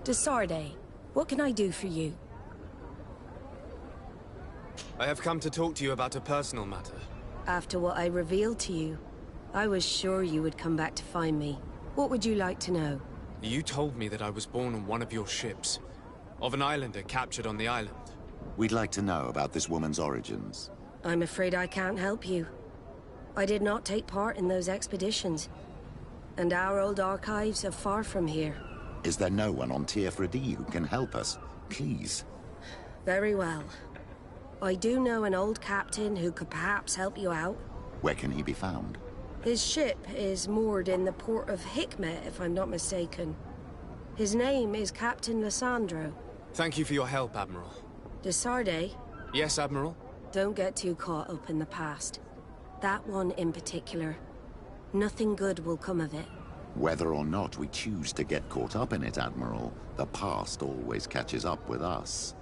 Desarde, what can I do for you? I have come to talk to you about a personal matter. After what I revealed to you, I was sure you would come back to find me. What would you like to know? You told me that I was born on one of your ships, of an islander captured on the island. We'd like to know about this woman's origins. I'm afraid I can't help you. I did not take part in those expeditions, and our old archives are far from here. Is there no one on TF who can help us? Please. Very well. I do know an old captain who could perhaps help you out. Where can he be found? His ship is moored in the port of Hikmet, if I'm not mistaken. His name is Captain Lissandro. Thank you for your help, Admiral. Desarde? Yes, Admiral? Don't get too caught up in the past. That one in particular. Nothing good will come of it. Whether or not we choose to get caught up in it, Admiral, the past always catches up with us.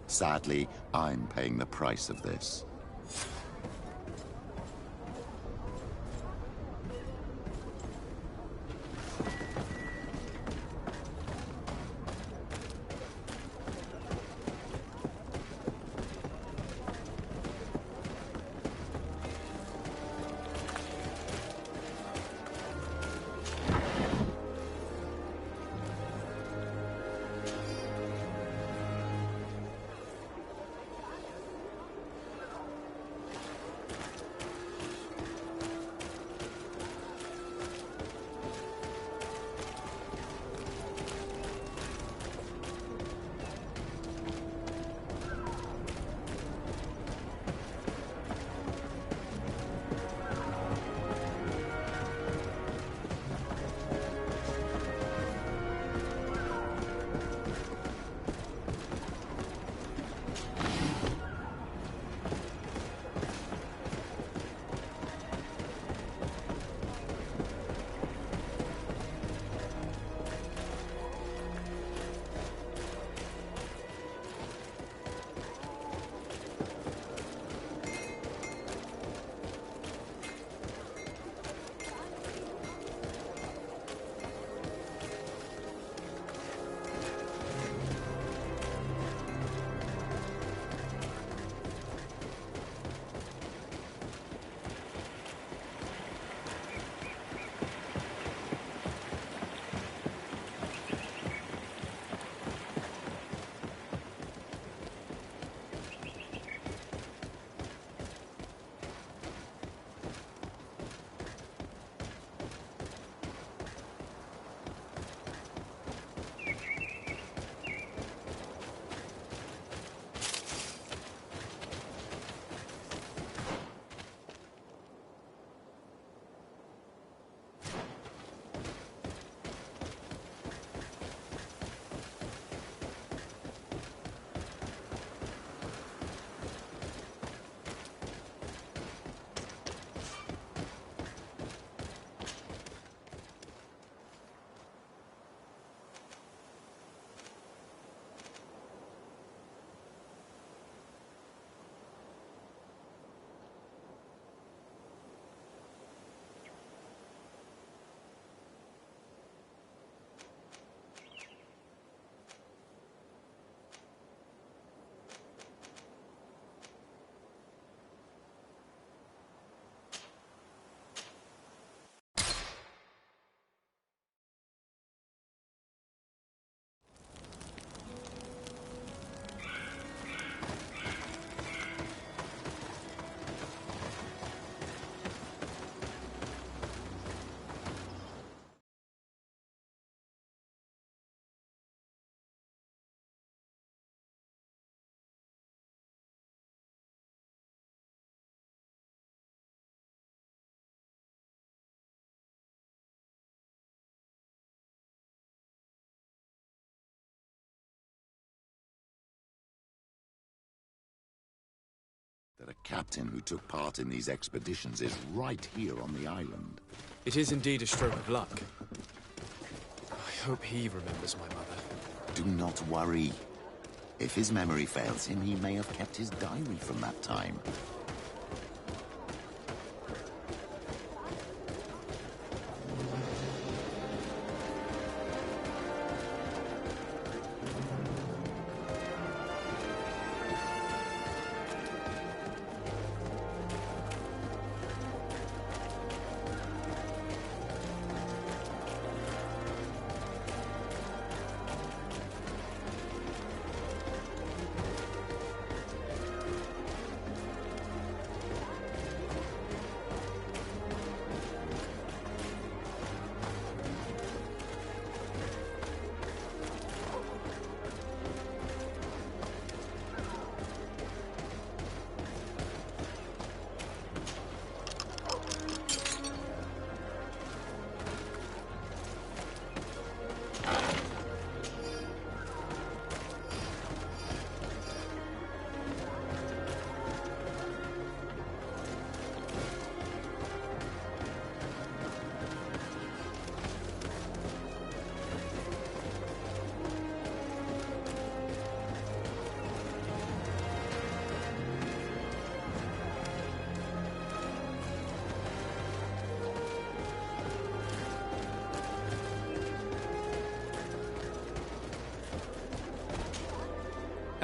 Sadly, I'm paying the price of this. That a captain who took part in these expeditions is right here on the island. It is indeed a stroke of luck. I hope he remembers my mother. Do not worry. If his memory fails him, he may have kept his diary from that time.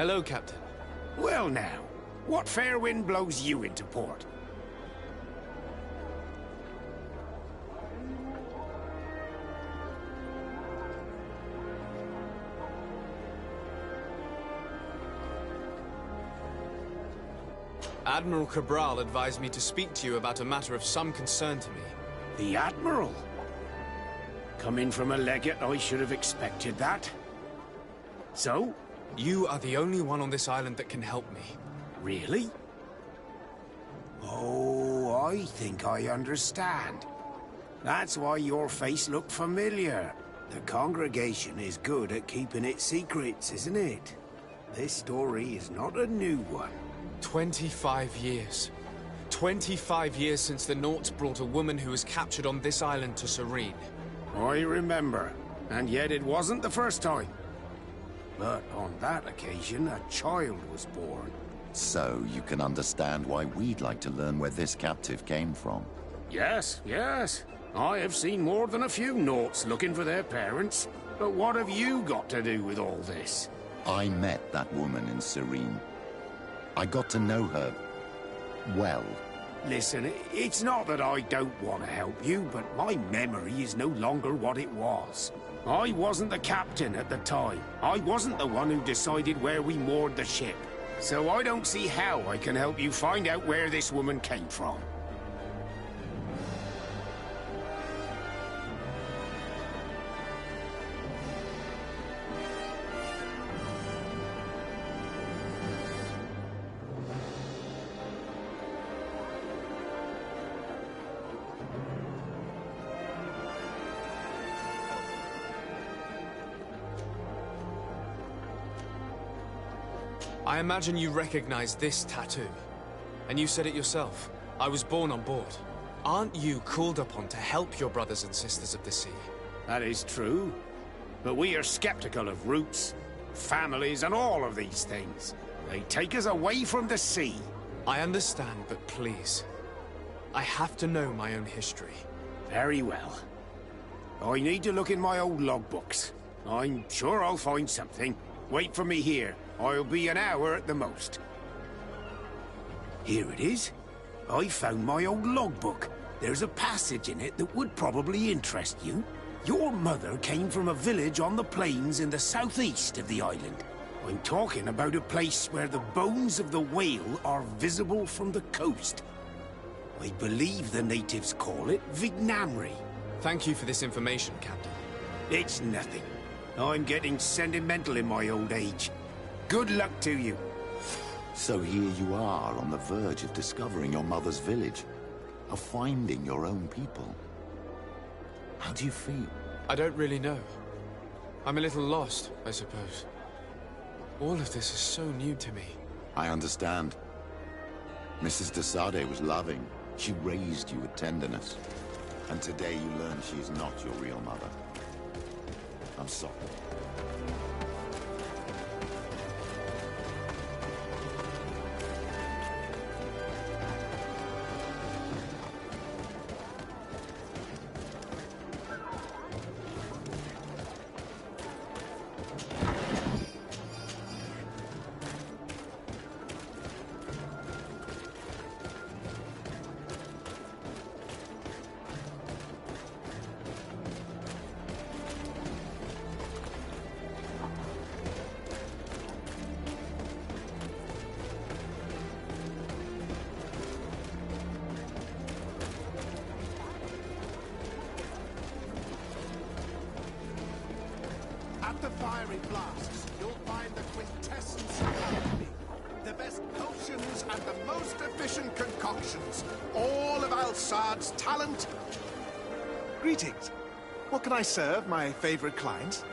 Hello, Captain. Well now, what fair wind blows you into port? Admiral Cabral advised me to speak to you about a matter of some concern to me. The Admiral? Coming from a legate, I should have expected that. So? You are the only one on this island that can help me. Really? Oh, I think I understand. That's why your face looked familiar. The congregation is good at keeping its secrets, isn't it? This story is not a new one. 25 years. 25 years since the Nauts brought a woman who was captured on this island to Serene. I remember, and yet it wasn't the first time. But on that occasion, a child was born. So you can understand why we'd like to learn where this captive came from. Yes, yes. I have seen more than a few Nauts looking for their parents. But what have you got to do with all this? I met that woman in Serene. I got to know her well. Listen, it's not that I don't want to help you, but my memory is no longer what it was. I wasn't the captain at the time. I wasn't the one who decided where we moored the ship. So I don't see how I can help you find out where this woman came from. I imagine you recognize this tattoo. And you said it yourself. I was born on board. Aren't you called upon to help your brothers and sisters of the sea? That is true. But we are skeptical of roots, families, and all of these things. They take us away from the sea. I understand, but please. I have to know my own history. Very well. I need to look in my old logbooks. I'm sure I'll find something. Wait for me here. I'll be an hour at the most. Here it is. I found my old logbook. There's a passage in it that would probably interest you. Your mother came from a village on the plains in the southeast of the island. I'm talking about a place where the bones of the whale are visible from the coast. I believe the natives call it Vignamri. Thank you for this information, Captain. It's nothing. I'm getting sentimental in my old age. Good luck to you. So here you are on the verge of discovering your mother's village, of finding your own people. How do you feel? I don't really know. I'm a little lost, I suppose. All of this is so new to me. I understand. Mrs. de Sade was loving. She raised you with tenderness. And today you learn she is not your real mother. I'm sorry. At the fiery blasts, you'll find the quintessence of alchemy. The best potions and the most efficient concoctions. All of Al-Sad's talent. Greetings. What can I serve my favorite clients?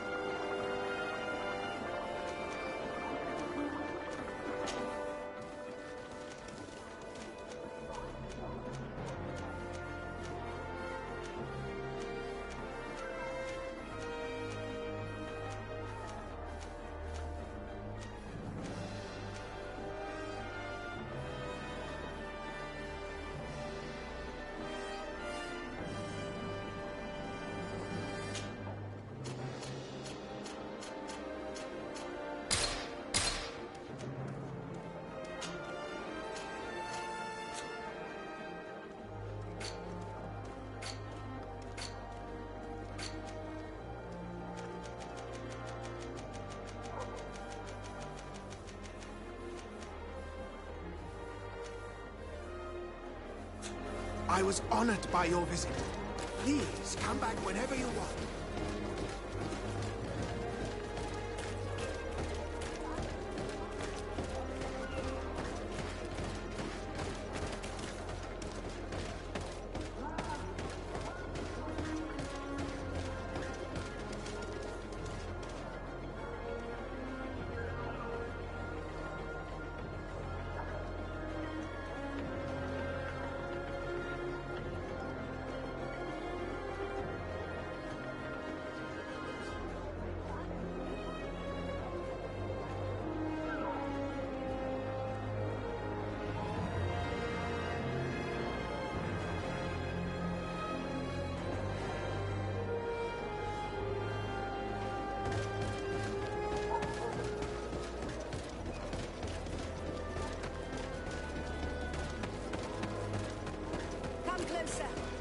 I was honored by your visit. Please, come back whenever you want.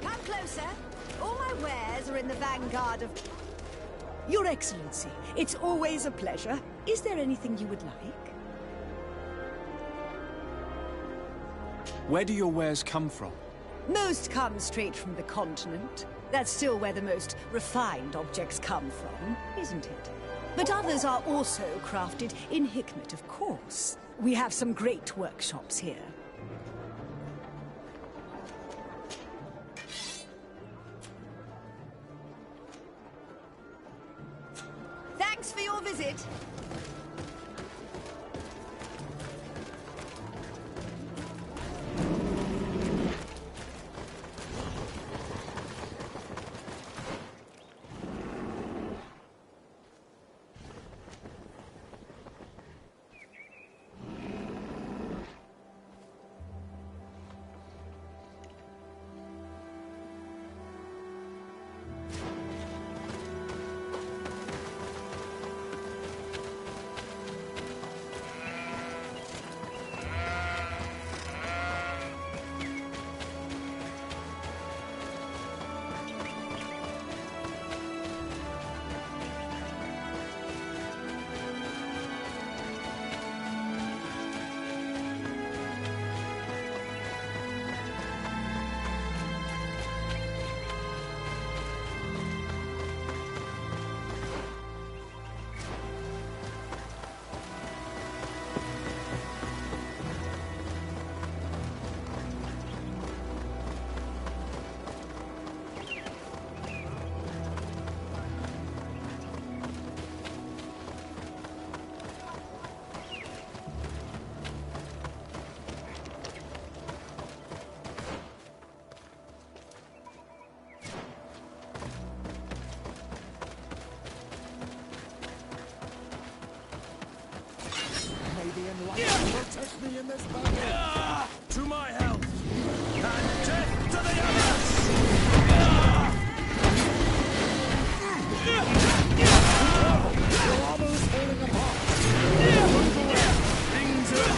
Come closer. All my wares are in the vanguard of... Your Excellency, it's always a pleasure. Is there anything you would like? Where do your wares come from? Most come straight from the continent. That's still where the most refined objects come from, isn't it? But others are also crafted in Hikmet, of course. We have some great workshops here. Thanks for your visit. Protect me in this battle! To my health! And death to the others! Your armor is falling apart! Move away! Things are...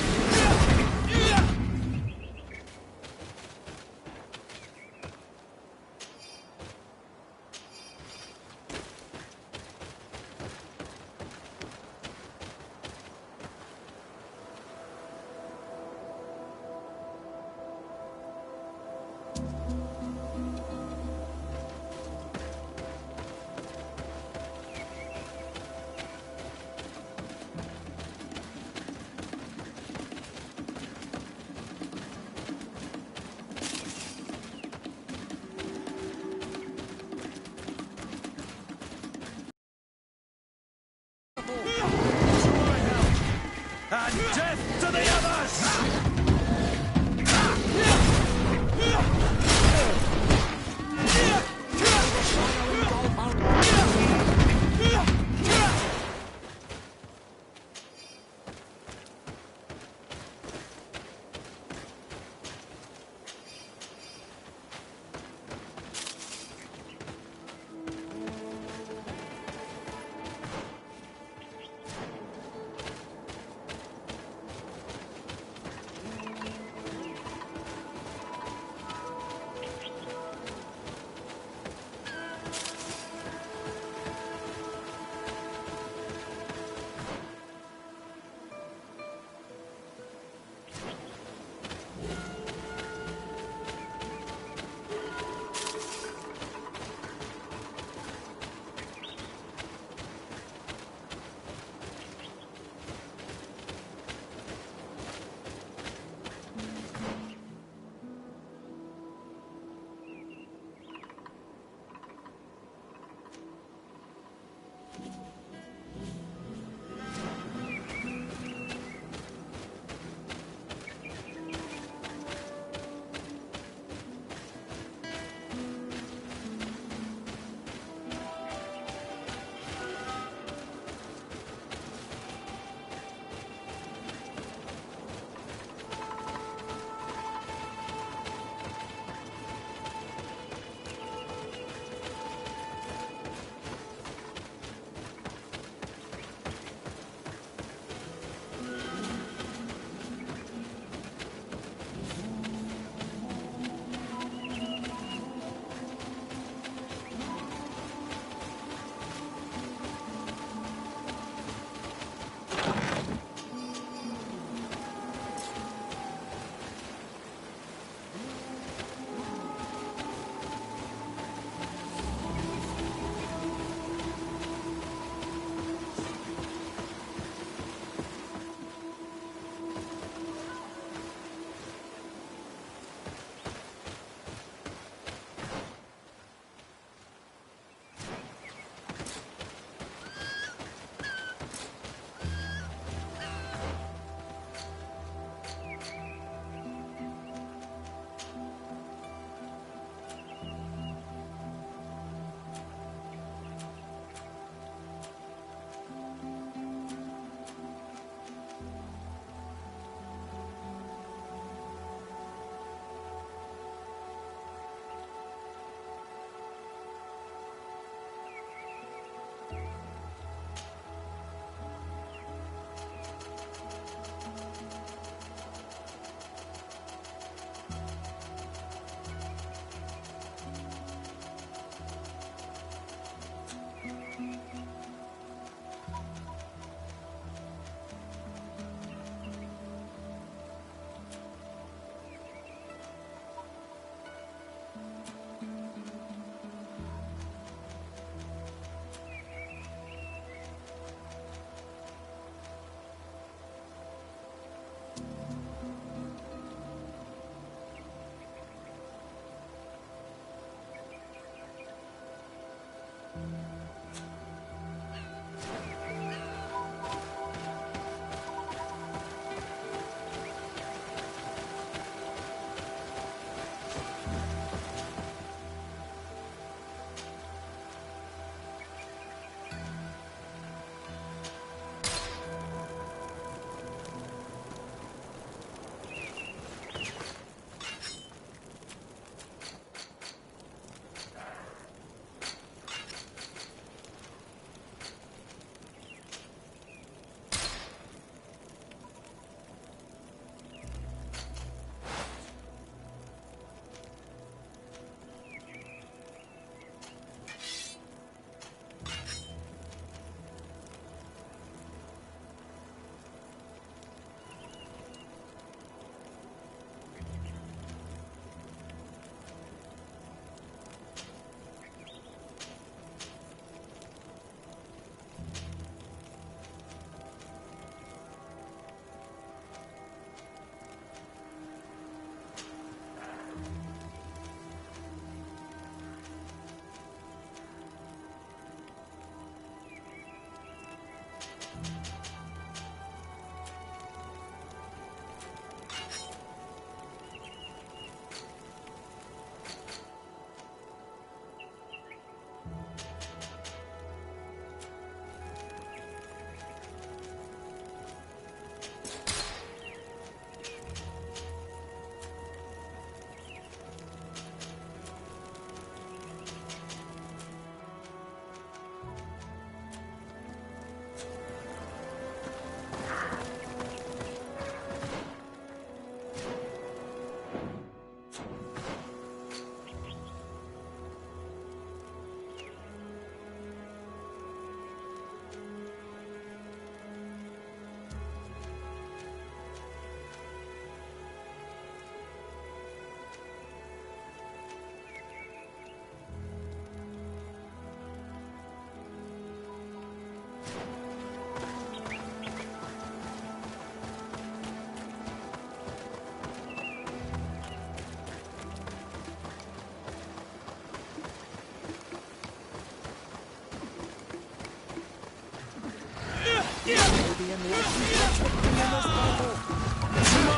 To my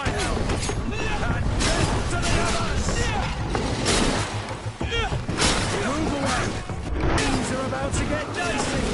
help! And death to the others! Move away! Things are about to get dicey!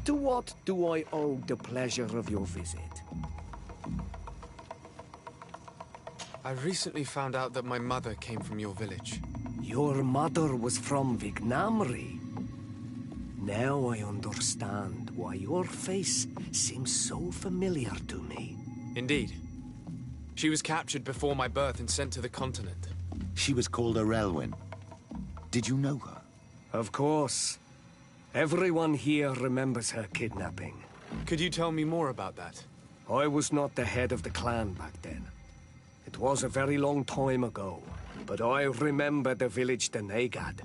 To what do I owe the pleasure of your visit? I recently found out that my mother came from your village. Your mother was from Vignamri. Now I understand why your face seems so familiar to me. Indeed. She was captured before my birth and sent to the continent. She was called Arelwyn. Did you know her? Of course. Everyone here remembers her kidnapping. Could you tell me more about that? I was not the head of the clan back then. It was a very long time ago, but I remember the village Denegad.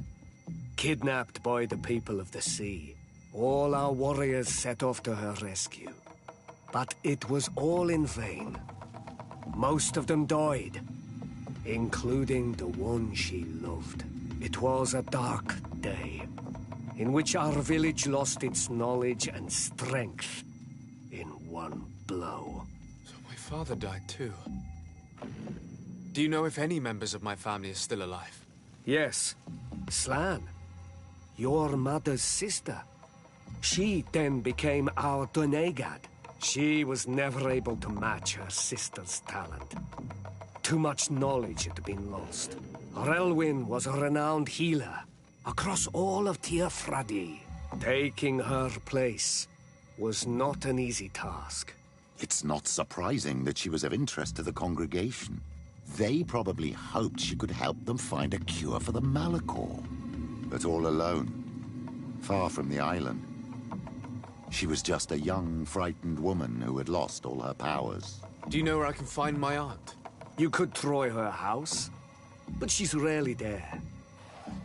Kidnapped by the people of the sea. All our warriors set off to her rescue. But it was all in vain. Most of them died, including the one she loved. It was a dark day, in which our village lost its knowledge and strength in one blow. So my father died too. Do you know if any members of my family are still alive? Yes. Slan, your mother's sister. She then became our Donegad. She was never able to match her sister's talent. Too much knowledge had been lost. Relwyn was a renowned healer across all of Tiafradi. Taking her place was not an easy task. It's not surprising that she was of interest to the congregation. They probably hoped she could help them find a cure for the Malachor. But all alone, far from the island. She was just a young, frightened woman who had lost all her powers. Do you know where I can find my aunt? You could try her house, but she's rarely there.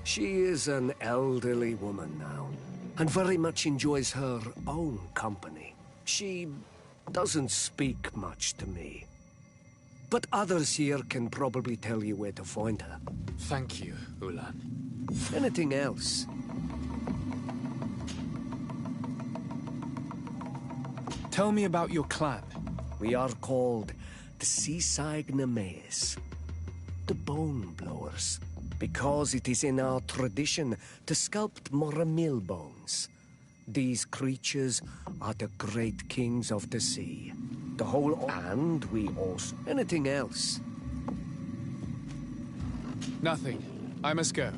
She is an elderly woman now, and very much enjoys her own company. She doesn't speak much to me. But others here can probably tell you where to find her. Thank you, Ulan. Anything else? Tell me about your clan. We are called the Seaside Nemes, the Bone Blowers, because it is in our tradition to sculpt Moramil bones. These creatures are the great kings of the sea. The whole... And we also... Anything else? Nothing. I must go.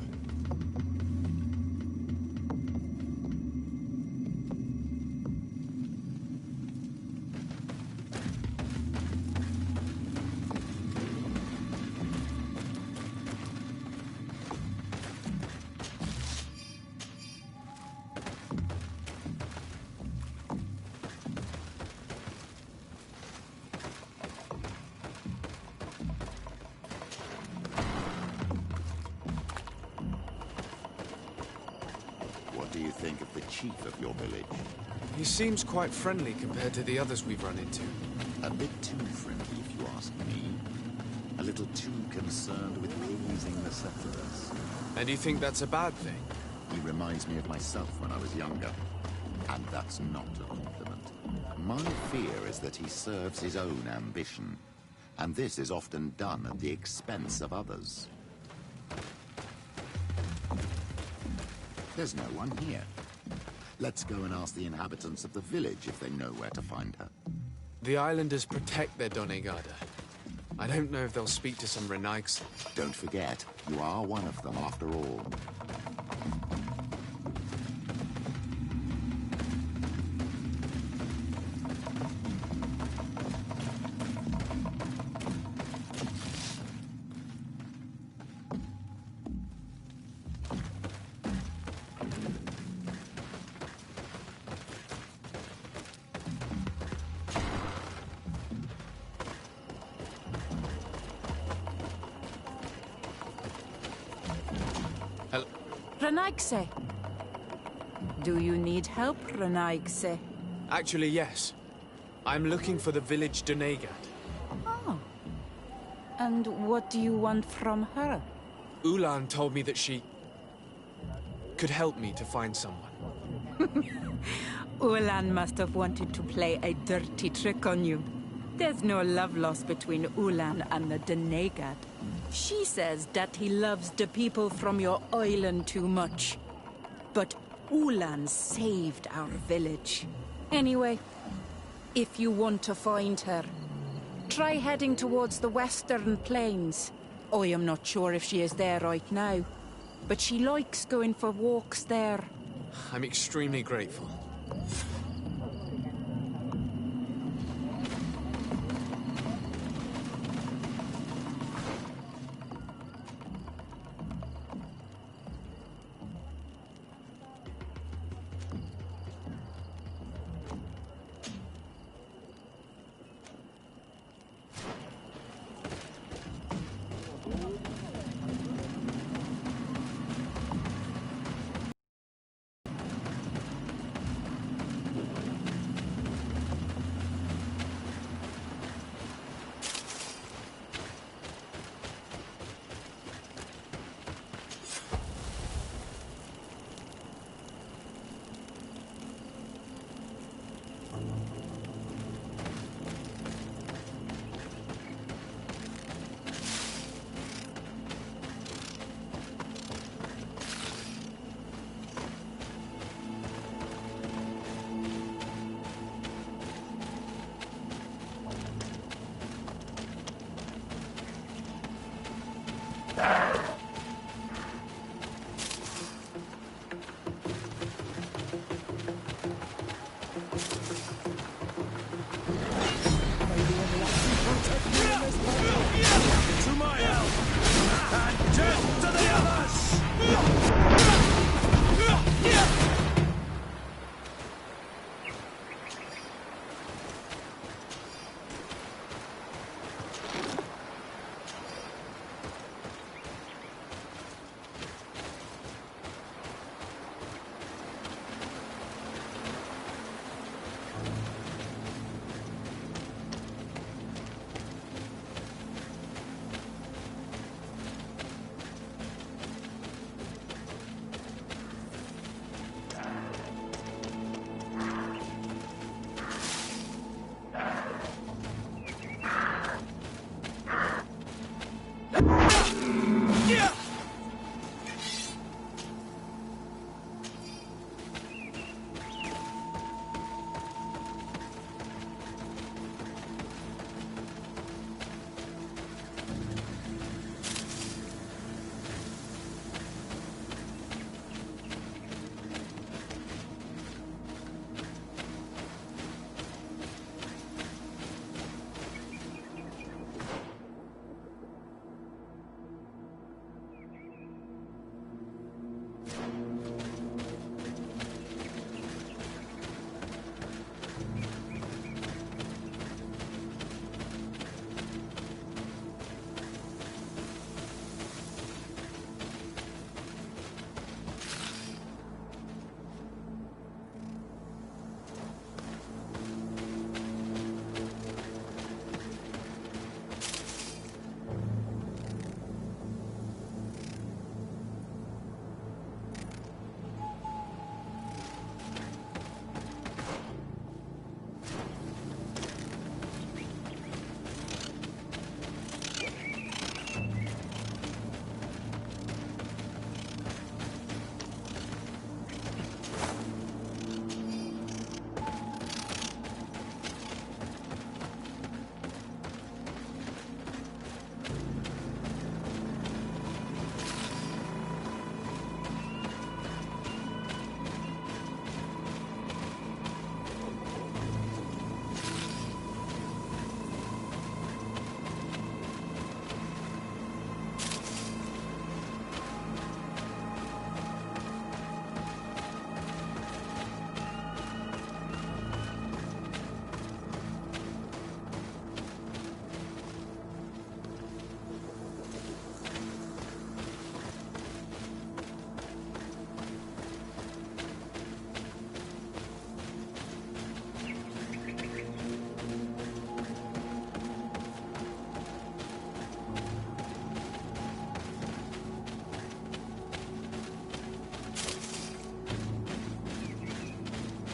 What do you think of the chief of your village? He seems quite friendly compared to the others we've run into. A bit too friendly, if you ask me. A little too concerned with pleasing the settlers. And you think that's a bad thing? He reminds me of myself when I was younger. And that's not a compliment. My fear is that he serves his own ambition. And this is often done at the expense of others. There's no one here. Let's go and ask the inhabitants of the village if they know where to find her. The islanders protect their Donegada. I don't know if they'll speak to some Renaigse. Don't forget, you are one of them after all. Renaigse. Do you need help, Renaigse? Actually, yes. I'm looking for the village Donegad. Oh. And what do you want from her? Ulan told me that she could help me to find someone. Ulan must have wanted to play a dirty trick on you. There's no love lost between Ulan and the Donegad. She says that he loves the people from your island too much. But Ulan saved our village. Anyway, if you want to find her, try heading towards the western plains. I am not sure if she is there right now, but she likes going for walks there. I'm extremely grateful. To my help! And death to the others!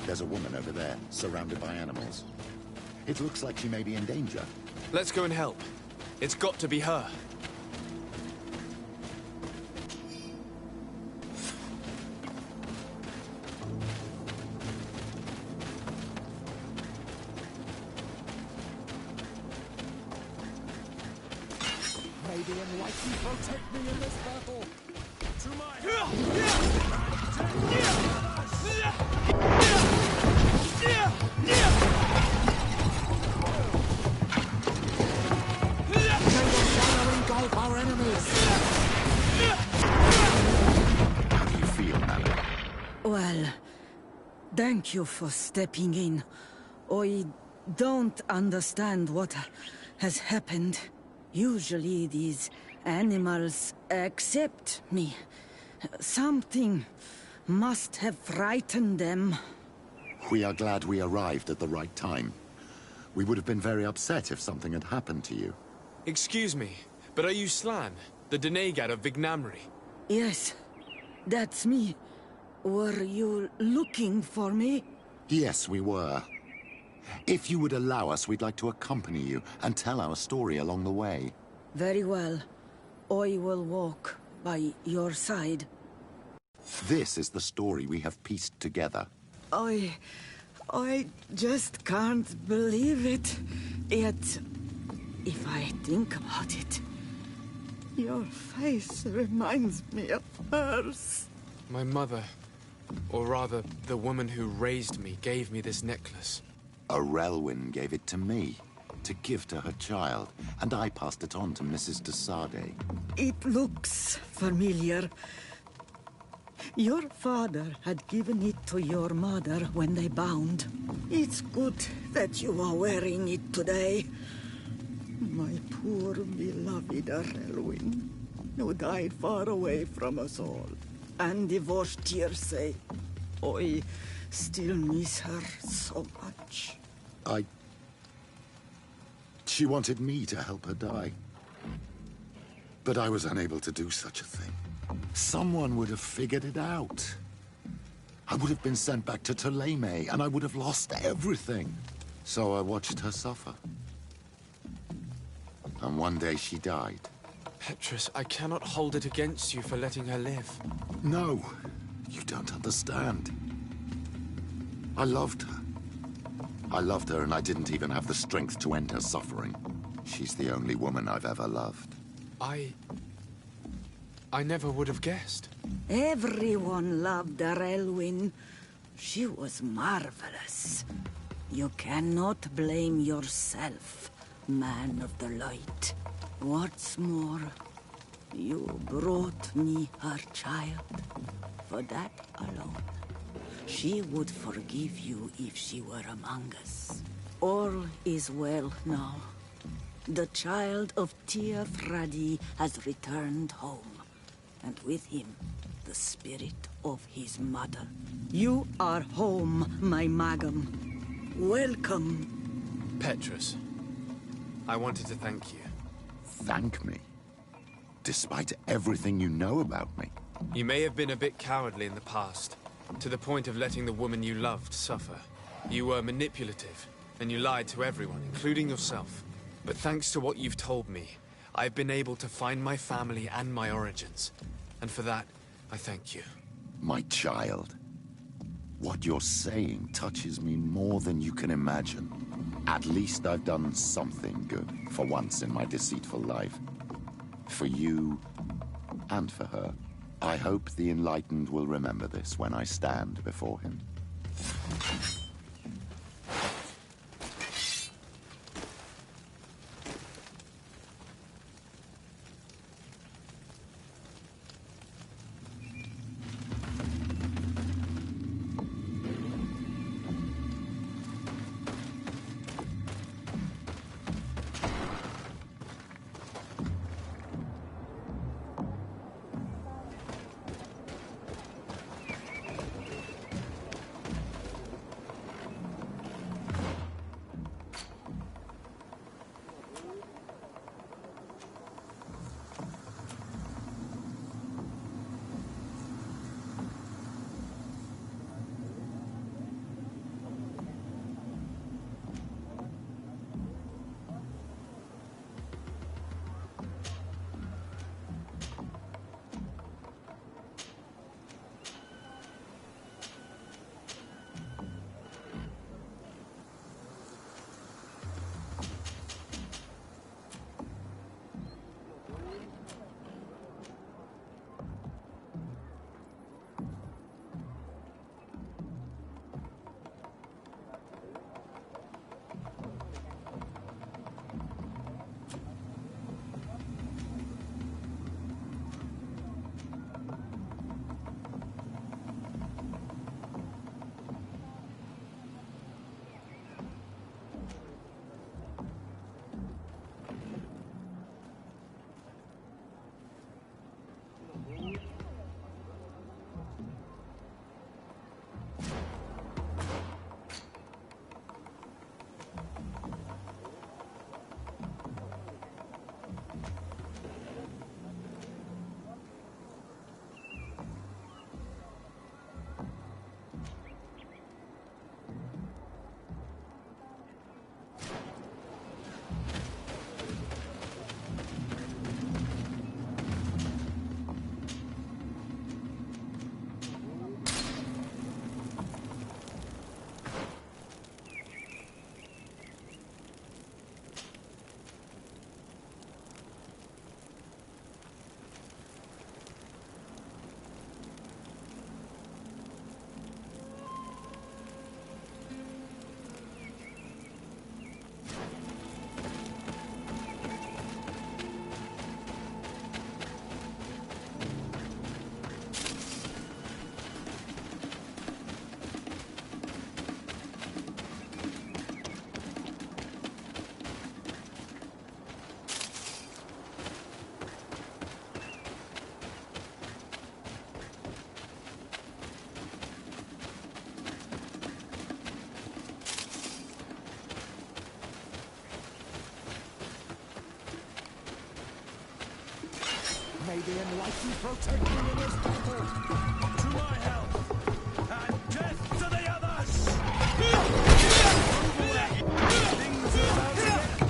There's a woman over there, surrounded by animals. It looks like she may be in danger. Let's go and help. It's got to be her. the Enlightened protect me in this battle. To my engulf our enemies. How do you feel, Malak? Well, thank you for stepping in. I don't understand what has happened. Usually these animals accept me. Something must have frightened them. We are glad we arrived at the right time. We would have been very upset if something had happened to you. Excuse me, but are you Slan, the Denegad of Vignamri? Yes, that's me. Were you looking for me? Yes, we were. If you would allow us, we'd like to accompany you and tell our story along the way. Very well. I will walk by your side. This is the story we have pieced together. I just can't believe it. Yet, if I think about it, your face reminds me of hers. My mother, or rather, the woman who raised me, gave me this necklace. A Relwyn gave it to me, to give to her child, and I passed it on to Mrs. de Sade. It looks familiar. Your father had given it to your mother when they bound. It's good that you are wearing it today. My poor beloved Relwyn, who died far away from us all, and divorced Tirce. I still miss her so much. She wanted me to help her die. But I was unable to do such a thing. Someone would have figured it out. I would have been sent back to Ptolemy, and I would have lost everything. So I watched her suffer. And one day she died. Petrus, I cannot hold it against you for letting her live. No, you don't understand. I loved her. I loved her, and I didn't even have the strength to end her suffering. She's the only woman I've ever loved. I never would have guessed. Everyone loved Relwyn. She was marvelous. You cannot blame yourself, man of the light. What's more, you brought me her child. For that alone, she would forgive you if she were among us. All is well now. The child of Tir Thradi has returned home, and with him, the spirit of his mother. You are home, my Magam. Welcome. Petrus, I wanted to thank you. Thank me? Despite everything you know about me? You may have been a bit cowardly in the past, to the point of letting the woman you loved suffer. You were manipulative, and you lied to everyone, including yourself. But thanks to what you've told me, I've been able to find my family and my origins. And for that, I thank you. My child. What you're saying touches me more than you can imagine. At least I've done something good, for once in my deceitful life. For you, and for her. I hope the Enlightened will remember this when I stand before him. May the enlightened protect me in this battle. To my help, and death to the others! Move away! Things are about to get...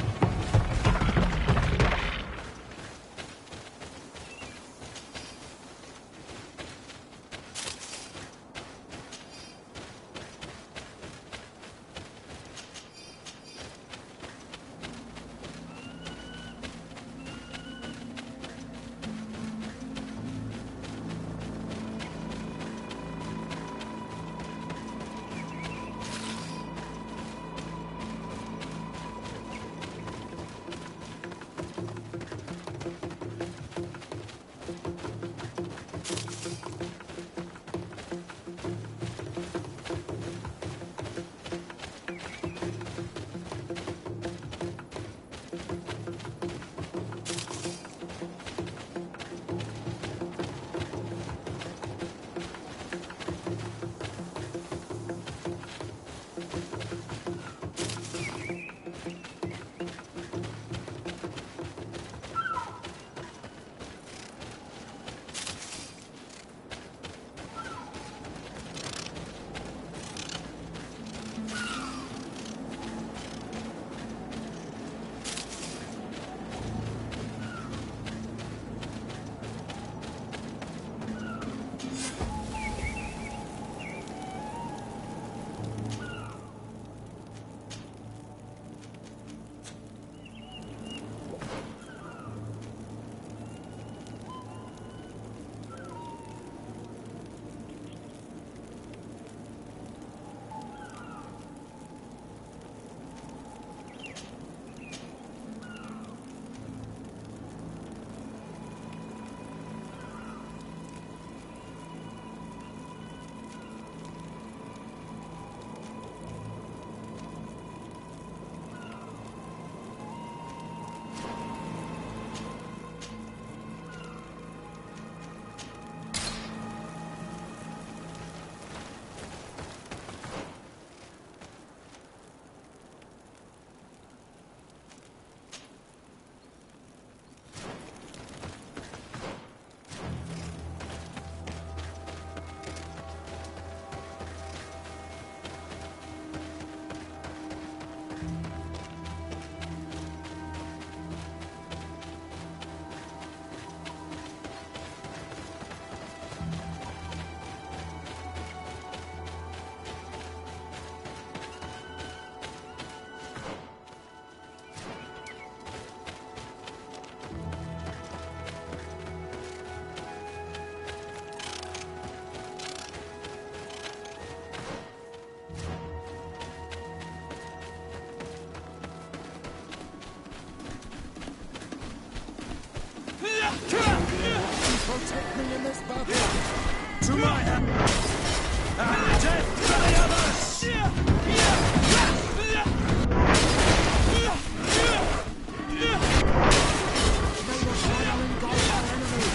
Protect me in this battle. To my hand, and death to the others! May the fire engulf our enemies.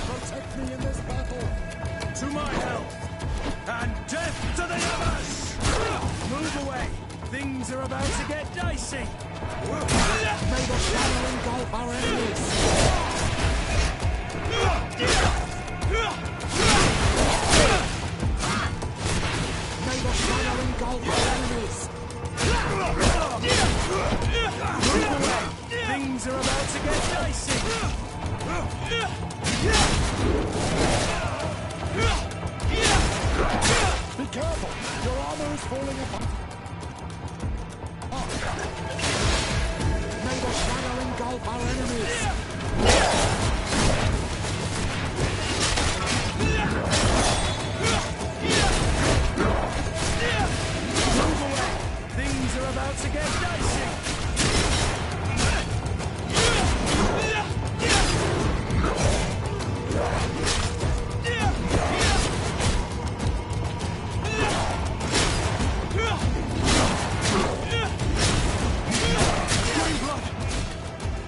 Protect me in this battle. To my help, and death to the others! Move away. Things are about to get dicey. May the fire engulf our enemies. May the fire engulf our enemies. Move away. Things are is falling apart. May the shadow engulf our enemies. Move away! Things are about to get dicey!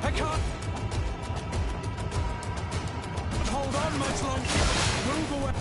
I can't hold on much longer. Move away.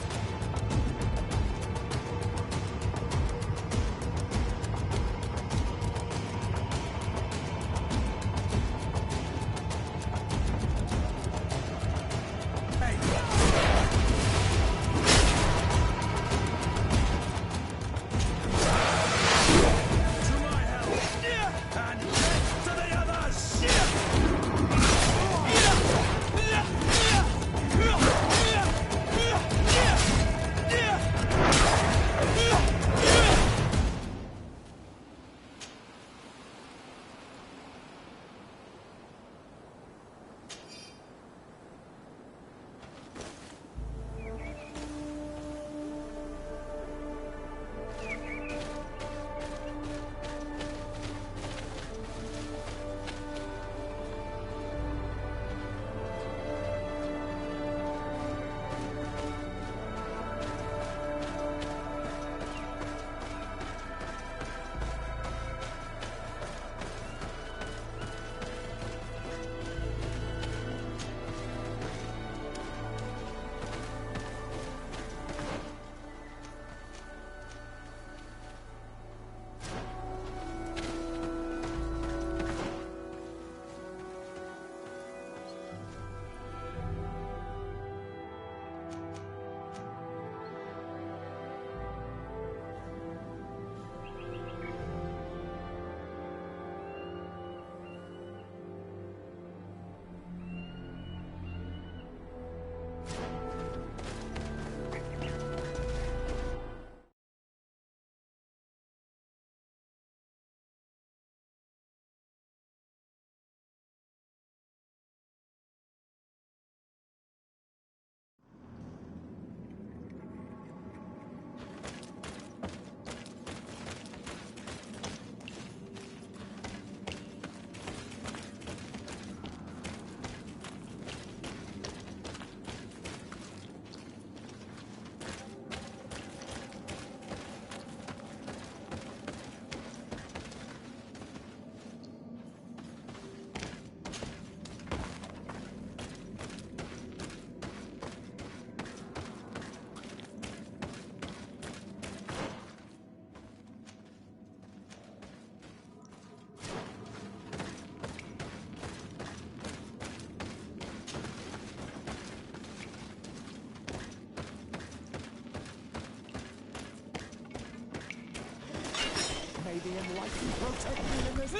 May the enlightened protect me in this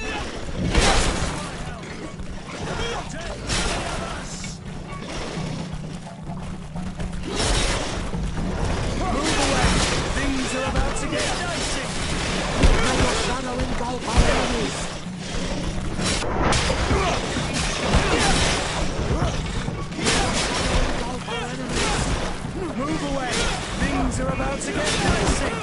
Move away! Things are about to get dicey! May the shadow engulf our enemies. Move away! Things are about to get dicey!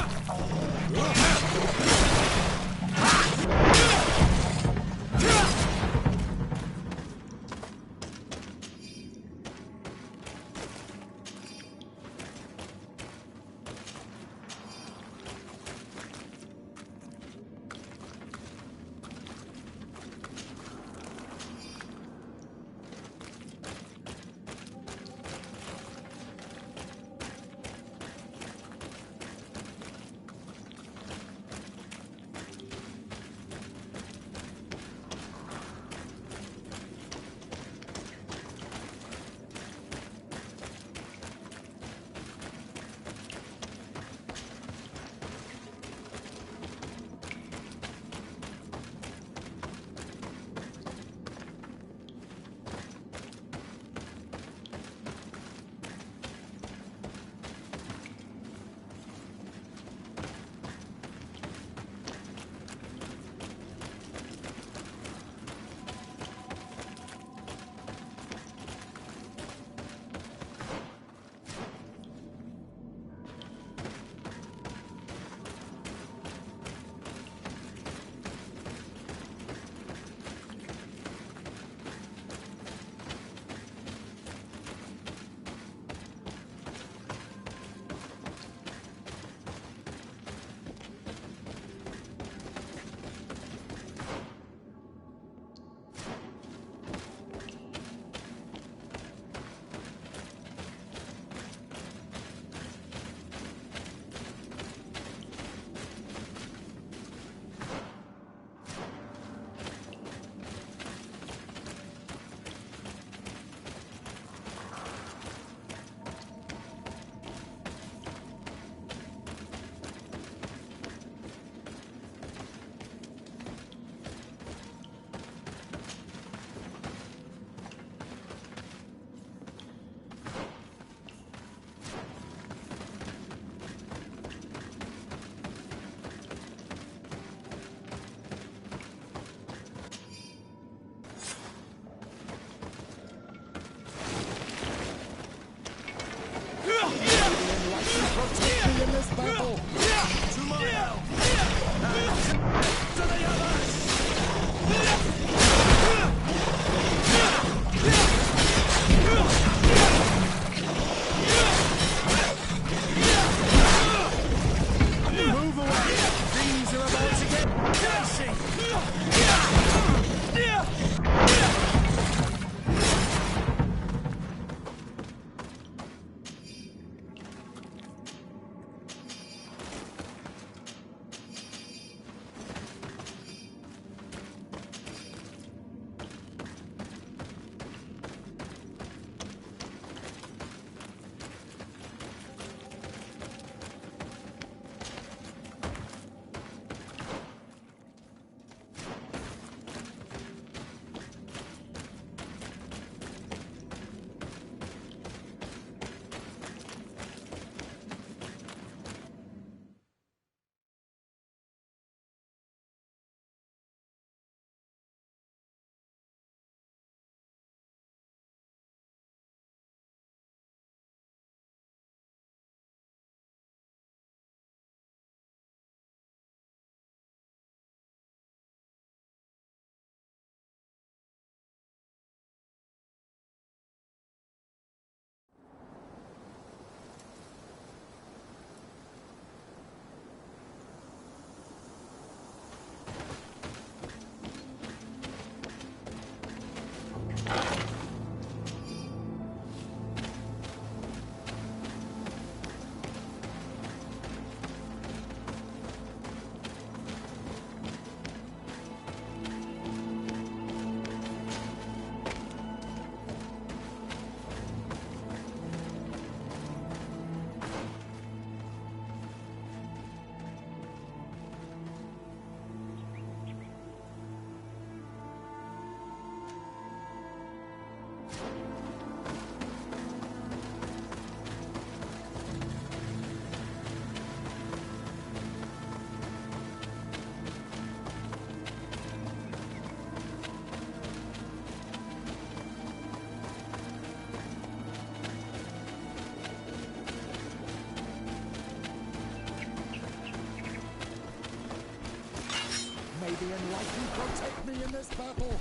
May the enlightened protect me in this battle.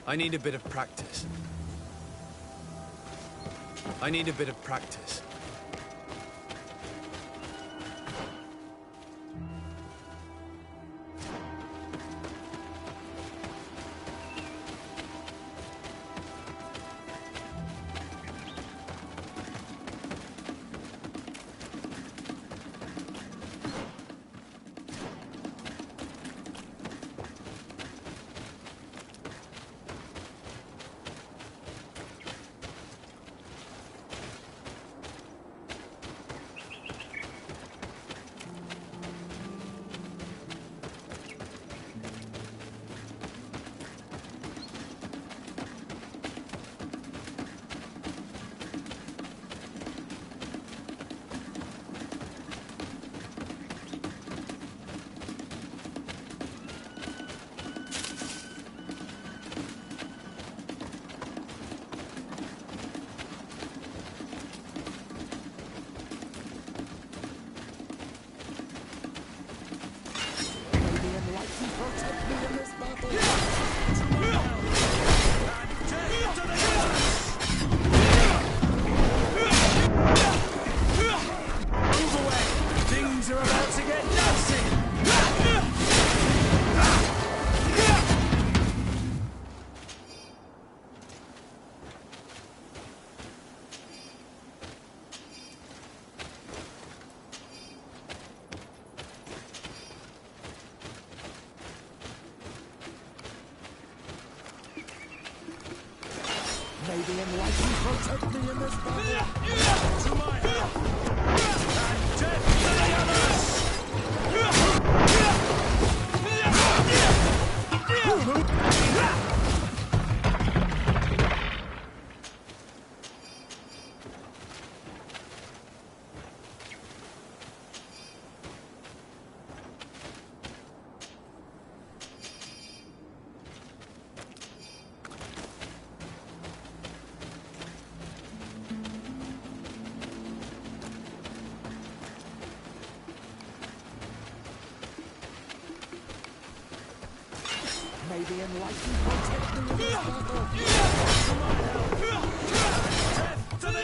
I need a bit of practice. I need a bit of practice. Protect me in this battle. Move away! Things are about to get nasty! May the enlightened protect me in this battle. To my help! And death to the others! May the enlightened protect me in this battle. To my help! Death to the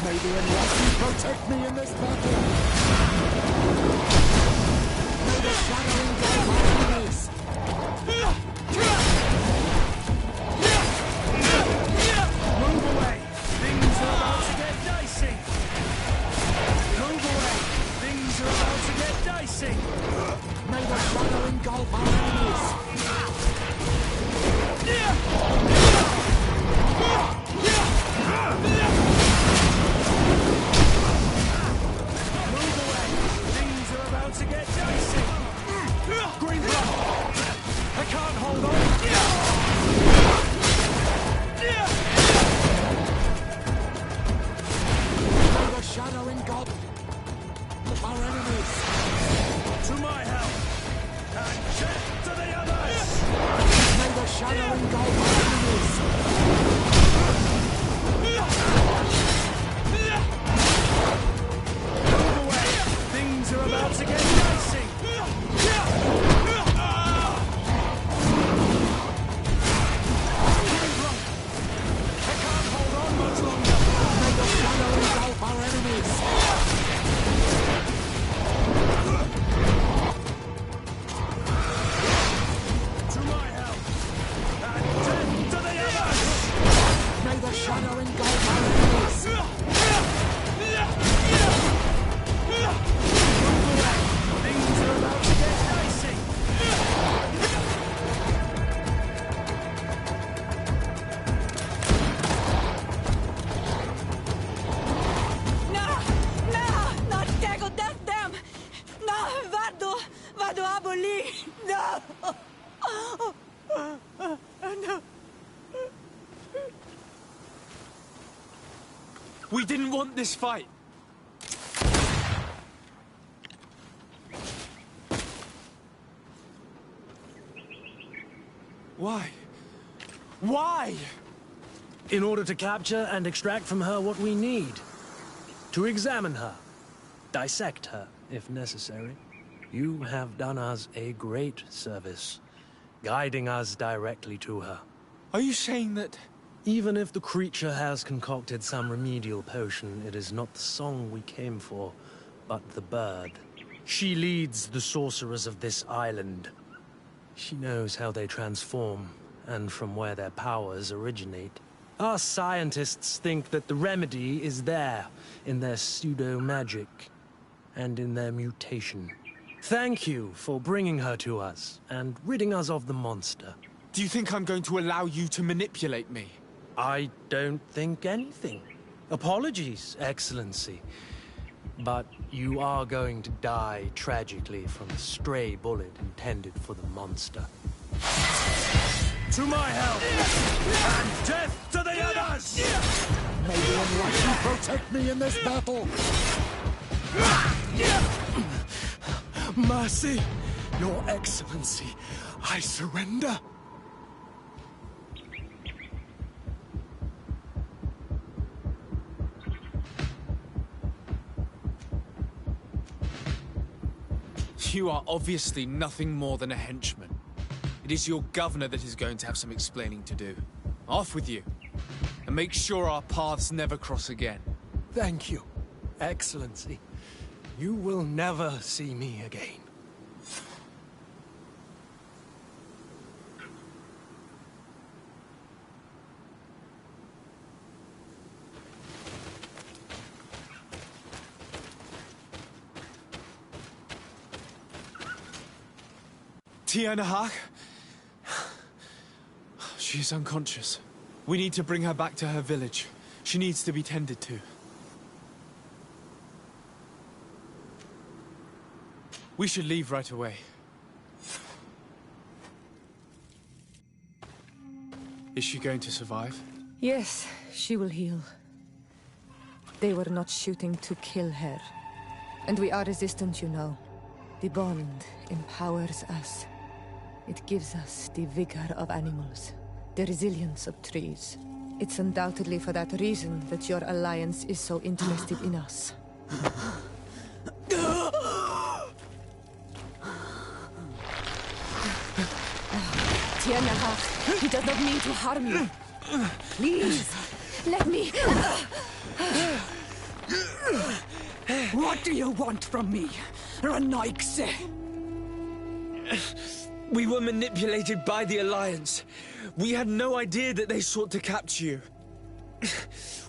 May the Enlightened protect me in this battle! May the shadow engulf my enemies! Move away! Things are about to get dicey! Move away! Things are about to get dicey! May the shadow engulf our enemies! Move away! Things are about to get dicey! Greedfall! I can't hold on! May the shadow engulf our enemies! To my help! And death to the others! May the shadow engulf our enemies! Move away! Things are about to get dicey! I can't hold on much longer! May the shadow engulf our enemies! To my help! And death to the others! May the shadow engulf our enemies! Things are about to get dicey! Not tego dem! No, vado aboli! No! We didn't want this fight. Why? Why? In order to capture and extract from her what we need. To examine her. Dissect her, if necessary. You have done us a great service, guiding us directly to her. Are you saying that... Even if the creature has concocted some remedial potion, it is not the song we came for, but the bird. She leads the sorcerers of this island. She knows how they transform, and from where their powers originate. Our scientists think that the remedy is there, in their pseudo-magic, and in their mutation. Thank you for bringing her to us, and ridding us of the monster. Do you think I'm going to allow you to manipulate me? I don't think anything. Apologies, Excellency. But you are going to die tragically from a stray bullet intended for the monster. To my help! And death to the others! May the Enlightened protect me in this battle! Mercy, Your Excellency, I surrender. You are obviously nothing more than a henchman. It is your governor that is going to have some explaining to do. Off with you, and make sure our paths never cross again. Thank you, Excellency. You will never see me again. Tianahak? She is unconscious. We need to bring her back to her village. She needs to be tended to. We should leave right away. Is she going to survive? Yes, she will heal. They were not shooting to kill her. And we are resistant, you know. The bond empowers us. It gives us the vigor of animals, the resilience of trees. It's undoubtedly for that reason that your alliance is so interested in us. Tianahak, he does not mean to harm you. Please, let me... What do you want from me, Ranaikse? We were manipulated by the Alliance. We had no idea that they sought to capture you.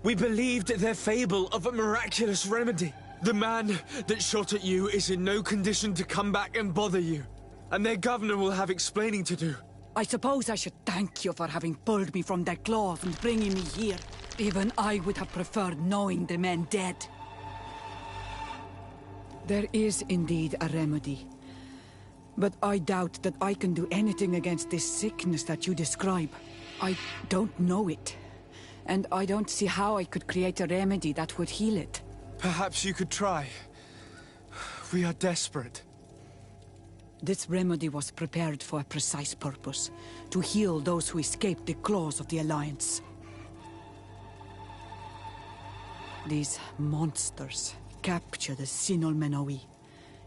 We believed their fable of a miraculous remedy. The man that shot at you is in no condition to come back and bother you. And their governor will have explaining to do. I suppose I should thank you for having pulled me from their claws and bringing me here. Even I would have preferred knowing the men dead. There is indeed a remedy. But I doubt that I can do anything against this sickness that you describe. I don't know it. And I don't see how I could create a remedy that would heal it. Perhaps you could try. We are desperate. This remedy was prepared for a precise purpose. To heal those who escaped the claws of the Alliance. These monsters capture the Sinol Menoi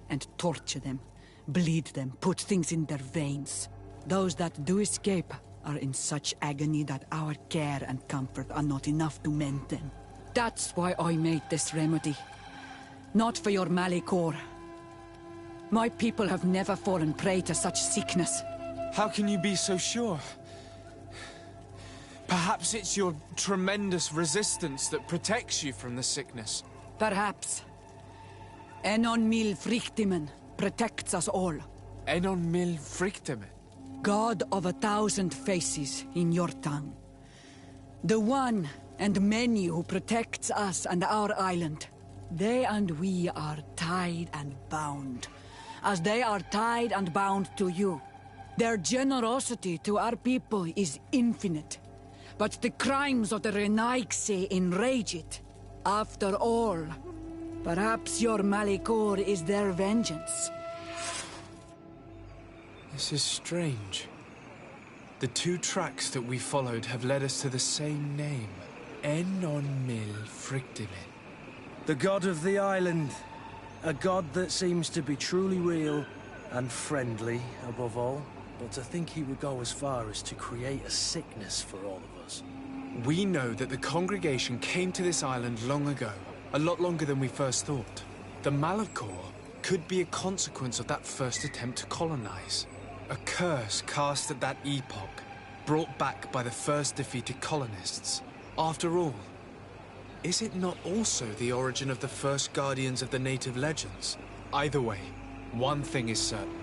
and torture them, bleed them, put things in their veins. Those that do escape are in such agony that our care and comfort are not enough to mend them. That's why I made this remedy. Not for your Malikor. My people have never fallen prey to such sickness. How can you be so sure? Perhaps it's your tremendous resistance that protects you from the sickness. Perhaps. Enon mil frictimen protects us all. Enon mil frictimen? God of 1,000 faces in your tongue. The one and many who protects us and our island. They and we are tied and bound, as they are tied and bound to you. Their generosity to our people is infinite, but the crimes of the Renaigse enrage it. After all, perhaps your Malikor is their vengeance. This is strange. The two tracks that we followed have led us to the same name. Enon mil frictimen. The god of the island. A god that seems to be truly real and friendly, above all. But to think he would go as far as to create a sickness for all of us. We know that the congregation came to this island long ago. A lot longer than we first thought. The Malakor could be a consequence of that first attempt to colonize. A curse cast at that epoch, brought back by the first defeated colonists. After all, is it not also the origin of the first guardians of the native legends? Either way, one thing is certain.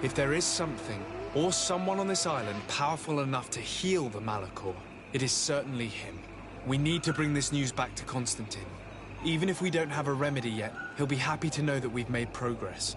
If there is something, or someone on this island powerful enough to heal the Malakor, it is certainly him. We need to bring this news back to Constantine. Even if we don't have a remedy yet, he'll be happy to know that we've made progress.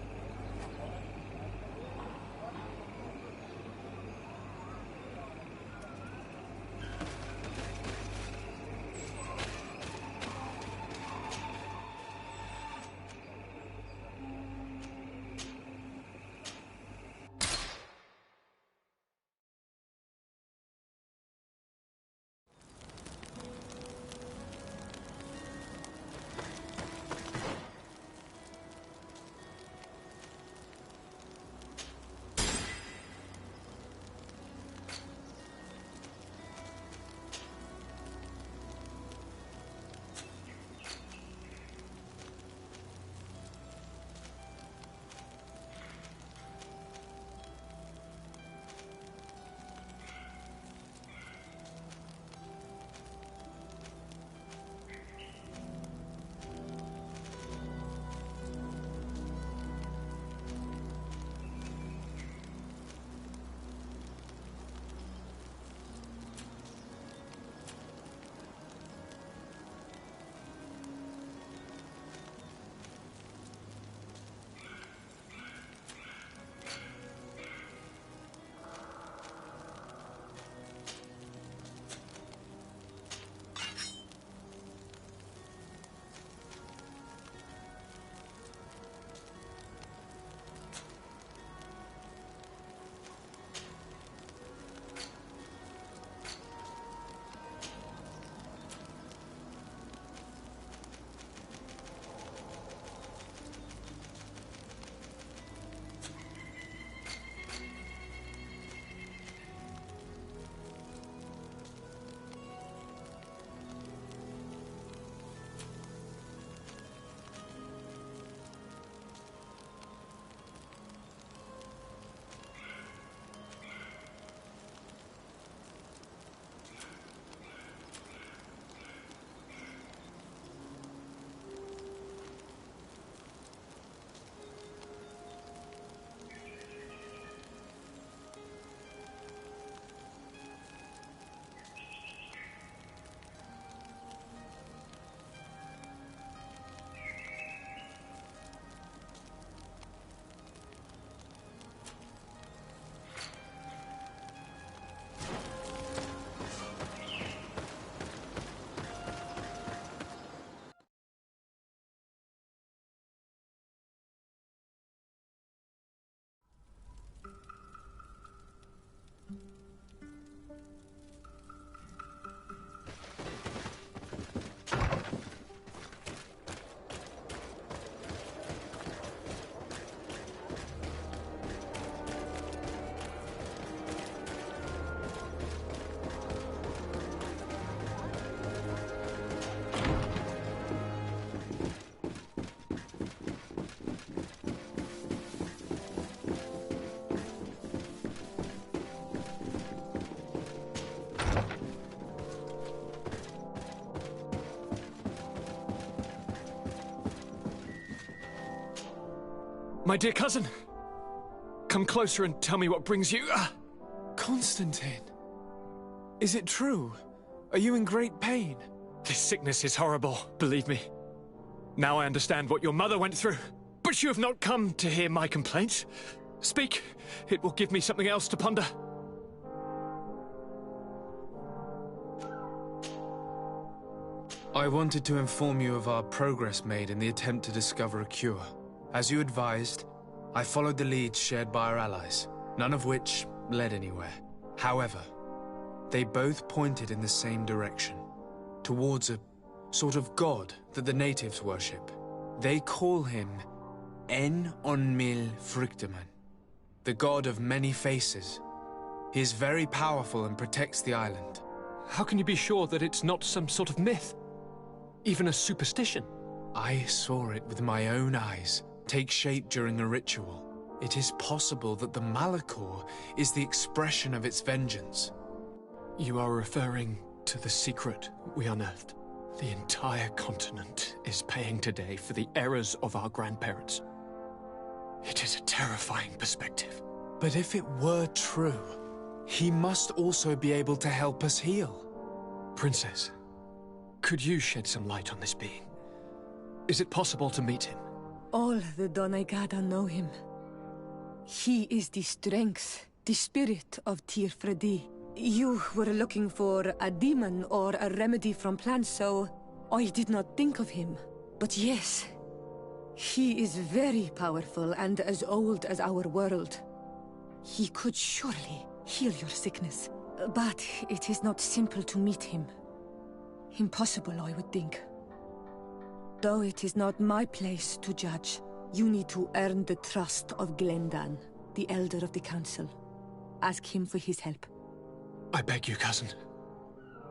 My dear cousin, come closer and tell me what brings you... Constantine, is it true? Are you in great pain? This sickness is horrible, believe me. Now I understand what your mother went through. But you have not come to hear my complaints. Speak. It will give me something else to ponder. I wanted to inform you of our progress made in the attempt to discover a cure. As you advised, I followed the leads shared by our allies, none of which led anywhere. However, they both pointed in the same direction, towards a sort of god that the natives worship. They call him En Onmil Frichteman, the god of many faces. He is very powerful and protects the island. How can you be sure that it's not some sort of myth? Even a superstition? I saw it with my own eyes take shape during a ritual. It is possible that the Malachor is the expression of its vengeance. You are referring to the secret we unearthed. The entire continent is paying today for the errors of our grandparents. It is a terrifying perspective. But if it were true, he must also be able to help us heal. Princess, could you shed some light on this being? Is it possible to meet him? All the Doneigada know him. He is the strength, the spirit of Tirfredi. You were looking for a demon or a remedy from plants, so I did not think of him. But yes, he is very powerful and as old as our world. He could surely heal your sickness. But it is not simple to meet him. Impossible, I would think. Though it is not my place to judge, you need to earn the trust of Glendan, the Elder of the Council. Ask him for his help. I beg you, cousin.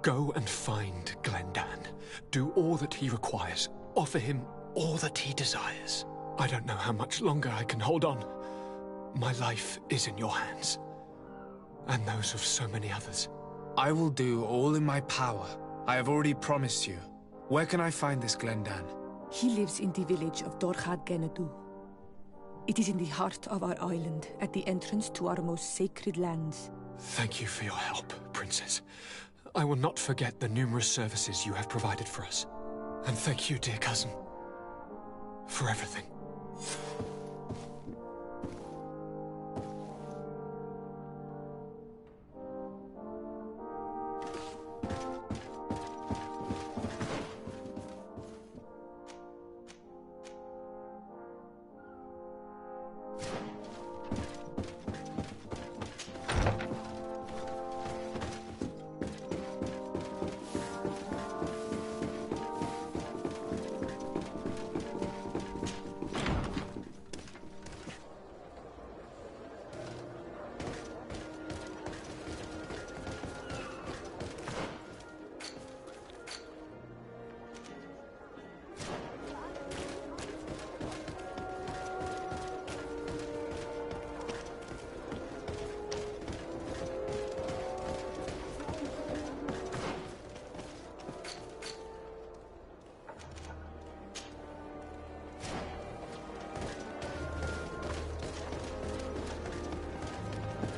Go and find Glendan. Do all that he requires. Offer him all that he desires. I don't know how much longer I can hold on. My life is in your hands. And those of so many others. I will do all in my power. I have already promised you. Where can I find this Glendan? He lives in the village of Dorchad Genadu. It is in the heart of our island, at the entrance to our most sacred lands. Thank you for your help, Princess. I will not forget the numerous services you have provided for us. And thank you, dear cousin, for everything.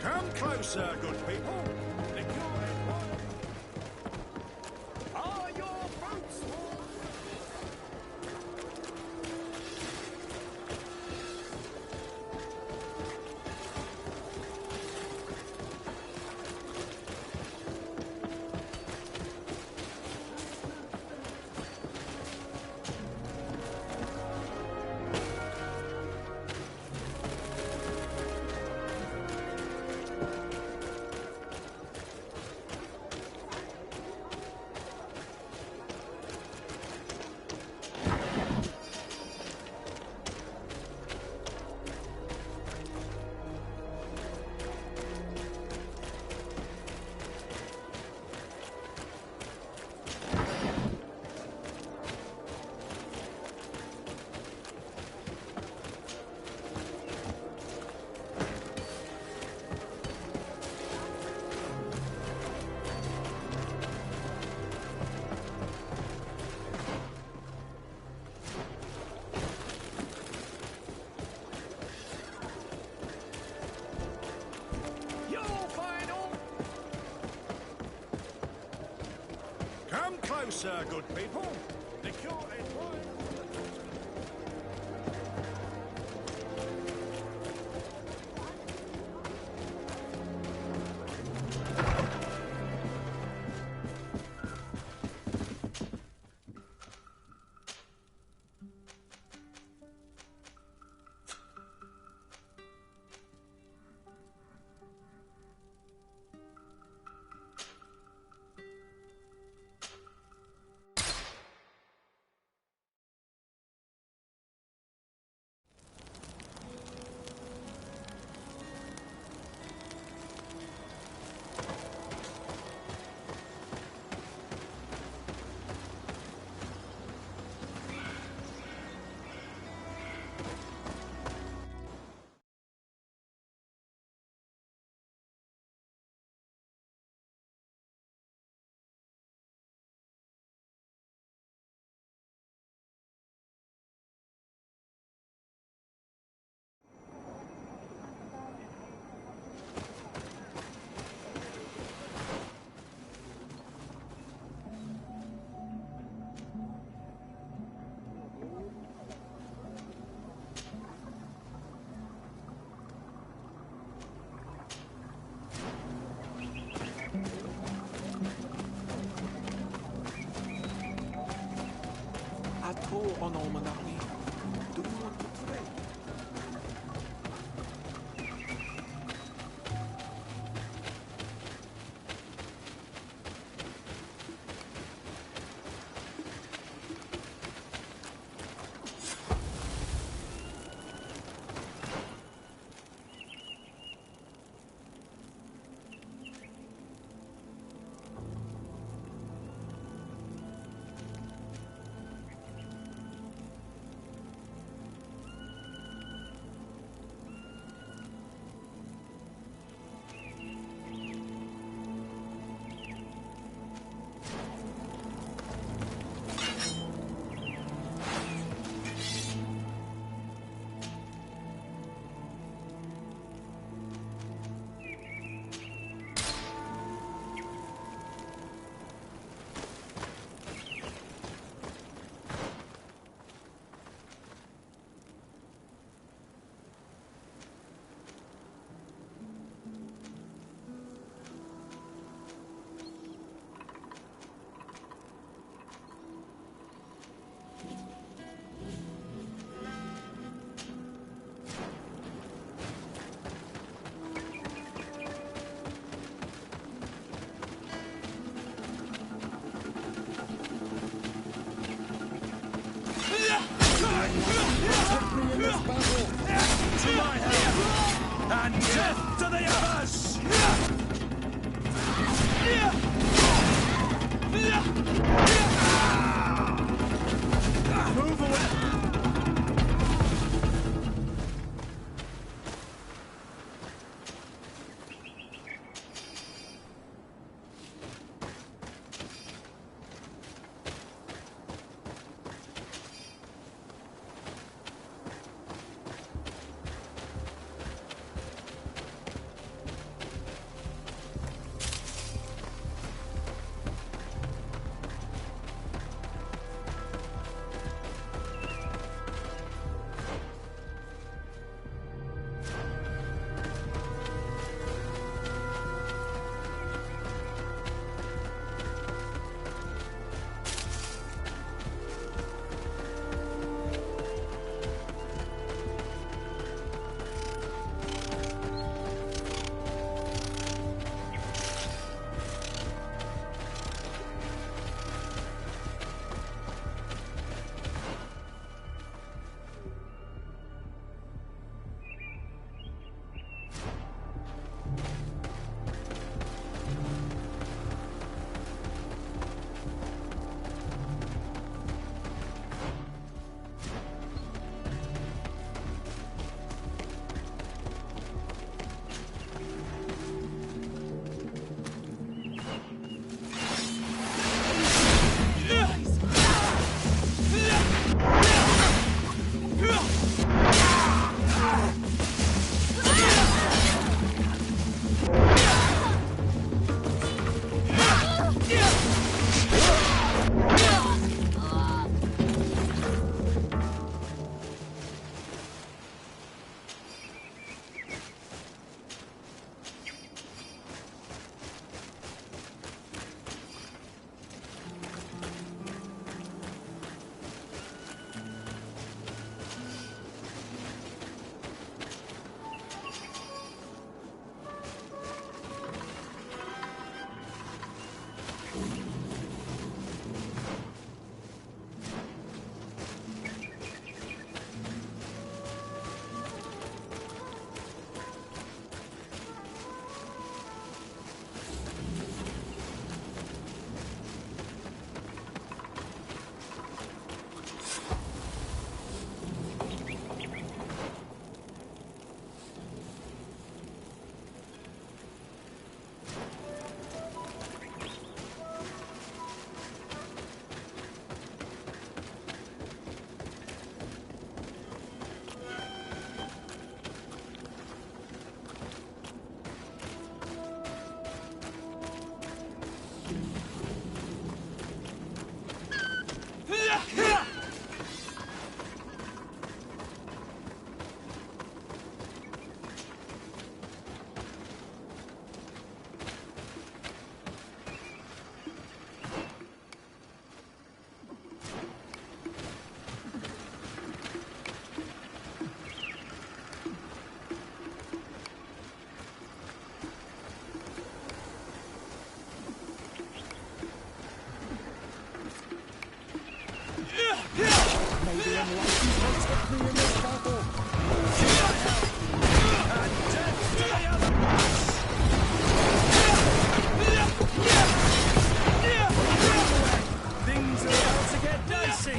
Come closer, good people. The cure is one. Are your boats full? Come closer, good people. The cure is mine. Ato on Almanaki. Do you want to trade? To my help! And death to the others! Move away! protect me in this battle. To my help, and death to the others! Things are about to get dicey!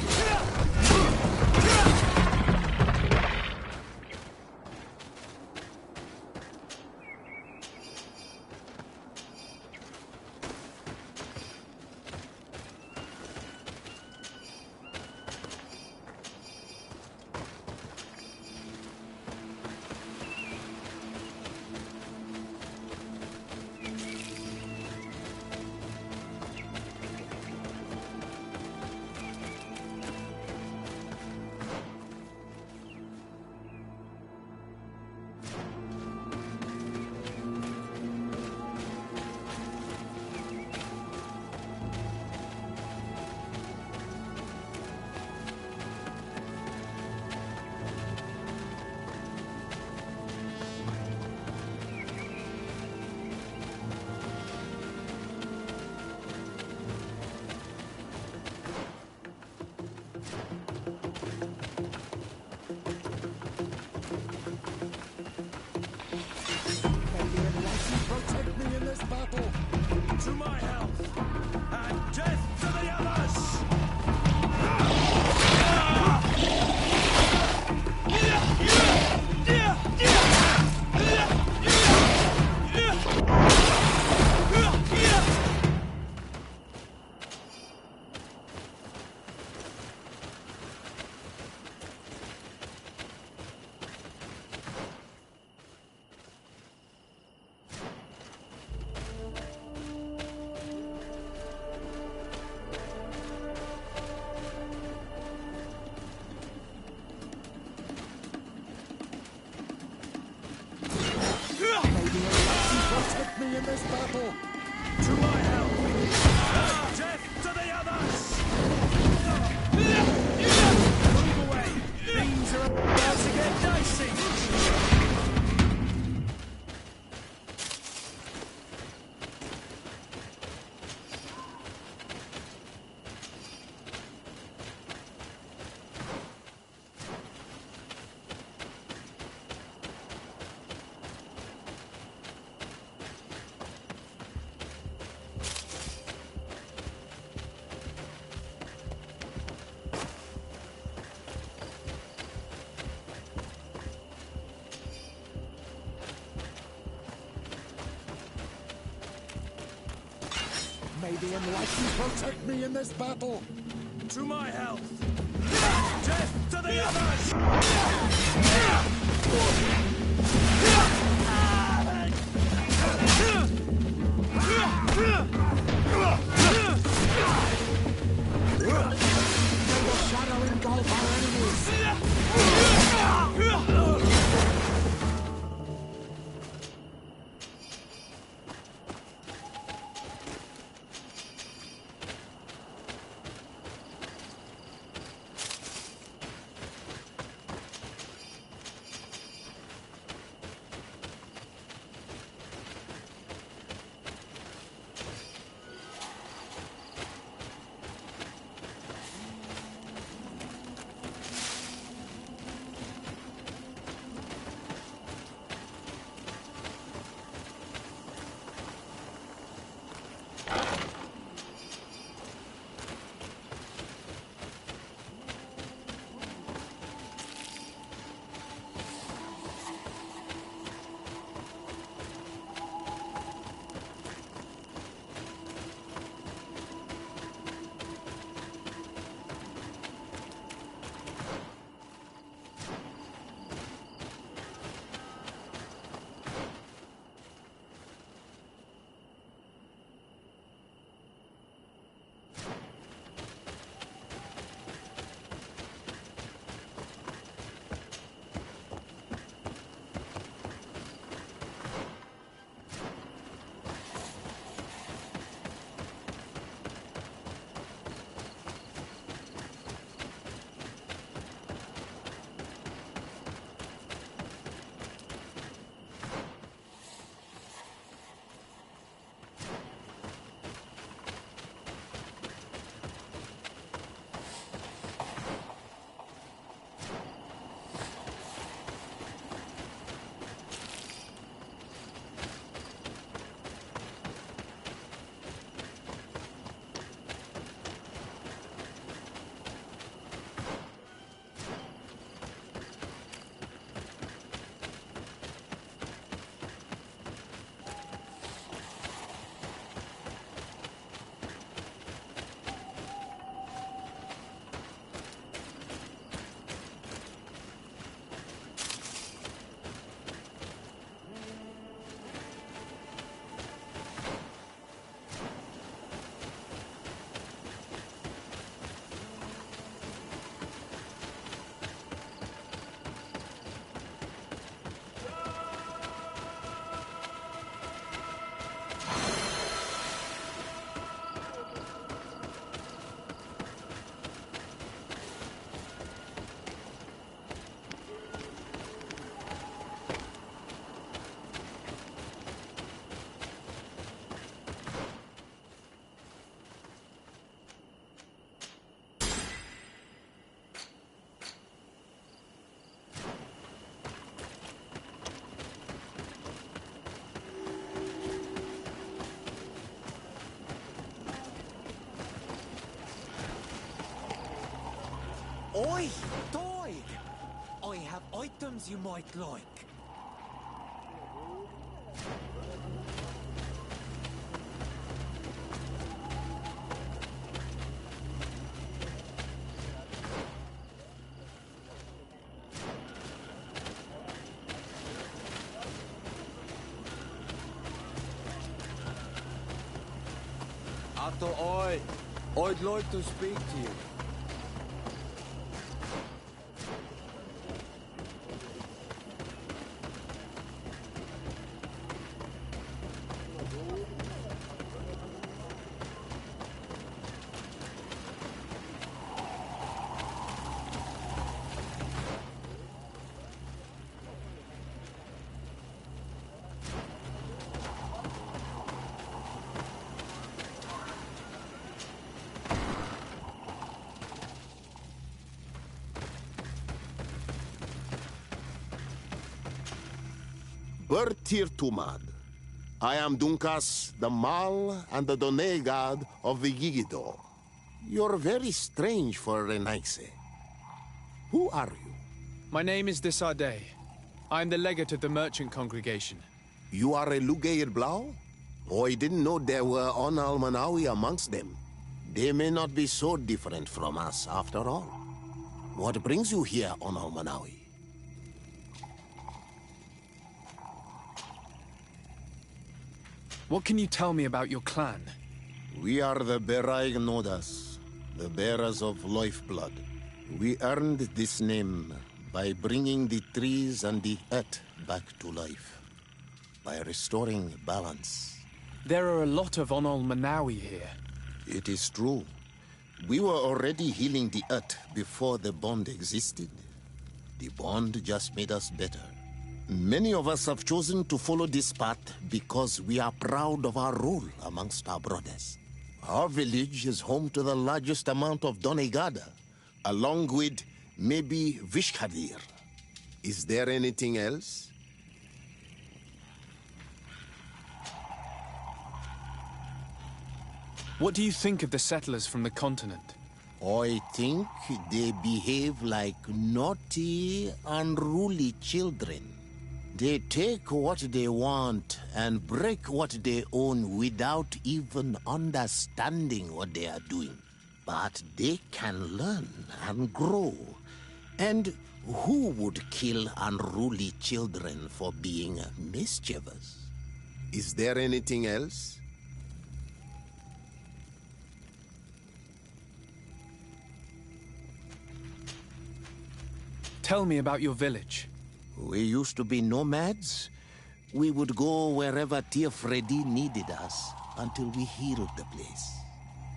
Protect me in this battle. To my health, and death to the others! Protect me in this battle! To my help! And death to the others! Move away! Things are about to get dicey! May the enlightened protect me in this battle! To my health! Death to the others! May the shadow engulf our enemies! Oi, Doig! I have items you might like. Atto oi! I'd like to speak to you. Bertir Tumad. I am Dunkas, the Mal and the Done god of the Yigido. You're very strange for Renaise. Who are you? My name is Desade. I am the legate of the merchant congregation. You are a Lugair Blau? Oh, I didn't know there were Onal Manawi amongst them. They may not be so different from us after all. What brings you here, Onal Manawi? What can you tell me about your clan? We are the Beraig Nodas, the bearers of lifeblood. We earned this name by bringing the trees and the earth back to life, by restoring balance. There are a lot of Onol Manawi here. It is true. We were already healing the earth before the bond existed. The bond just made us better. Many of us have chosen to follow this path because we are proud of our role amongst our brothers. Our village is home to the largest amount of Donegada, along with maybe Vishkadir. Is there anything else? What do you think of the settlers from the continent? I think they behave like naughty, unruly children. They take what they want and break what they own without even understanding what they are doing. But they can learn and grow. And who would kill unruly children for being mischievous? Is there anything else? Tell me about your village. We used to be nomads. We would go wherever Tia Freddy needed us until we healed the place.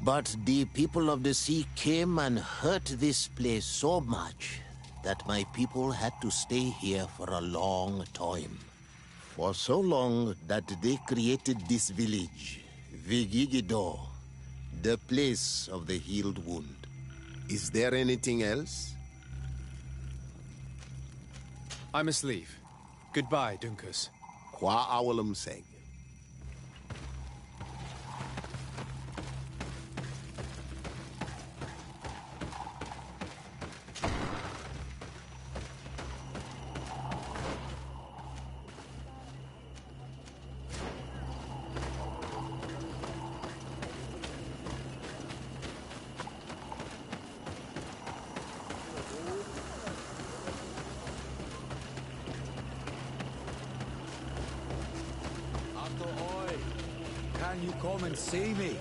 But the people of the sea came and hurt this place so much that my people had to stay here for a long time. For so long that they created this village, Vigigido, the place of the healed wound. Is there anything else? I must leave. Goodbye, Dunkus. Qua awalum seg. Can you come and see me?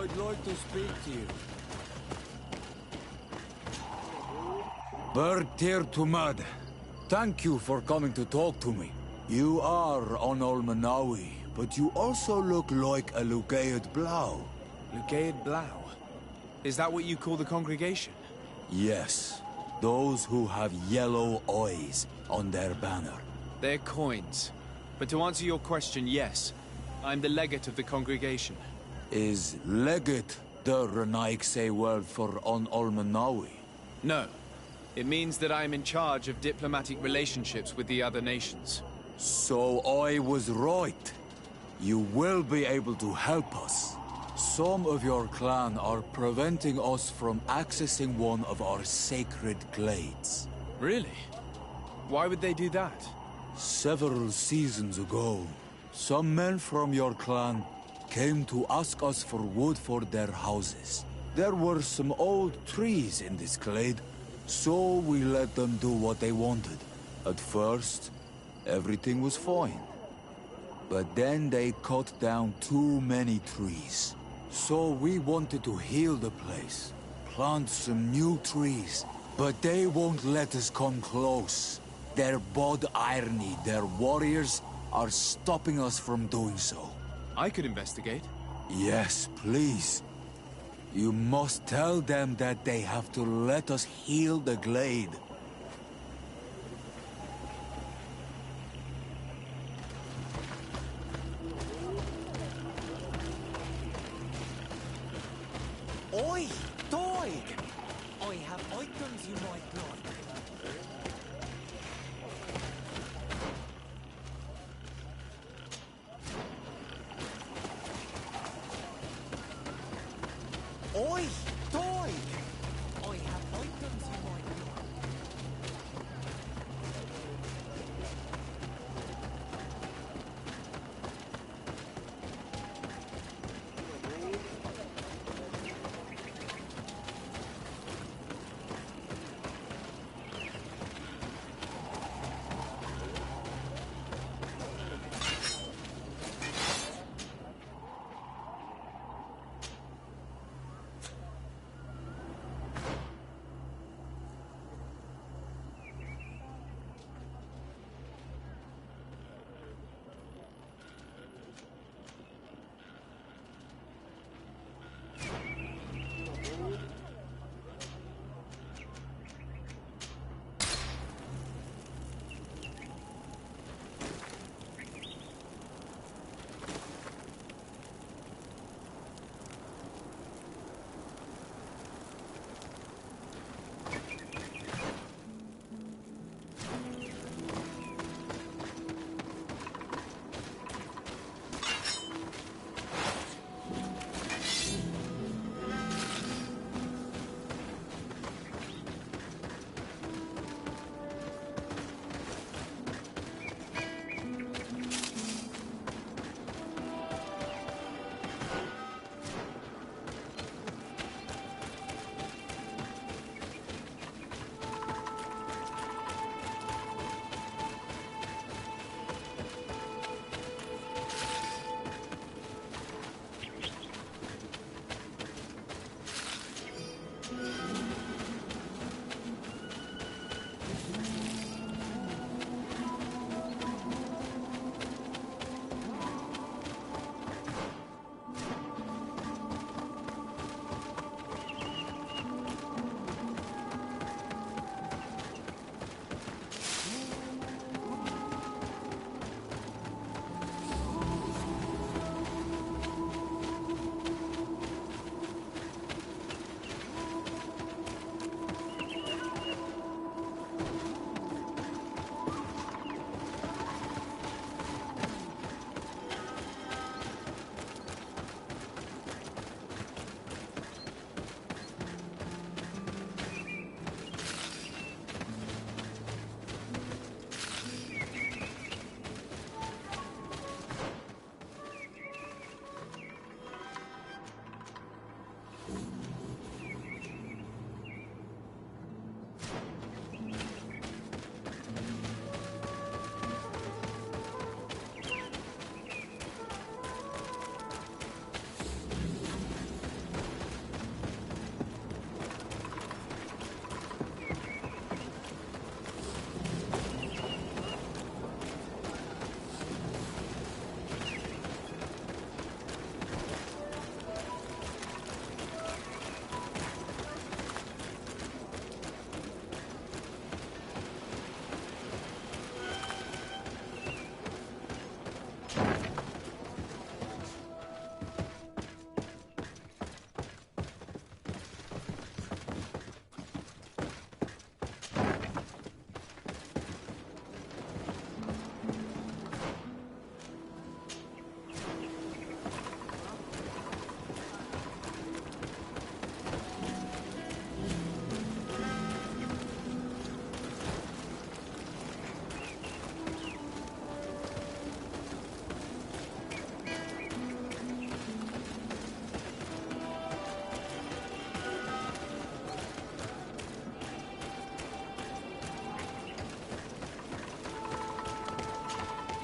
I'd like to speak to you. Bird tear to mud. Thank you for coming to talk to me. You are on Olmanawi, but you also look like a Lugaid Blau. Lugaid Blau? Is that what you call the congregation? Yes. Those who have yellow eyes on their banner. They're coins. But to answer your question, yes. I'm the legate of the congregation. Is legate the Renaigse word for on Olmanawi? No. It means that I am in charge of diplomatic relationships with the other nations. So I was right. You will be able to help us. Some of your clan are preventing us from accessing one of our sacred glades. Really? Why would they do that? Several seasons ago, some men from your clan came to ask us for wood for their houses. There were some old trees in this glade, so we let them do what they wanted. At first, everything was fine. But then they cut down too many trees. So we wanted to heal the place, plant some new trees, but they won't let us come close. Their bod irony, their warriors, are stopping us from doing so. I could investigate. Yes, please. You must tell them that they have to let us heal the glade. Oi, Doig! I have items you might like. Oi, Doig! I have items you might like.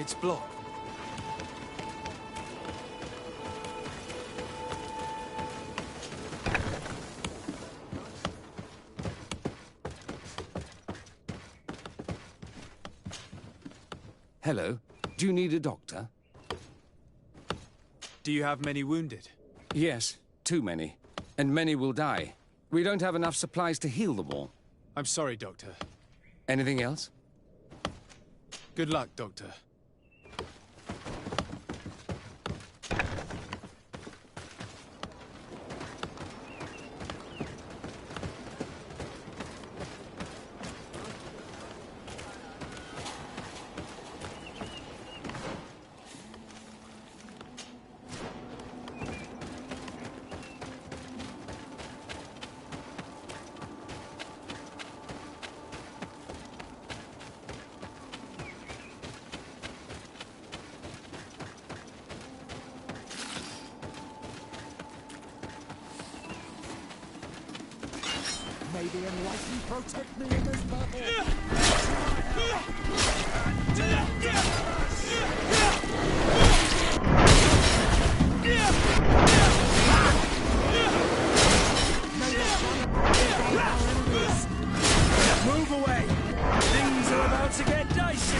It's blocked. Hello. Do you need a doctor? Do you have many wounded? Yes, too many. And many will die. We don't have enough supplies to heal them all. I'm sorry, Doctor. Anything else? Good luck, Doctor. May the enlightened protect me in this battle. Move away! Things are about to get dicey!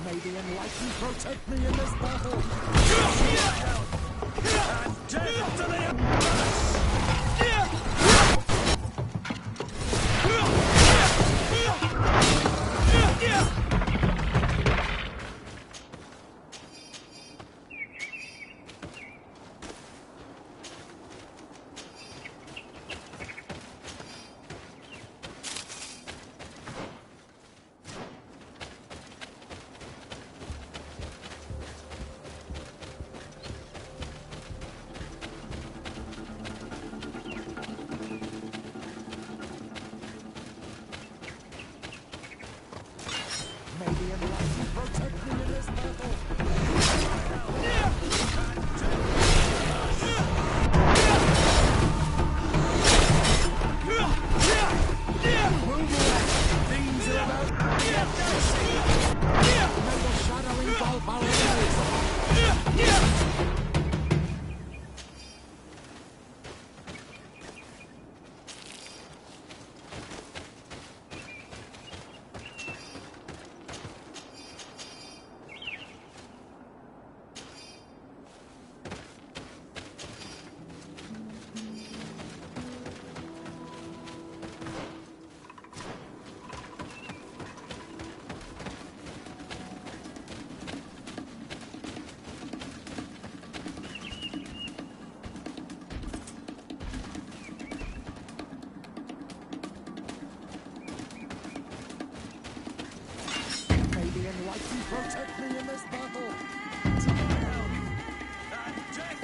May the enlightened protect me in this battle. And death to the... May the enlightened protect me in this battle. Move away! Things are about to get dicey! May the shadow engulf our enemies. May the enlightened protect me in this battle. To my help! And death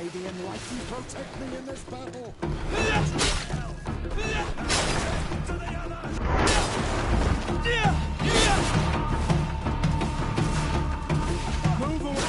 May the Enlightened protect me in this battle! Move away!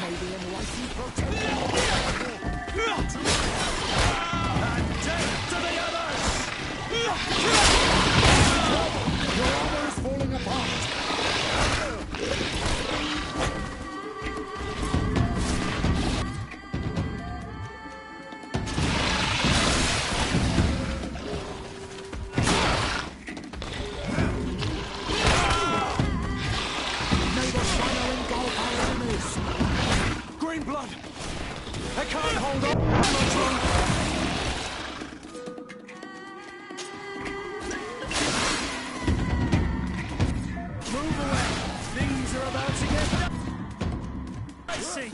May the Enlightened protect me! And death to the others! Your armor is falling apart! May the fire engulf our enemies! Green blood! I can't hold on much longer! Move away! Things are about to get dicey!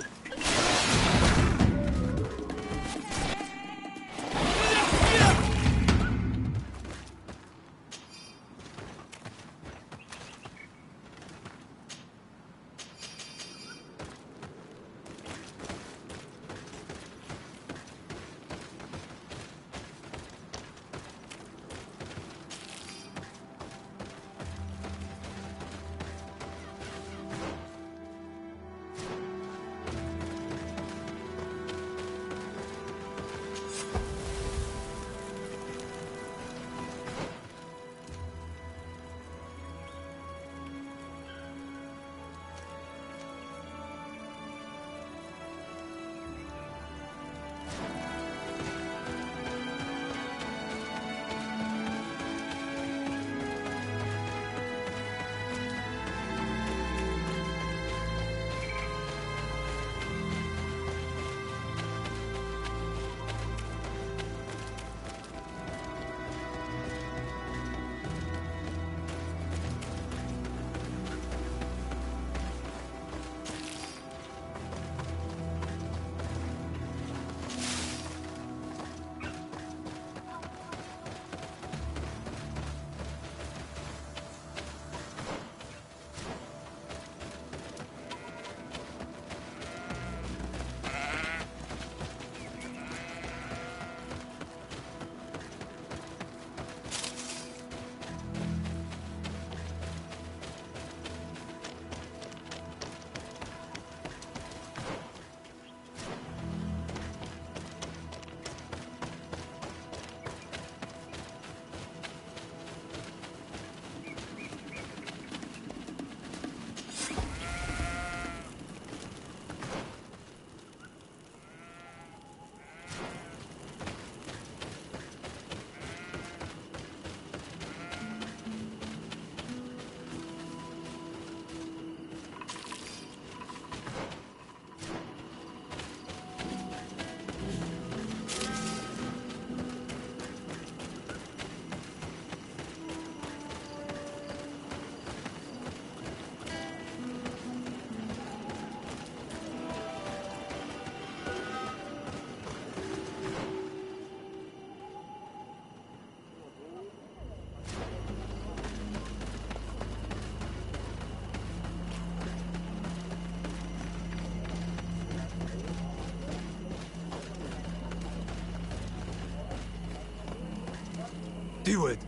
steward.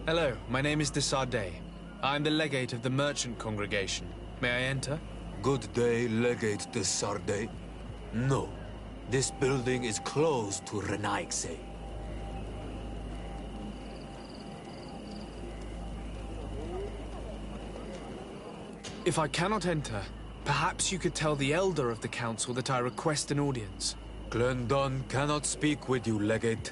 Hello, my name is de Sardet. I'm the legate of the merchant congregation. May I enter? Good day, Legate de Sardet. No, this building is closed to Renaigse. If I cannot enter, perhaps you could tell the elder of the council that I request an audience. Glendon cannot speak with you, Legate.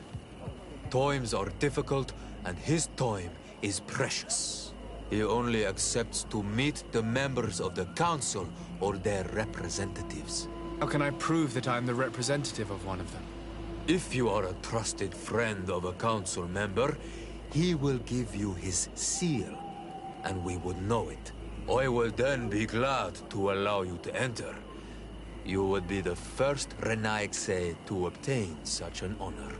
Times are difficult, and his time is precious. He only accepts to meet the members of the council or their representatives. How can I prove that I'm the representative of one of them? If you are a trusted friend of a council member, he will give you his seal, and we would know it. I will then be glad to allow you to enter. You would be the first Renaigse to obtain such an honor.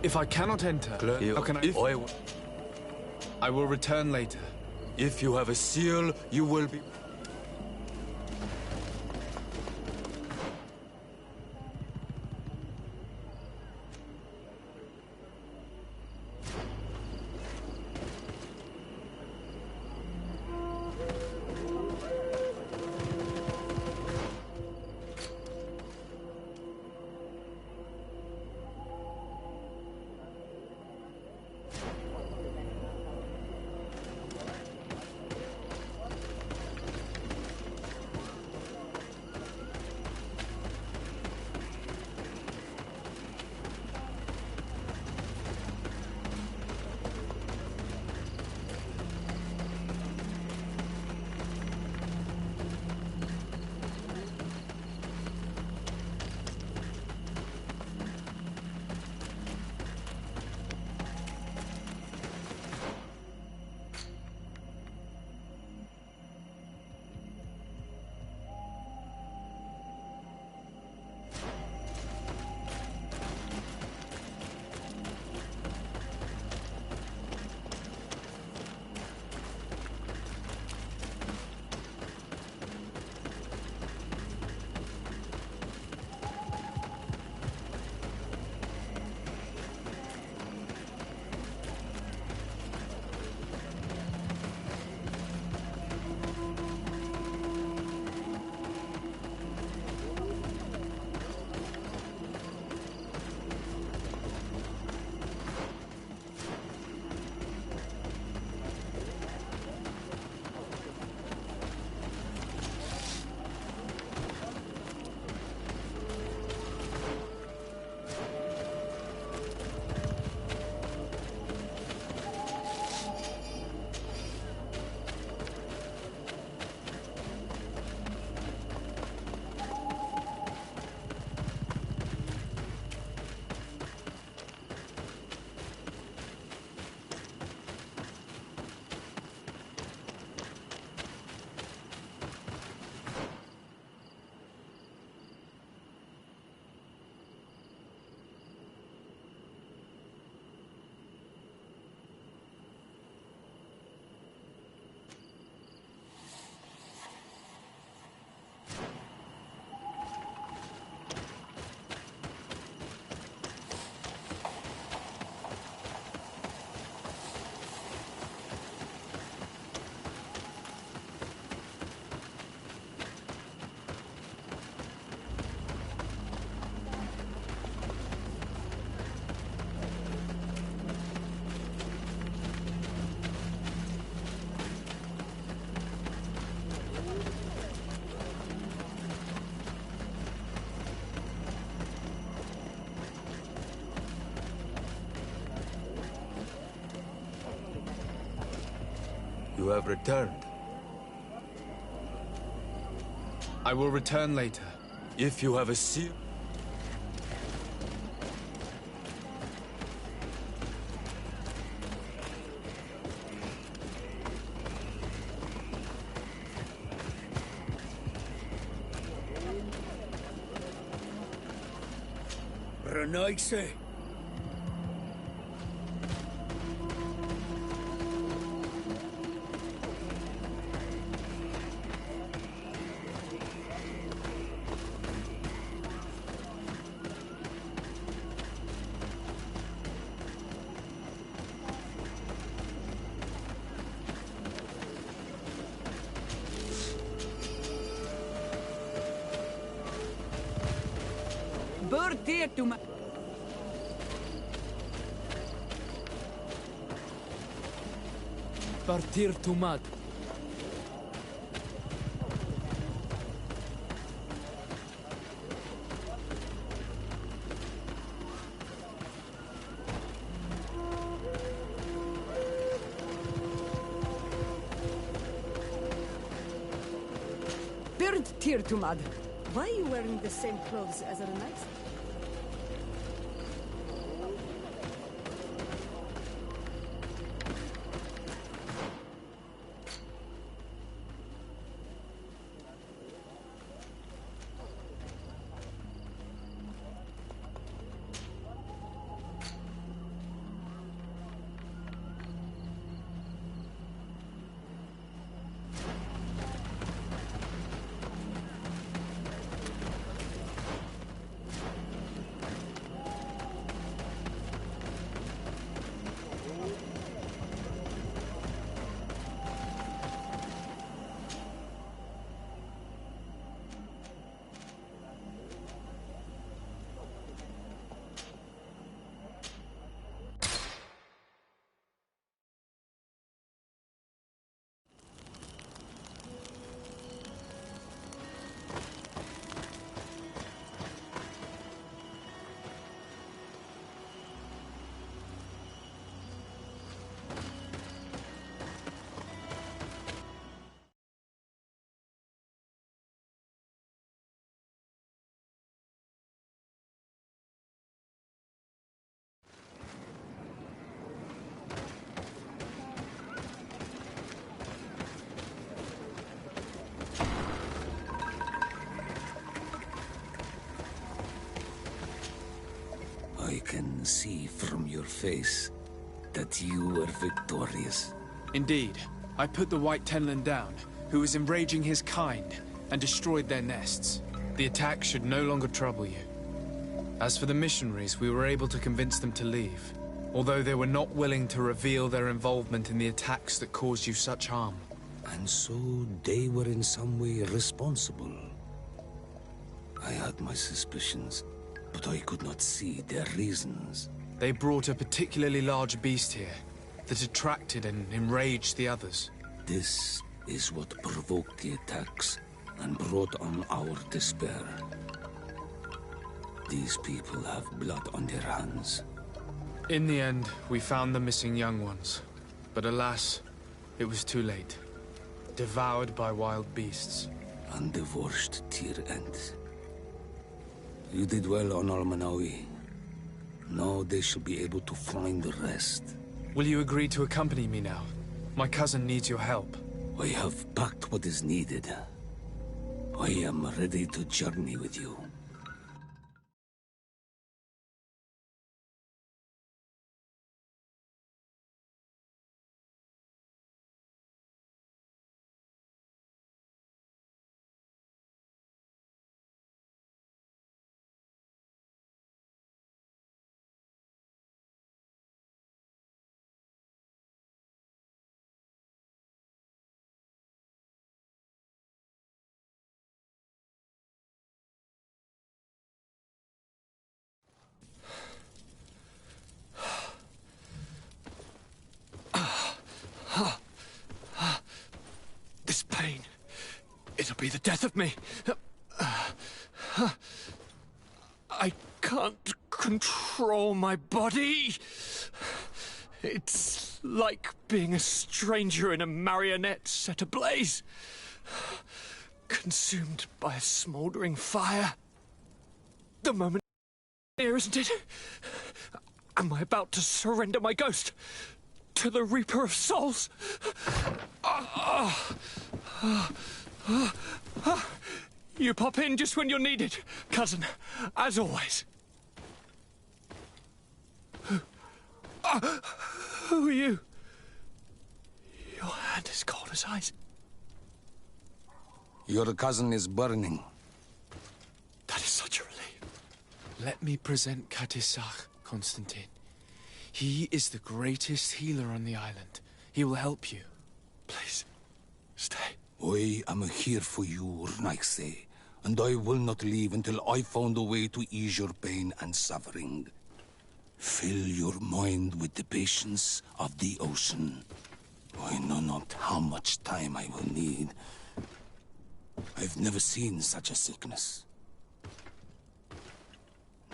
If I cannot enter, how can I will return later. If you have a seal, you will be... You have returned. I will return later. If you have a seal... Renaigse. Partir to mud. Bird Tirtumad, why are you wearing the same clothes as our knights? I can see from your face that you are victorious. Indeed. I put the White Tenland down, who was enraging his kind, and destroyed their nests. The attack should no longer trouble you. As for the missionaries, we were able to convince them to leave, although they were not willing to reveal their involvement in the attacks that caused you such harm. And so they were in some way responsible. I had my suspicions, but I could not see their reasons. They brought a particularly large beast here that attracted and enraged the others. This is what provoked the attacks and brought on our despair. These people have blood on their hands. In the end, we found the missing young ones. But alas, it was too late. Devoured by wild beasts. And divorced Tyr End. You did well on Almanawi. Now they should be able to find the rest. Will you agree to accompany me now? My cousin needs your help. I have packed what is needed. I am ready to journey with you. This pain, it'll be the death of me. I can't control my body. It's like being a stranger in a marionette set ablaze. Consumed by a smoldering fire. The moment is near, isn't it? Am I about to surrender my ghost to the Reaper of Souls? You pop in just when you're needed, cousin, as always. Who are you? Your hand is cold as ice. Your cousin is burning. That is such a relief. Let me present Katisach, Constantine. He is the greatest healer on the island. He will help you. Please, stay. I am here for you, Rnaigse. and I will not leave until I found a way to ease your pain and suffering. Fill your mind with the patience of the ocean. I know not how much time I will need. I've never seen such a sickness.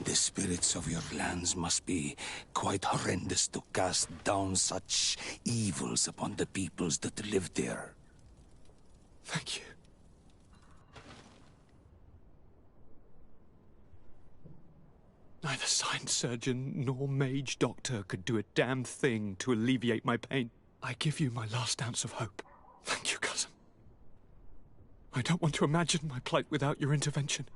The spirits of your lands must be quite horrendous to cast down such evils upon the peoples that live there. Thank you. Neither sign surgeon nor mage doctor could do a damn thing to alleviate my pain. I give you my last ounce of hope. Thank you, cousin. I don't want to imagine my plight without your intervention.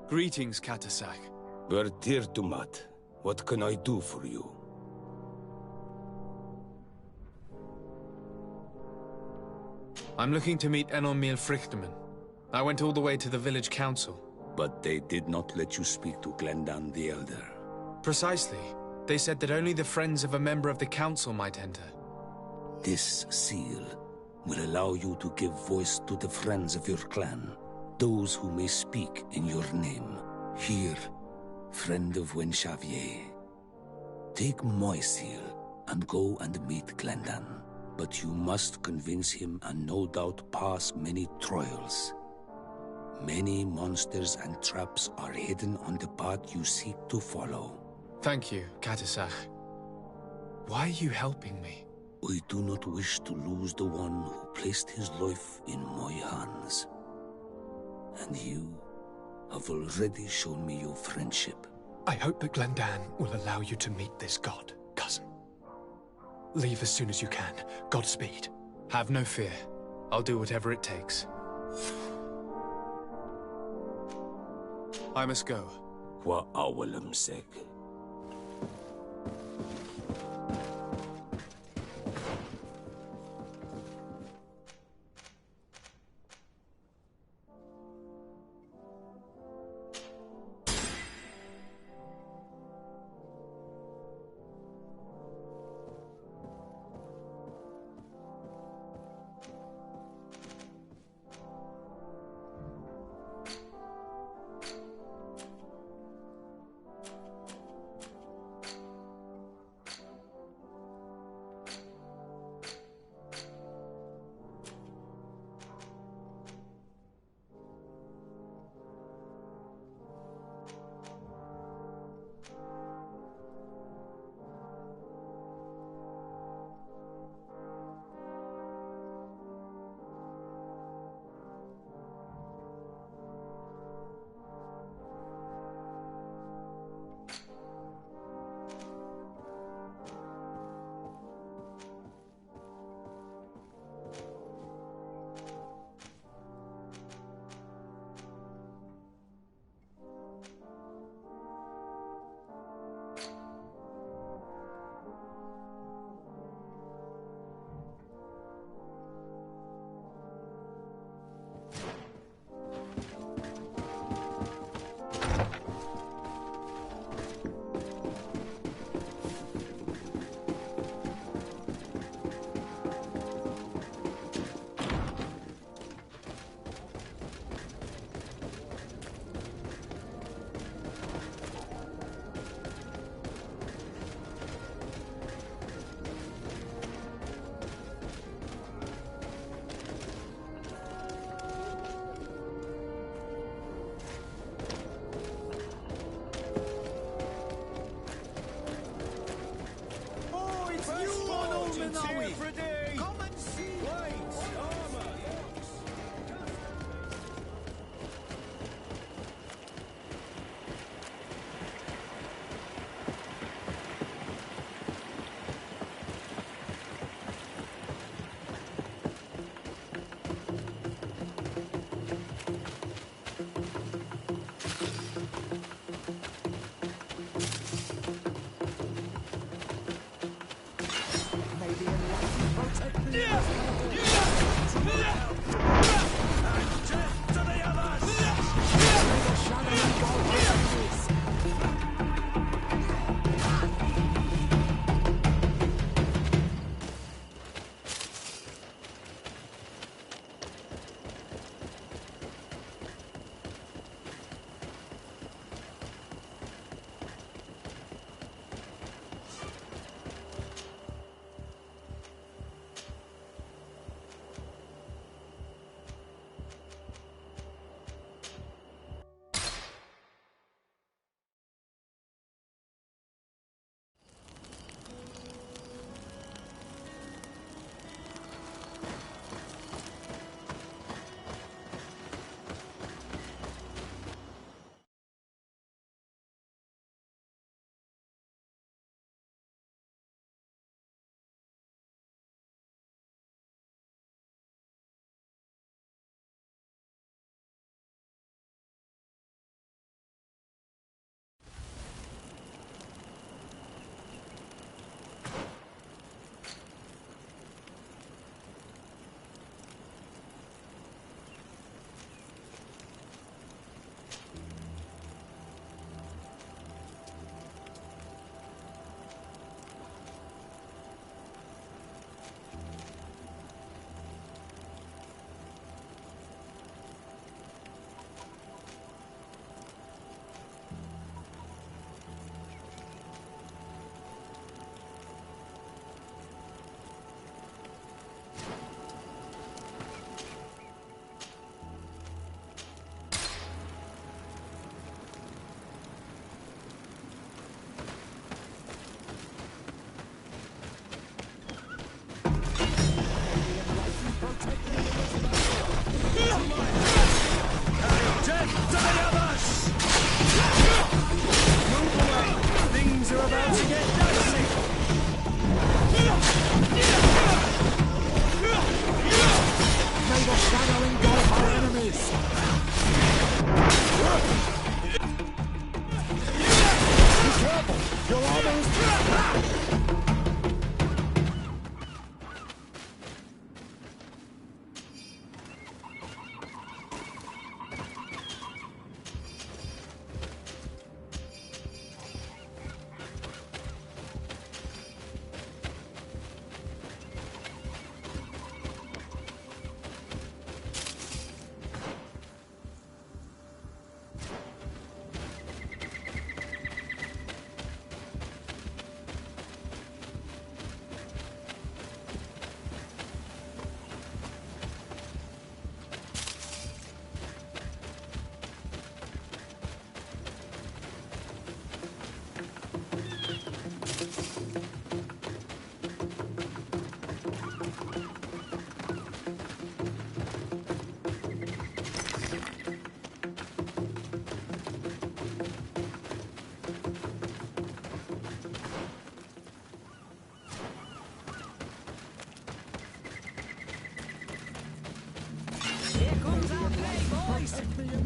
Greetings, Katasak. Bertirtumat, what can I do for you? I'm looking to meet Enormil Frichterman. I went all the way to the village council. But they did not let you speak to Glendan the Elder. Precisely. They said that only the friends of a member of the council might enter. This seal will allow you to give voice to the friends of your clan. Those who may speak in your name. Here, friend of Wenxavier. Take my seal and go and meet Glendan. But you must convince him and no doubt pass many trials. Many monsters and traps are hidden on the path you seek to follow. Thank you, Katasak. Why are you helping me? I do not wish to lose the one who placed his life in my hands. And you have already shown me your friendship. I hope that Glendan will allow you to meet this god, cousin. Leave as soon as you can. Godspeed. Have no fear. I'll do whatever it takes. I must go. Wa awalam sek.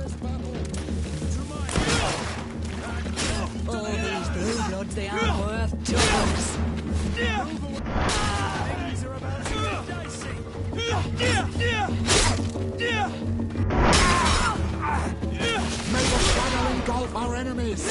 All these blue bloods, they aren't worth two bucks. Things are about to get dicey. May the shadow engulf our enemies!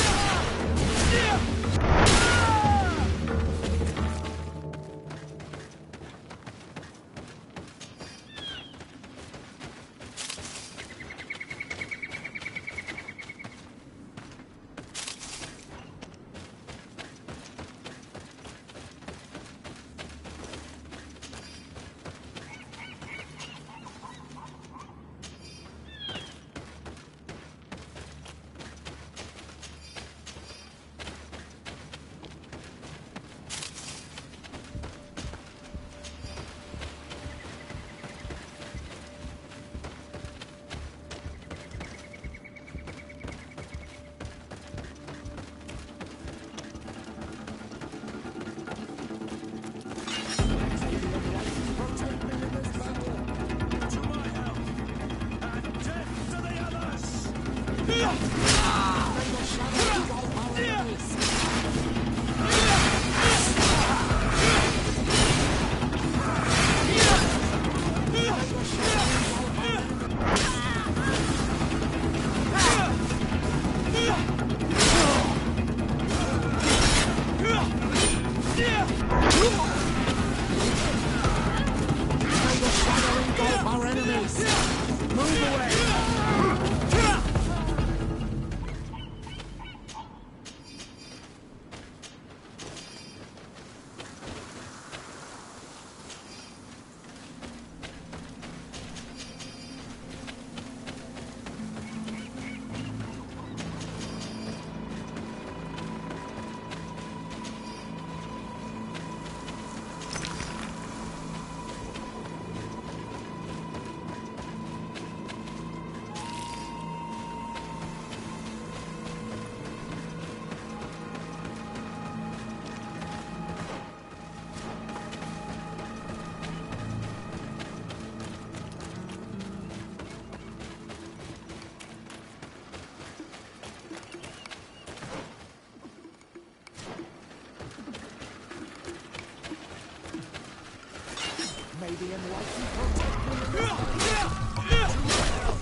May the enlightened protect me in this battle.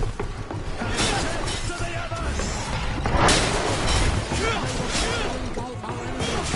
To the others! Engulf our enemies!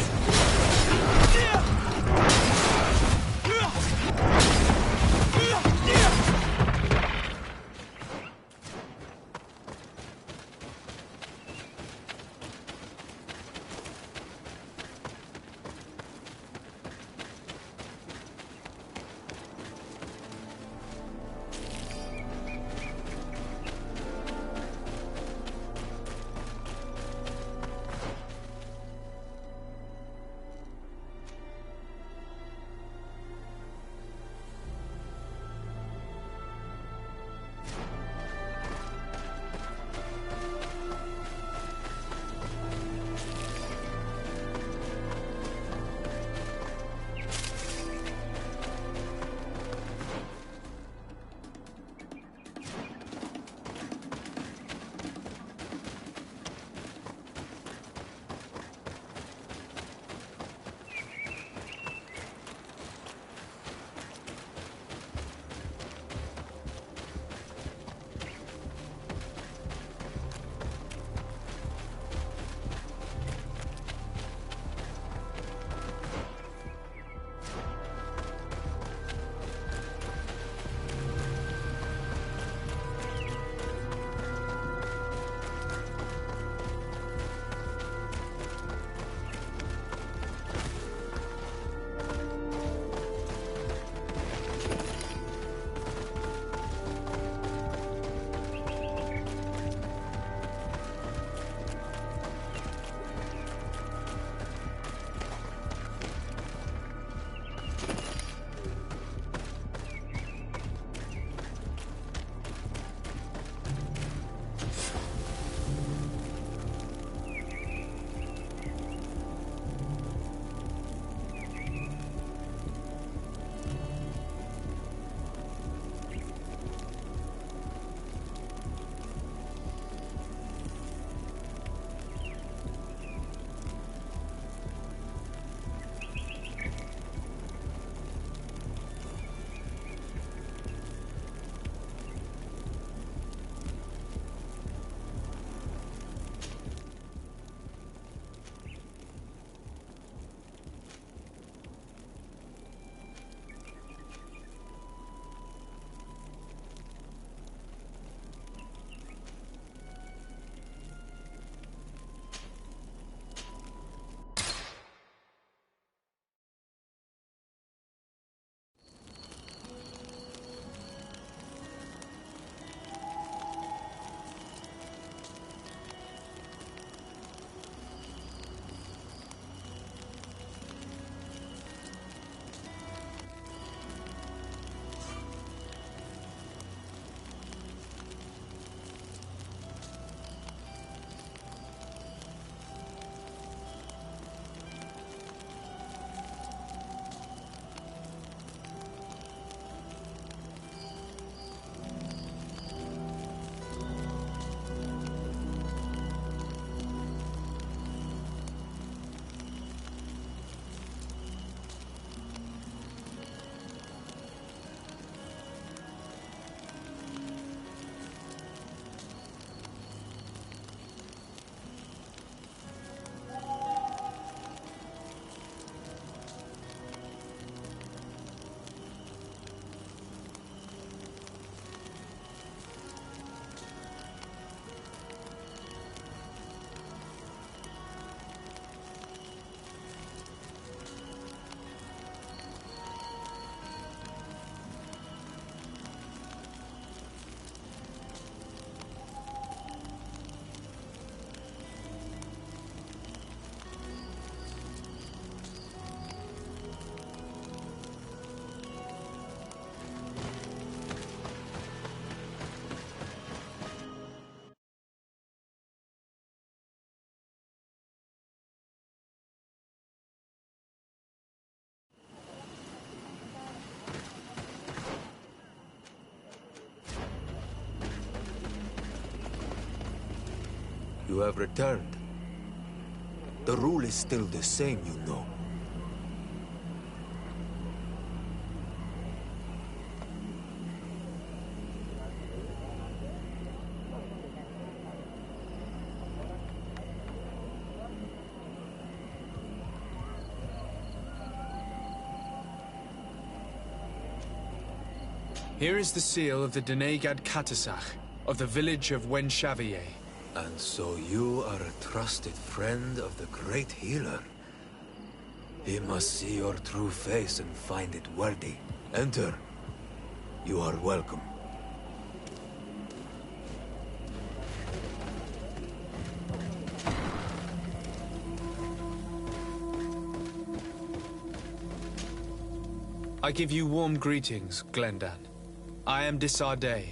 You have returned. The rule is still the same, you know. Here is the seal of the Denegad Katasach, of the village of Wenchavier. And so you are a trusted friend of the great healer. He must see your true face and find it worthy. Enter. You are welcome. I give you warm greetings, Glendan. I am Disarday,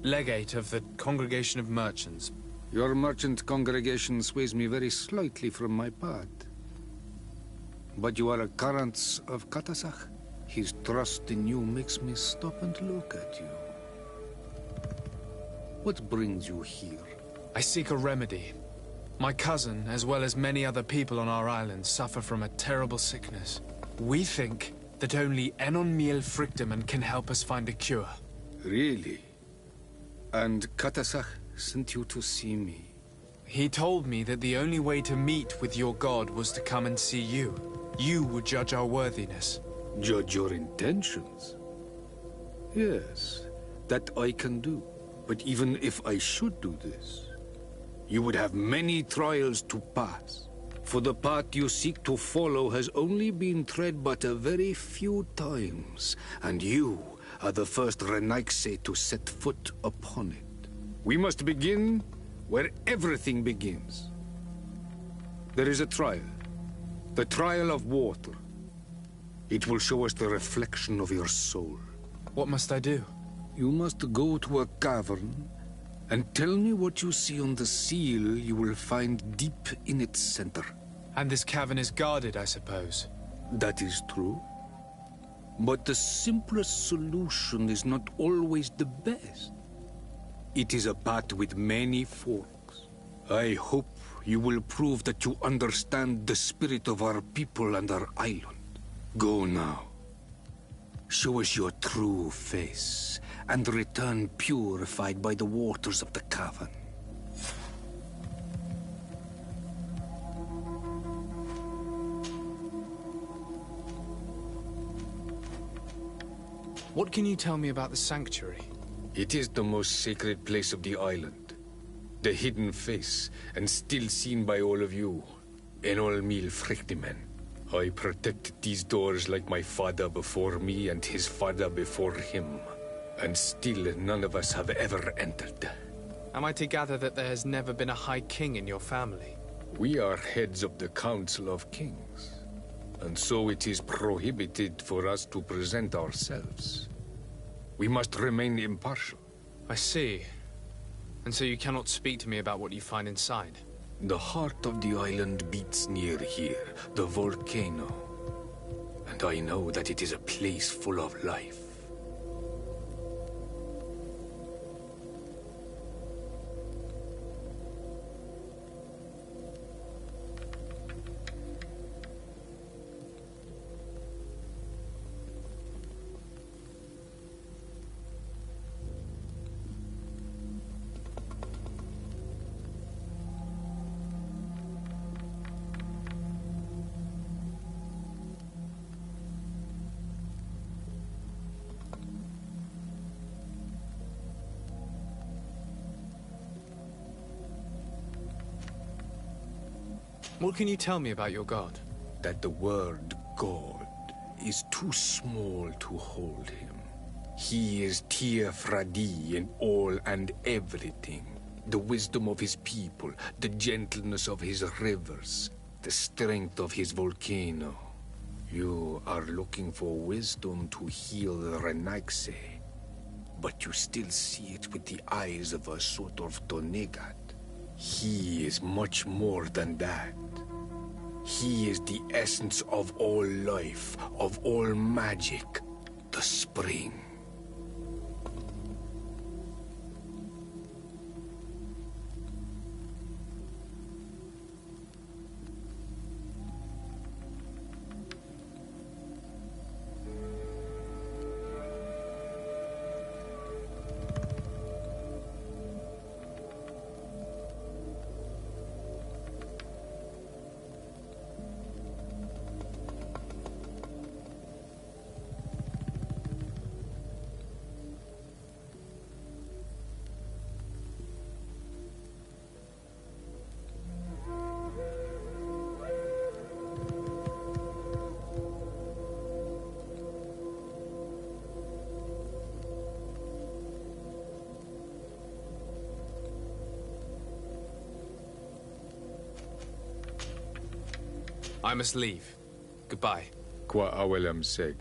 legate of the Congregation of Merchants. Your merchant congregation sways me very slightly from my path. But you are a current of Katasach. His trust in you makes me stop and look at you. What brings you here? I seek a remedy. My cousin, as well as many other people on our island, suffer from a terrible sickness. We think that only Enon Miel Frictamen can help us find a cure. Really? And Katasach sent you to see me? He told me that the only way to meet with your god was to come and see you. You would judge our worthiness. Judge your intentions? Yes, that I can do. But even if I should do this, you would have many trials to pass. For the path you seek to follow has only been tread but a very few times, and you are the first Renaigse to set foot upon it. We must begin where everything begins. There is a trial. The trial of water. It will show us the reflection of your soul. What must I do? You must go to a cavern and tell me what you see on the seal you will find deep in its center. And this cavern is guarded, I suppose? That is true. But the simplest solution is not always the best. It is a path with many forks. I hope you will prove that you understand the spirit of our people and our island. Go now. Show us your true face, and return purified by the waters of the cavern. What can you tell me about the sanctuary? It is the most sacred place of the island. The hidden face, and still seen by all of you. Enol Mil Frictimen. I protected these doors like my father before me and his father before him. And still none of us have ever entered. Am I to gather that there has never been a High King in your family? We are heads of the Council of Kings. And so it is prohibited for us to present ourselves. We must remain impartial. I see. And so you cannot speak to me about what you find inside? The heart of the island beats near here, the volcano. And I know that it is a place full of life. What can you tell me about your god? That the word God is too small to hold him. He is Tir Fradi in all and everything. The wisdom of his people, the gentleness of his rivers, the strength of his volcano. You are looking for wisdom to heal the Renaigse, but you still see it with the eyes of a sort of Donegat. He is much more than that. He is the essence of all life, of all magic, the spring. I must leave. Goodbye. Qua awelam seg.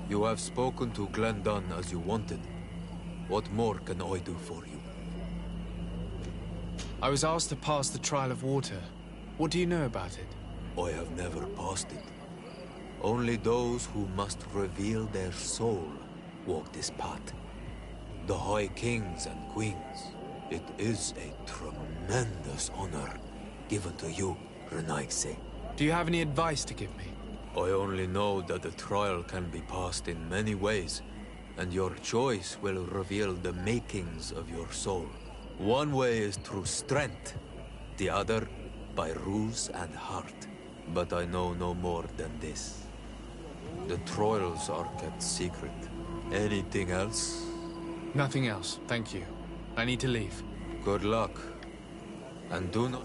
You have spoken to Glendon as you wanted. What more can I do for you? I was asked to pass the trial of water. What do you know about it? I have never passed it. Only those who must reveal their soul walk this path. The High Kings and Queens. It is a tremendous honor given to you, Renaigse. Do you have any advice to give me? I only know that the trial can be passed in many ways, and your choice will reveal the makings of your soul. One way is through strength, the other by ruse and heart. But I know no more than this. The trials are kept secret. Anything else? Nothing else, thank you. I need to leave. Good luck. And do not...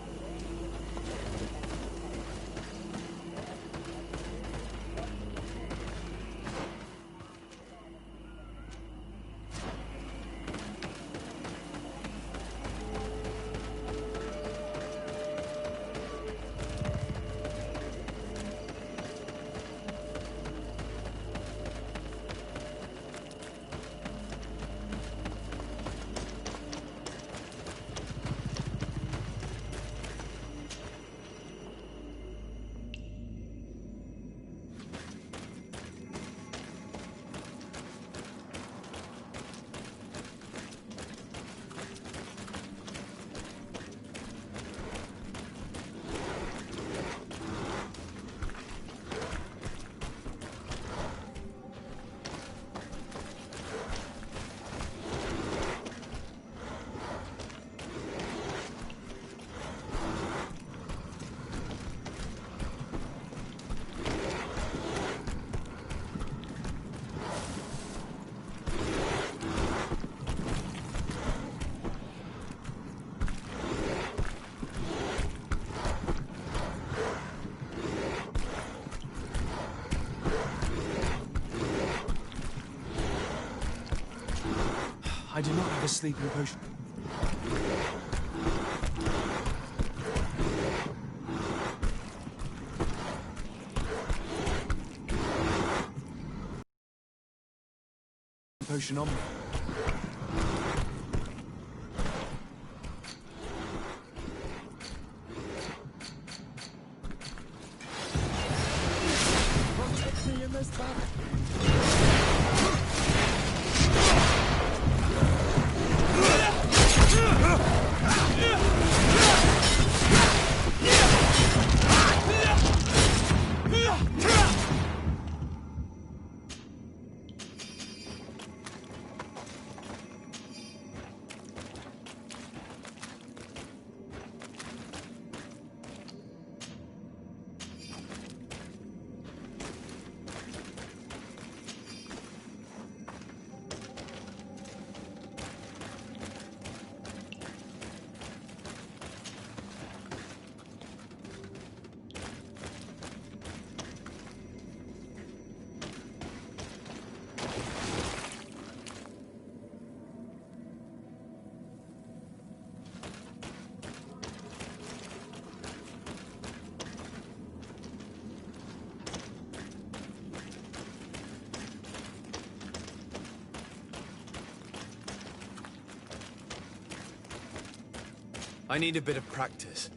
I do not have a sleeping potion. Potion on me. Protect me in this battle. I need a bit of practice.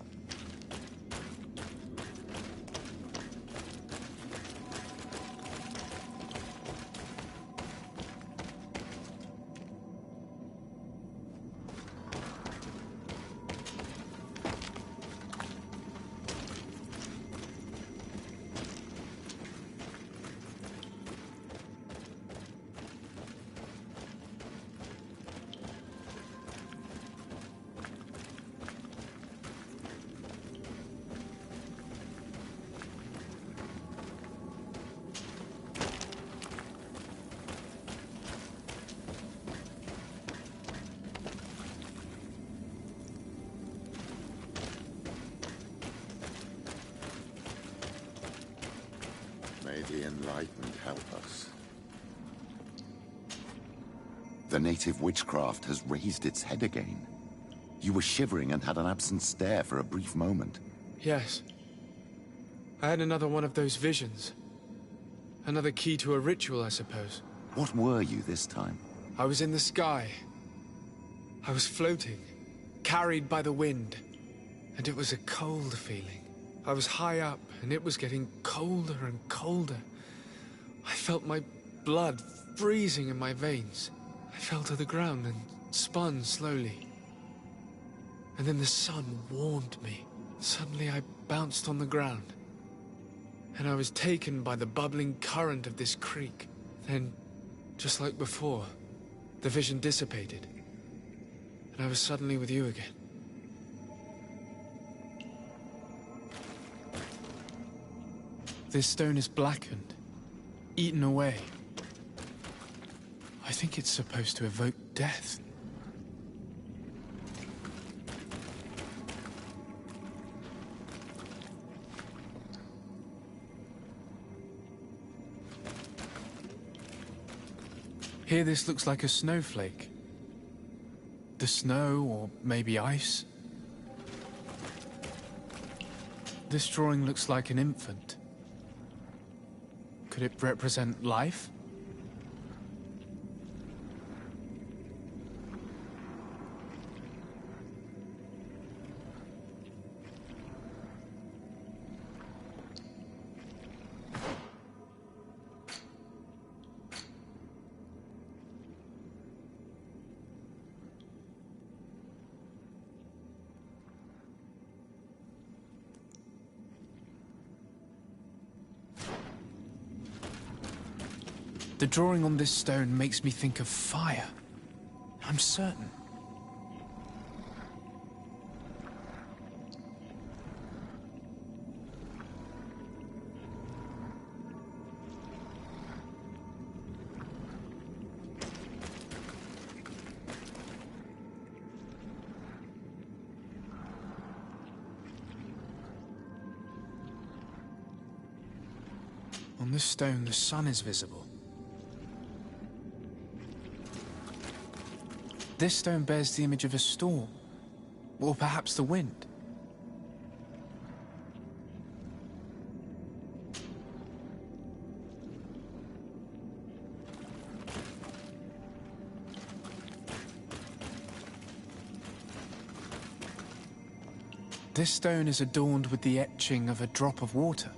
May the Enlightened help us. The native witchcraft has raised its head again. You were shivering and had an absent stare for a brief moment. Yes. I had another one of those visions. Another key to a ritual, I suppose. What were you this time? I was in the sky. I was floating, carried by the wind. And it was a cold feeling. I was high up, and it was getting colder and colder. I felt my blood freezing in my veins. I fell to the ground and spun slowly. And then the sun warmed me. Suddenly I bounced on the ground. And I was taken by the bubbling current of this creek. Then, just like before, the vision dissipated. And I was suddenly with you again. This stone is blackened, eaten away. I think it's supposed to evoke death. Here this looks like a snowflake. The snow, or maybe ice. This drawing looks like an infant. Could it represent life? The drawing on this stone makes me think of fire. I'm certain. On this stone, the sun is visible. This stone bears the image of a storm, or perhaps the wind. This stone is adorned with the etching of a drop of water.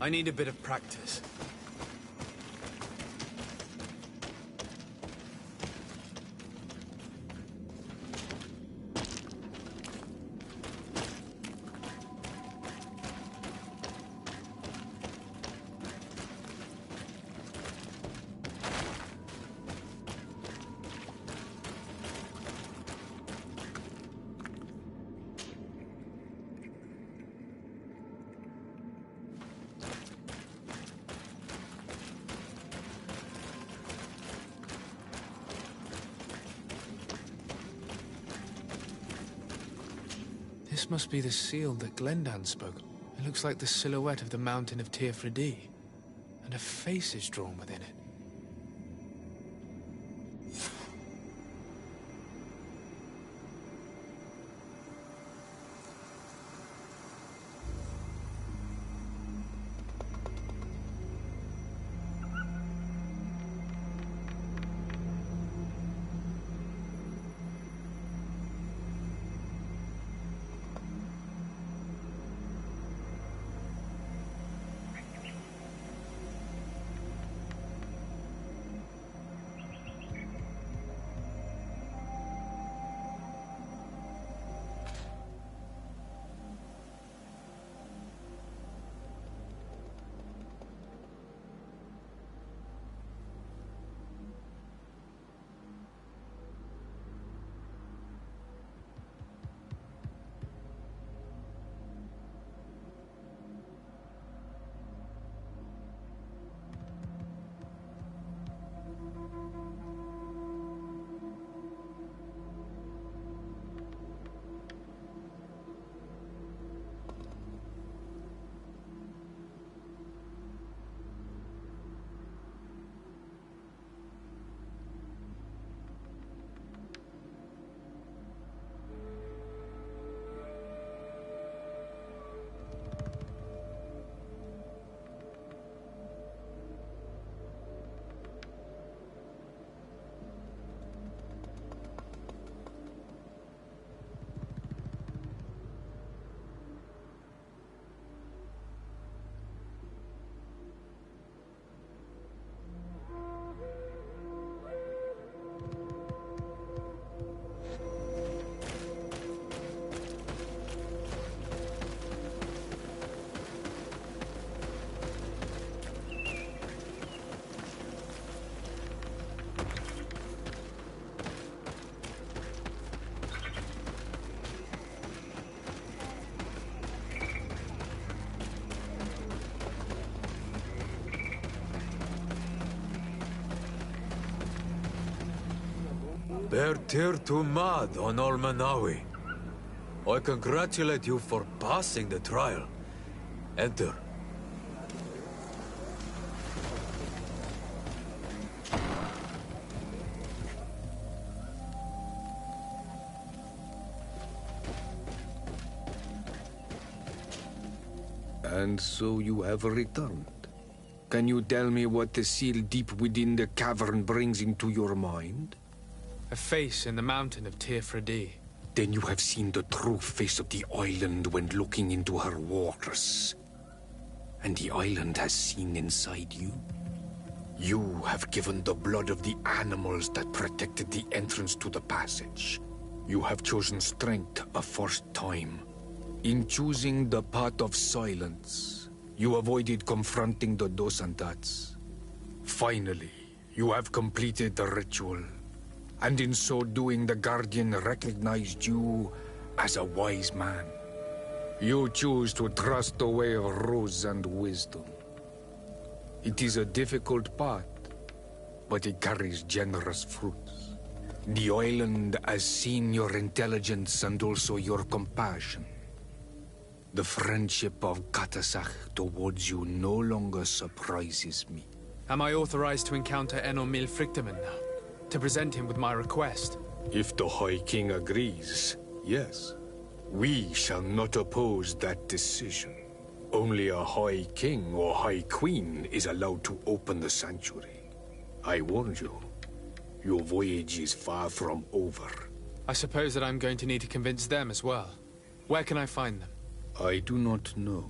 I need a bit of practice. This must be the seal that Glendan spoke. It looks like the silhouette of the mountain of Teofredi, and a face is drawn within it. Bear tear to mad on Almanawi. I congratulate you for passing the trial. Enter. And so you have returned. Can you tell me what the seal deep within the cavern brings into your mind? A face in the mountain of Teofredi. Then you have seen the true face of the island when looking into her waters. And the island has seen inside you. You have given the blood of the animals that protected the entrance to the passage. You have chosen strength a first time. In choosing the path of silence, you avoided confronting the dos and tats. Finally, you have completed the ritual. And in so doing, the Guardian recognized you as a wise man. You choose to trust away ruse and wisdom. It is a difficult path, but it carries generous fruits. The island has seen your intelligence and also your compassion. The friendship of Katasach towards you no longer surprises me. Am I authorized to encounter Enor Milfrictamen now? To present him with my request? If the High King agrees, yes. We shall not oppose that decision. Only a High King or High Queen is allowed to open the sanctuary. I warned you. Your voyage is far from over. I suppose that I'm going to need to convince them as well. Where can I find them? I do not know.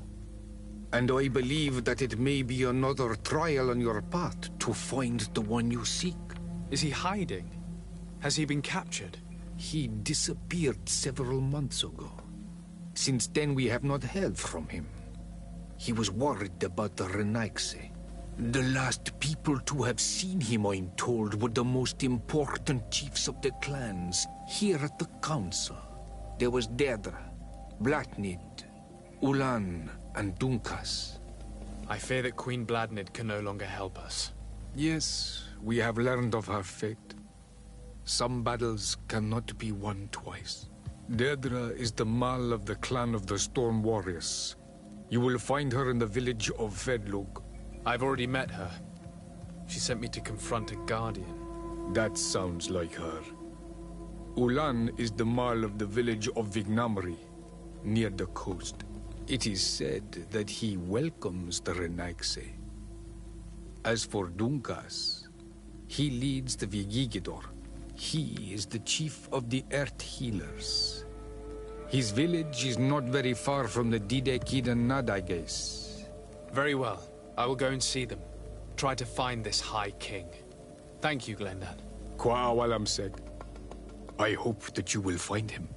And I believe that it may be another trial on your path to find the one you seek. Is he hiding? Has he been captured? He disappeared several months ago. Since then, we have not heard from him. He was worried about the Renaigse. The last people to have seen him, I'm told, were the most important chiefs of the clans here at the council. There was Deirdre, Blatnid, Ulan, and Dunkas. I fear that Queen Bladnid can no longer help us. Yes, we have learned of her fate. Some battles cannot be won twice. Deirdre is the Mal of the clan of the Storm Warriors. You will find her in the village of Vedlug. I've already met her. She sent me to confront a guardian. That sounds like her. Ulan is the Mal of the village of Vignamri, near the coast. It is said that he welcomes the Renaigse. As for Dunkas, he leads the Vigigidor. He is the chief of the Earth Healers. His village is not very far from the Didekidan Nadages. Very well. I will go and see them. Try to find this High King. Thank you, Glendan. Kwa'awalam said, I hope that you will find him.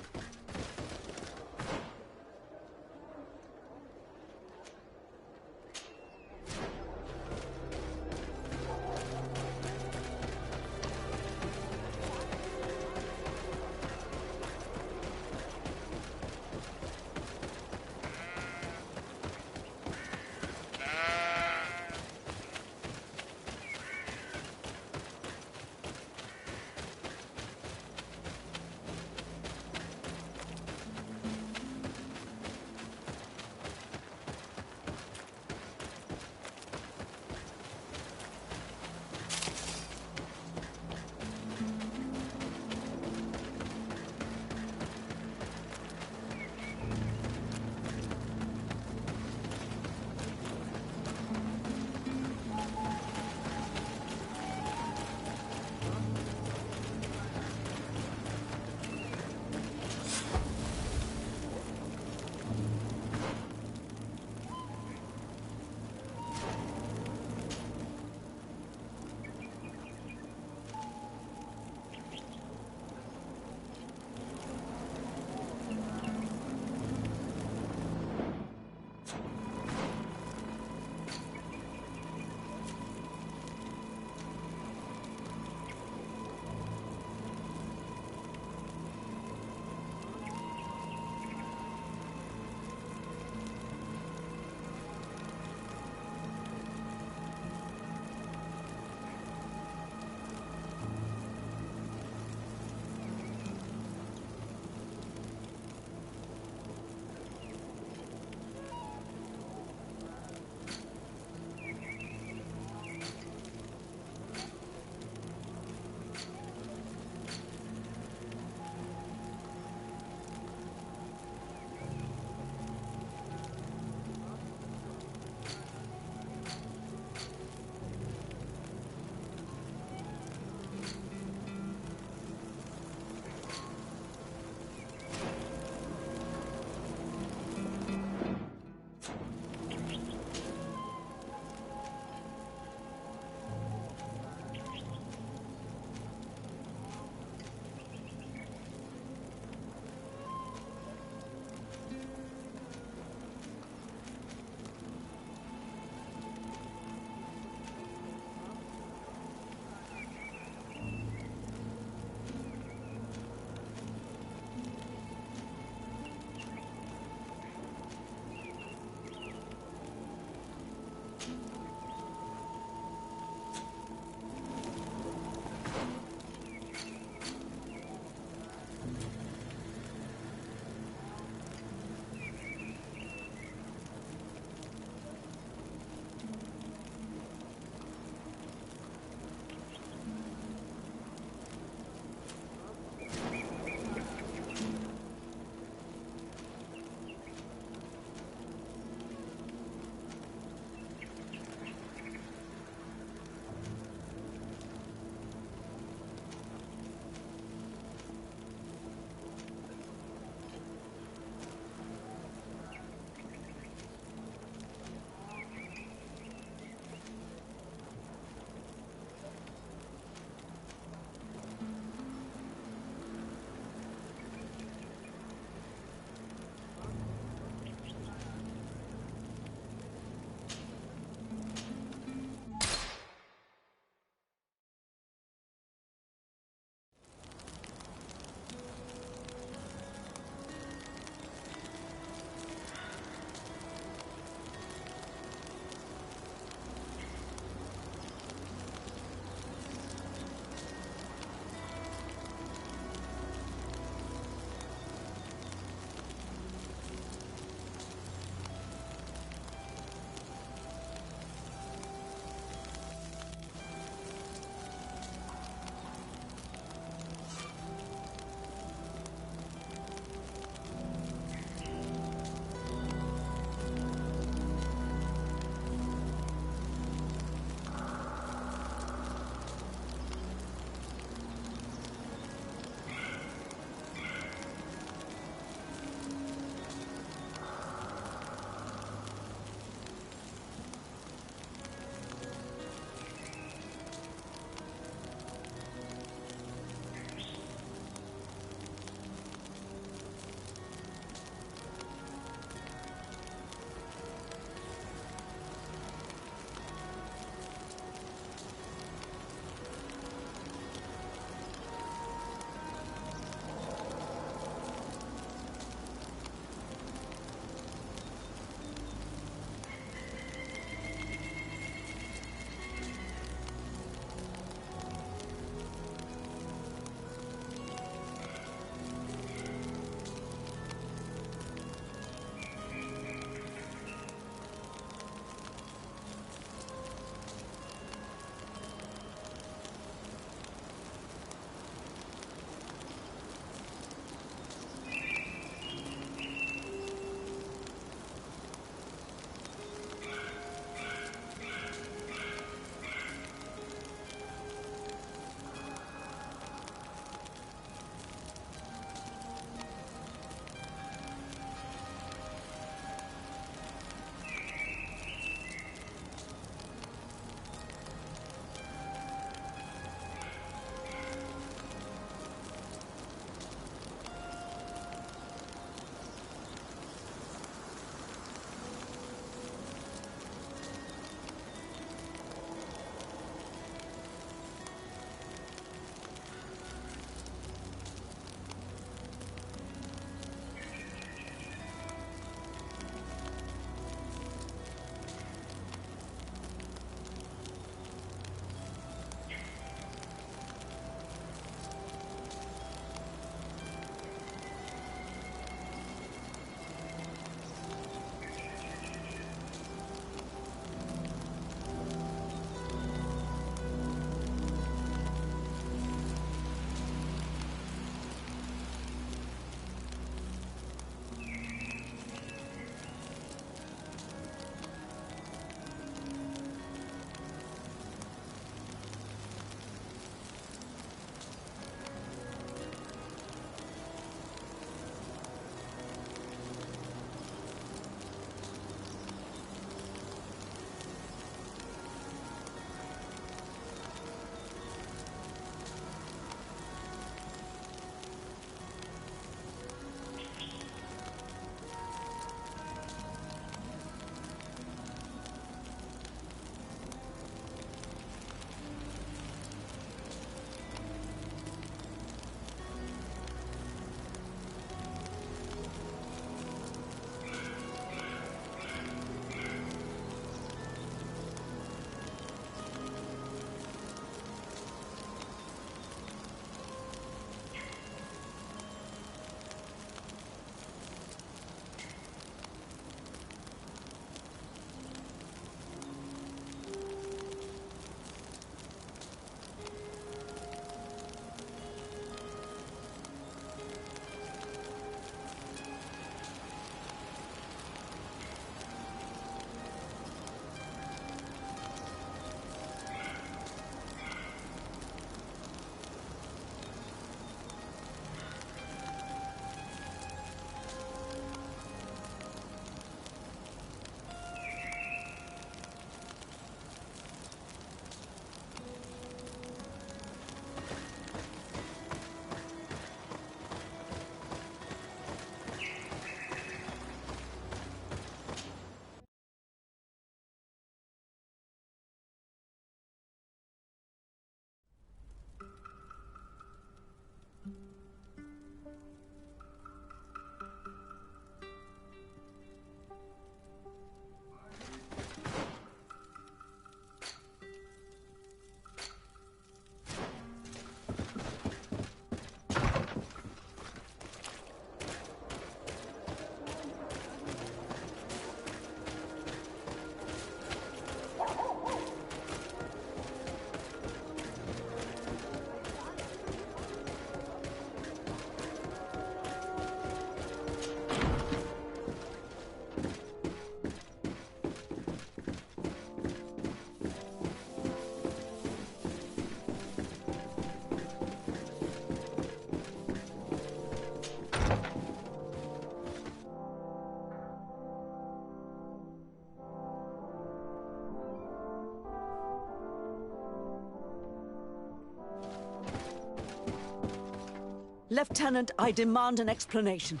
Lieutenant, I demand an explanation.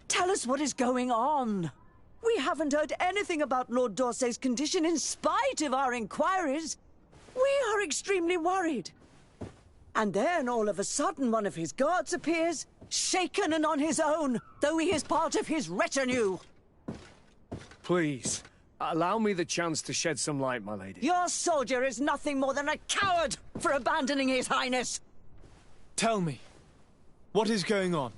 Tell us what is going on. We haven't heard anything about Lord D'Orsay's condition in spite of our inquiries. We are extremely worried. And then, all of a sudden, one of his guards appears, shaken and on his own, though he is part of his retinue. Please, allow me the chance to shed some light, my lady. Your soldier is nothing more than a coward for abandoning his highness. Tell me, what is going on?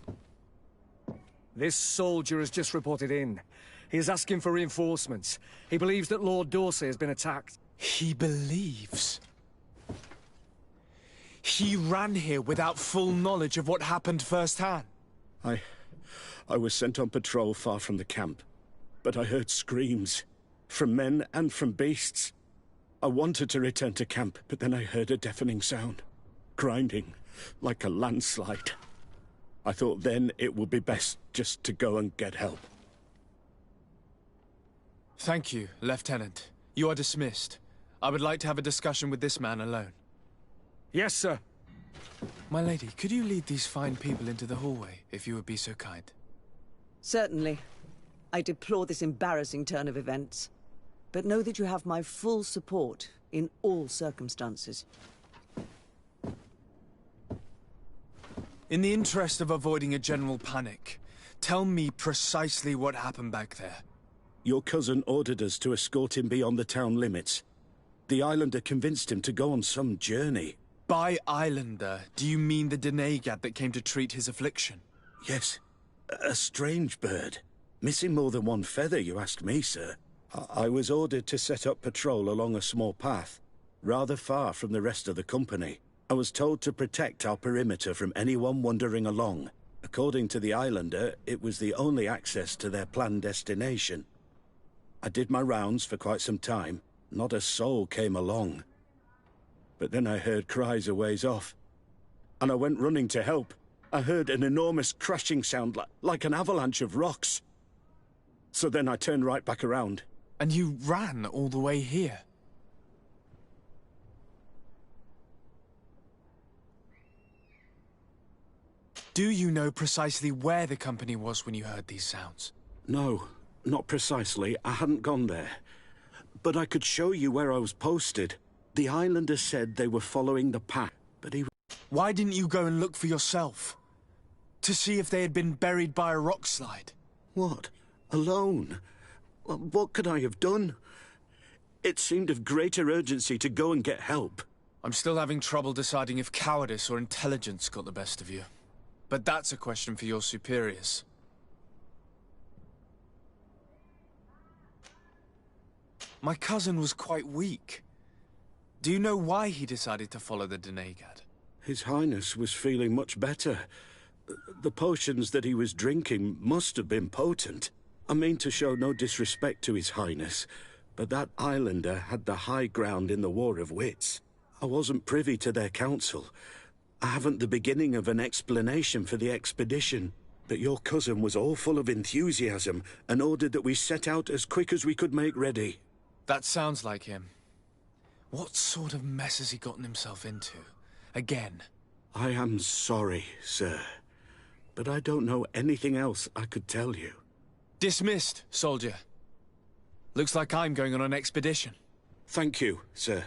This soldier has just reported in. He is asking for reinforcements. He believes that Lord D'Orsay has been attacked. He believes? He ran here without full knowledge of what happened firsthand. I was sent on patrol far from the camp, but I heard screams, from men and from beasts. I wanted to return to camp, but then I heard a deafening sound, grinding, like a landslide. I thought then it would be best just to go and get help. Thank you, Lieutenant. You are dismissed. I would like to have a discussion with this man alone. Yes, sir. My lady, could you lead these fine people into the hallway, if you would be so kind? Certainly. I deplore this embarrassing turn of events. But know that you have my full support in all circumstances. In the interest of avoiding a general panic, tell me precisely what happened back there. Your cousin ordered us to escort him beyond the town limits. The Islander convinced him to go on some journey. By Islander, do you mean the Denegad that came to treat his affliction? Yes. A strange bird. Missing more than one feather, you ask me, sir. I was ordered to set up patrol along a small path, rather far from the rest of the company. I was told to protect our perimeter from anyone wandering along. According to the Islander, it was the only access to their planned destination. I did my rounds for quite some time. Not a soul came along. But then I heard cries a ways off, and I went running to help. I heard an enormous crashing sound like an avalanche of rocks. So then I turned right back around. And you ran all the way here? Do you know precisely where the company was when you heard these sounds? No, not precisely. I hadn't gone there. But I could show you where I was posted. The Islander said they were following the path, but he... Why didn't you go and look for yourself? To see if they had been buried by a rock slide? What? Alone? What could I have done? It seemed of greater urgency to go and get help. I'm still having trouble deciding if cowardice or intelligence got the best of you. But that's a question for your superiors. My cousin was quite weak. Do you know why he decided to follow the Denegad? His Highness was feeling much better. The potions that he was drinking must have been potent. I mean to show no disrespect to His Highness, but that Islander had the high ground in the War of Wits. I wasn't privy to their counsel. I haven't the beginning of an explanation for the expedition. But your cousin was all full of enthusiasm and ordered that we set out as quick as we could make ready. That sounds like him. What sort of mess has he gotten himself into? Again? I am sorry, sir. But I don't know anything else I could tell you. Dismissed, soldier. Looks like I'm going on an expedition. Thank you, sir.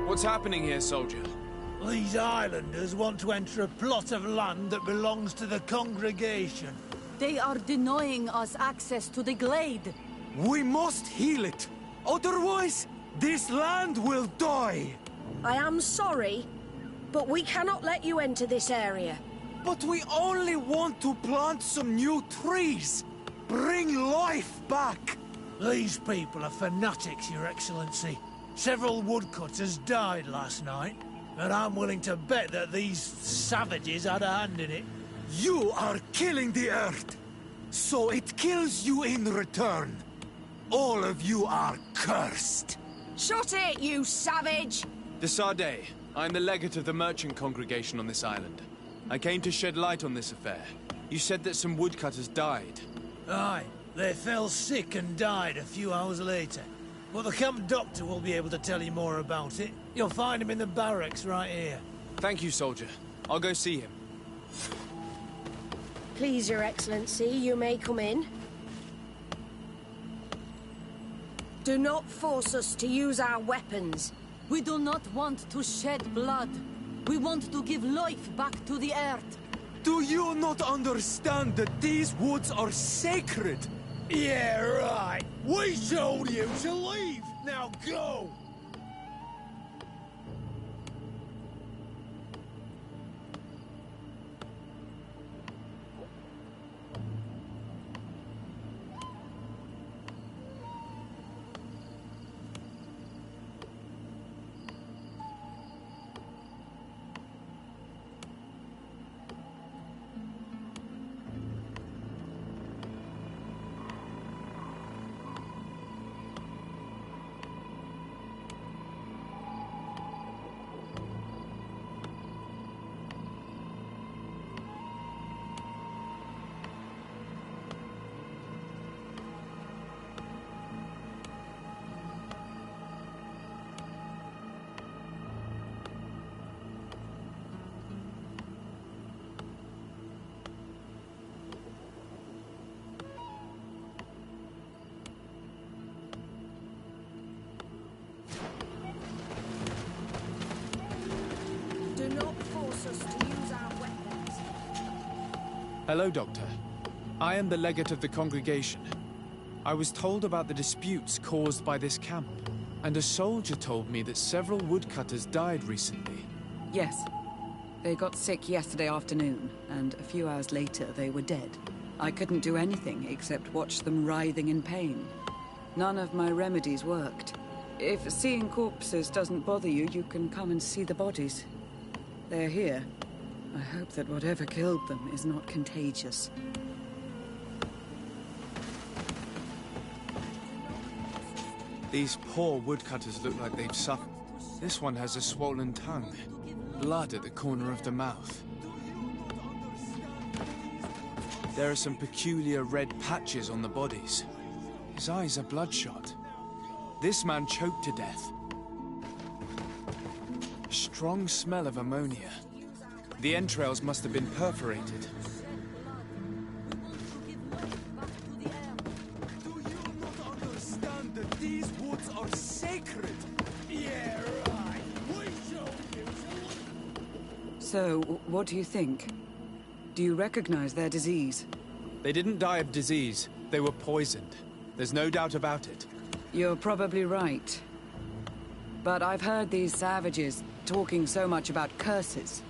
What's happening here, soldier? These islanders want to enter a plot of land that belongs to the congregation. They are denying us access to the glade. We must heal it. Otherwise, this land will die. I am sorry, but we cannot let you enter this area. But we only want to plant some new trees. Bring life back. These people are fanatics, Your Excellency. Several woodcutters died last night, and I'm willing to bet that these savages had a hand in it. You are killing the earth, so it kills you in return. All of you are cursed. Shut it, you savage! De Sardet, I'm the legate of the merchant congregation on this island. I came to shed light on this affair. You said that some woodcutters died. Aye, they fell sick and died a few hours later. But the camp doctor will be able to tell you more about it. You'll find him in the barracks right here. Thank you, soldier. I'll go see him. Please, Your Excellency, you may come in. Do not force us to use our weapons. We do not want to shed blood. We want to give life back to the earth. Do you not understand that these woods are sacred? Yeah, right. We told you to leave. Now go! Hello, Doctor. I am the legate of the congregation. I was told about the disputes caused by this camp, and a soldier told me that several woodcutters died recently. Yes. They got sick yesterday afternoon, and a few hours later they were dead. I couldn't do anything except watch them writhing in pain. None of my remedies worked. If seeing corpses doesn't bother you, you can come and see the bodies. They're here. I hope that whatever killed them is not contagious. These poor woodcutters look like they've suffered. This one has a swollen tongue. Blood at the corner of the mouth. There are some peculiar red patches on the bodies. His eyes are bloodshot. This man choked to death. A strong smell of ammonia. The entrails must have been perforated. Do you not understand that these woods are sacred? Yeah, right. We showed you. So, what do you think? Do you recognize their disease? They didn't die of disease. They were poisoned. There's no doubt about it. You're probably right. But I've heard these savages talking so much about curses.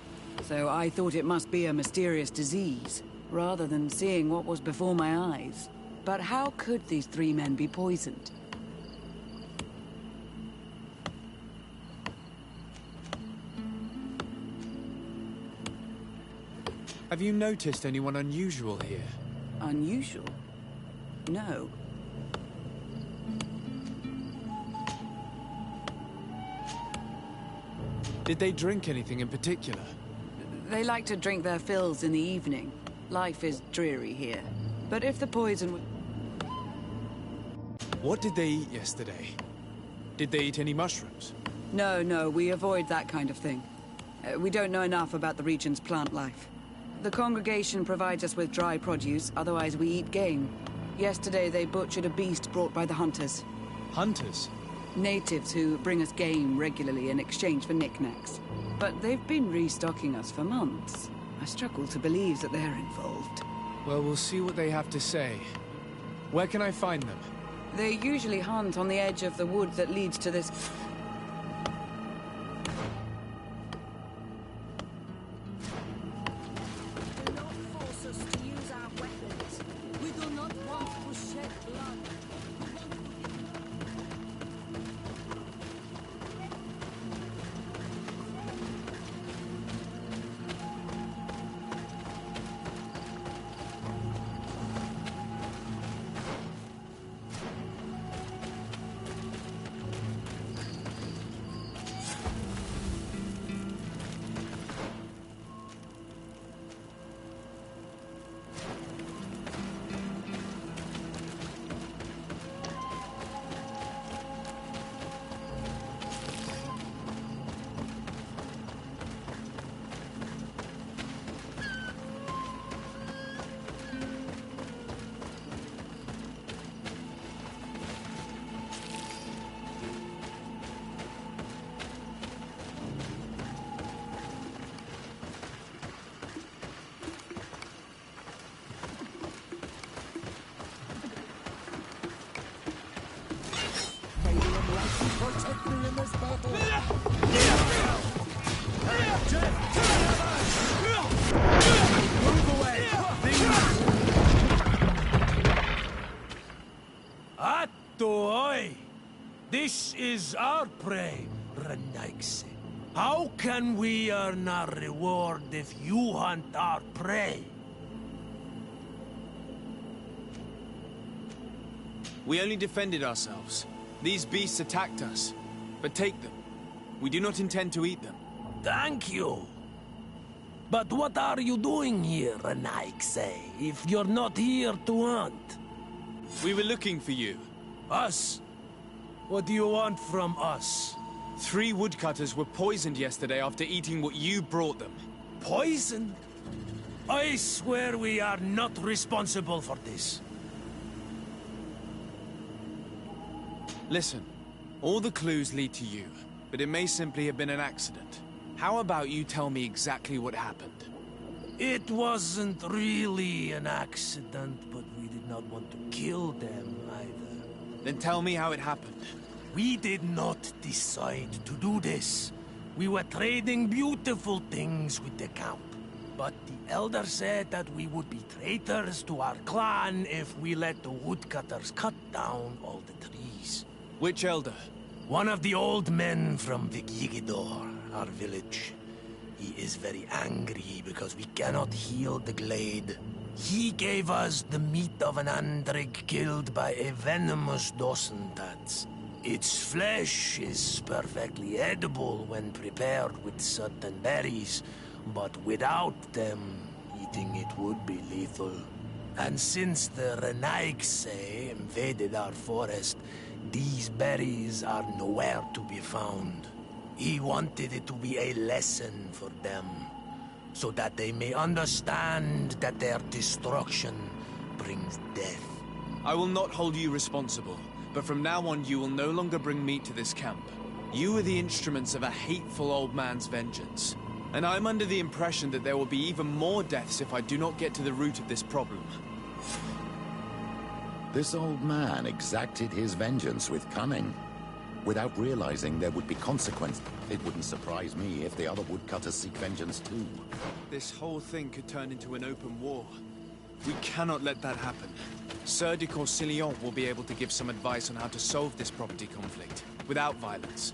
So I thought it must be a mysterious disease, rather than seeing what was before my eyes. But how could these three men be poisoned? Have you noticed anyone unusual here? Unusual? No. Did they drink anything in particular? They like to drink their fills in the evening. Life is dreary here. But if the poison was... What did they eat yesterday? Did they eat any mushrooms? No, we avoid that kind of thing. We don't know enough about the region's plant life. The congregation provides us with dry produce, otherwise we eat game. Yesterday they butchered a beast brought by the hunters. Hunters? Natives who bring us game regularly in exchange for knickknacks. But they've been restocking us for months. I struggle to believe that they're involved. Well, we'll see what they have to say. Where can I find them? They usually hunt on the edge of the wood that leads to this... Do not force us to use our weapons. We do not want to shed blood. Protect me in this battle! Move away! Atoi! This is our prey, Renaigse. How can we earn our reward if you hunt our prey? We only defended ourselves. These beasts attacked us. But take them. We do not intend to eat them. Thank you. But what are you doing here, Renaigse, if you're not here to hunt? We were looking for you. Us? What do you want from us? 3 woodcutters were poisoned yesterday after eating what you brought them. Poisoned? I swear we are not responsible for this. Listen, all the clues lead to you, but it may simply have been an accident. How about you tell me exactly what happened? It wasn't really an accident, but we did not want to kill them either. Then tell me how it happened. We did not decide to do this. We were trading beautiful things with the Count. But the Elder said that we would be traitors to our clan if we let the woodcutters cut down all the trees. Which Elder? One of the old men from Vigigidor, our village. He is very angry because we cannot heal the glade. He gave us the meat of an Andrig killed by a venomous Dosentats. Its flesh is perfectly edible when prepared with certain berries, but without them, eating it would be lethal. And since the Renaigse invaded our forest, these berries are nowhere to be found. He wanted it to be a lesson for them, so that they may understand that their destruction brings death. I will not hold you responsible, but from now on you will no longer bring meat to this camp. You are the instruments of a hateful old man's vengeance. And I'm under the impression that there will be even more deaths if I do not get to the root of this problem. This old man exacted his vengeance with cunning. Without realizing there would be consequence, it wouldn't surprise me if the other woodcutters seek vengeance too. This whole thing could turn into an open war. We cannot let that happen. Sir de Corsillon will be able to give some advice on how to solve this property conflict, without violence.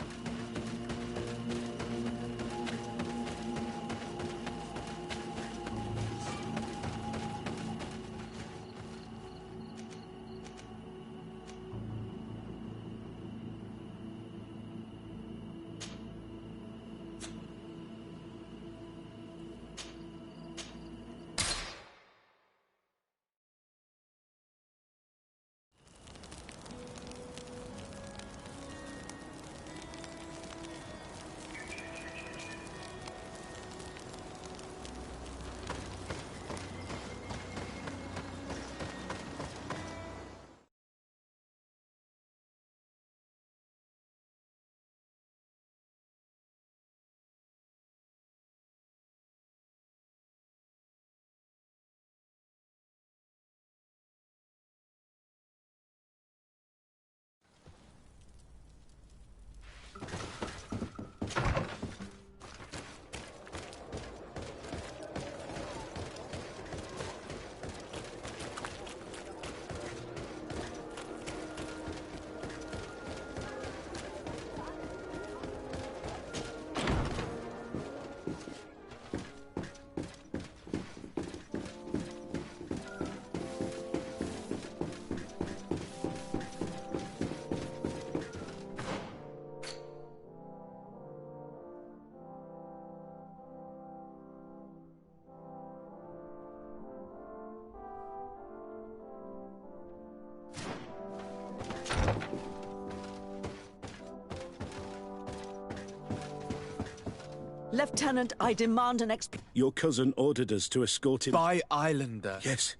Lieutenant, I demand an Your cousin ordered us to escort him... By Islander? Yes.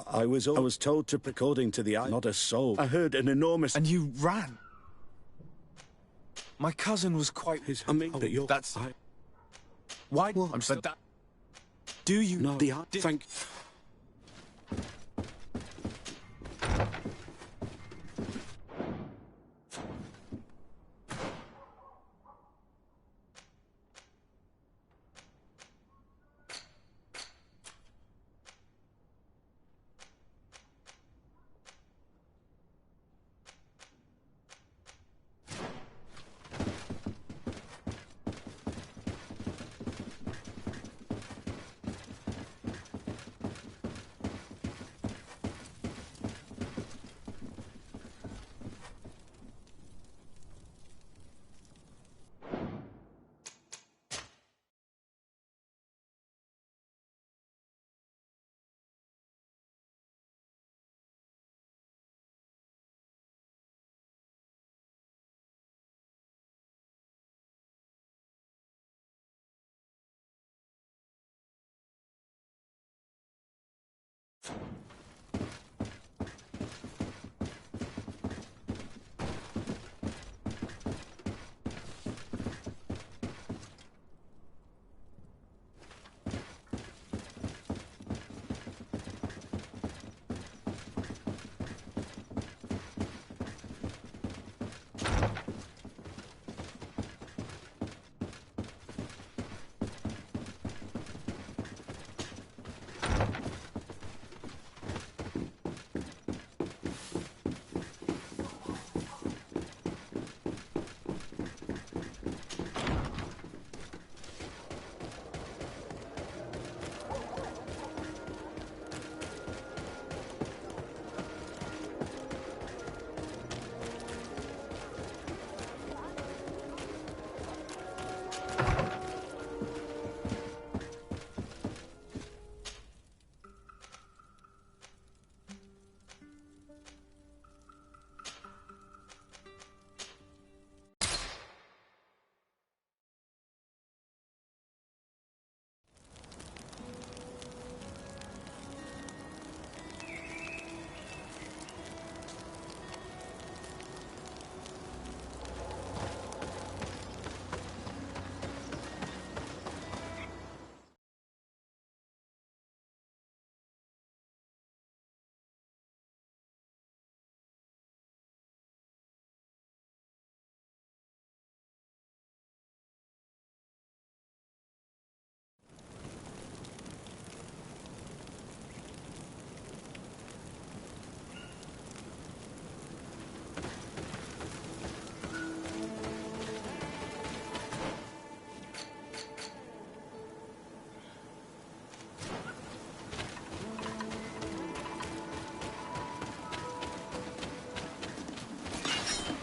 I was told to... According to the... Not a soul. I heard an enormous... And you ran? My cousin was quite... I mean, that you're... That's... Why? Well, I'm so... Do you... No, thank...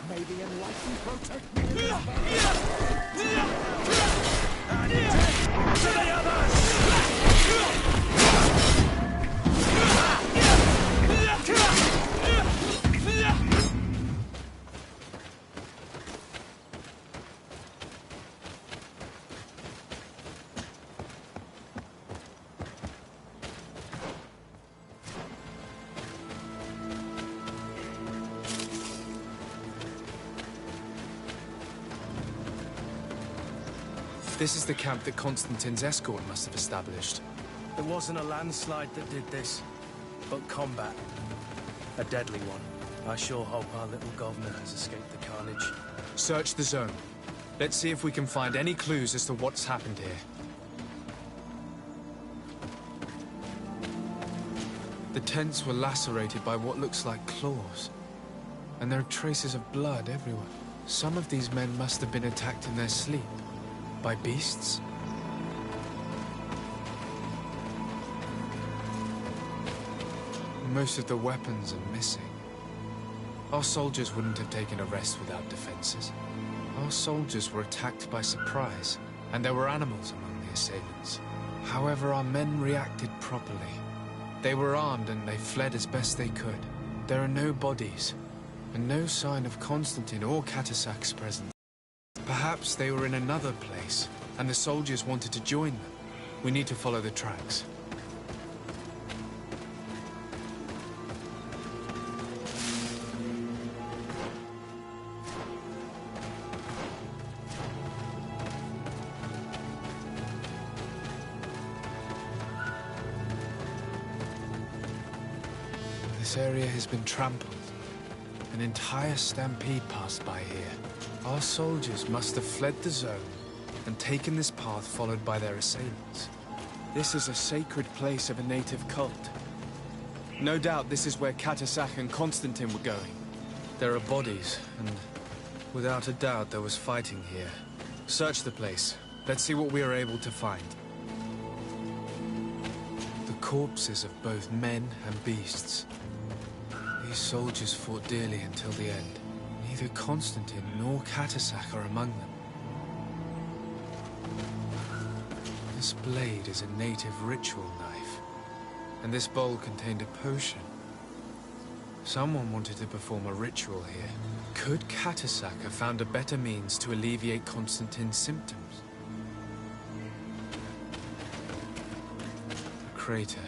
May the enlightened protect me. To the others! This is the camp that Constantine's escort must have established. It wasn't a landslide that did this, but combat. A deadly one. I sure hope our little governor has escaped the carnage. Search the zone. Let's see if we can find any clues as to what's happened here. The tents were lacerated by what looks like claws. And there are traces of blood everywhere. Some of these men must have been attacked in their sleep. By beasts? Most of the weapons are missing. Our soldiers wouldn't have taken a rest without defenses. Our soldiers were attacked by surprise, and there were animals among the assailants. However, our men reacted properly. They were armed and they fled as best they could. There are no bodies, and no sign of Constantine or Catasac's presence. Perhaps they were in another place, and the soldiers wanted to join them. We need to follow the tracks. This area has been trampled. An entire stampede passed by here. Our soldiers must have fled the zone and taken this path followed by their assailants. This is a sacred place of a native cult. No doubt this is where Catasac and Constantine were going. There are bodies, and without a doubt there was fighting here. Search the place. Let's see what we are able to find. The corpses of both men and beasts. These soldiers fought dearly until the end. Neither Constantine nor Catasac are among them. This blade is a native ritual knife, and this bowl contained a potion. Someone wanted to perform a ritual here. Could Catasac have found a better means to alleviate Constantine's symptoms? A crater,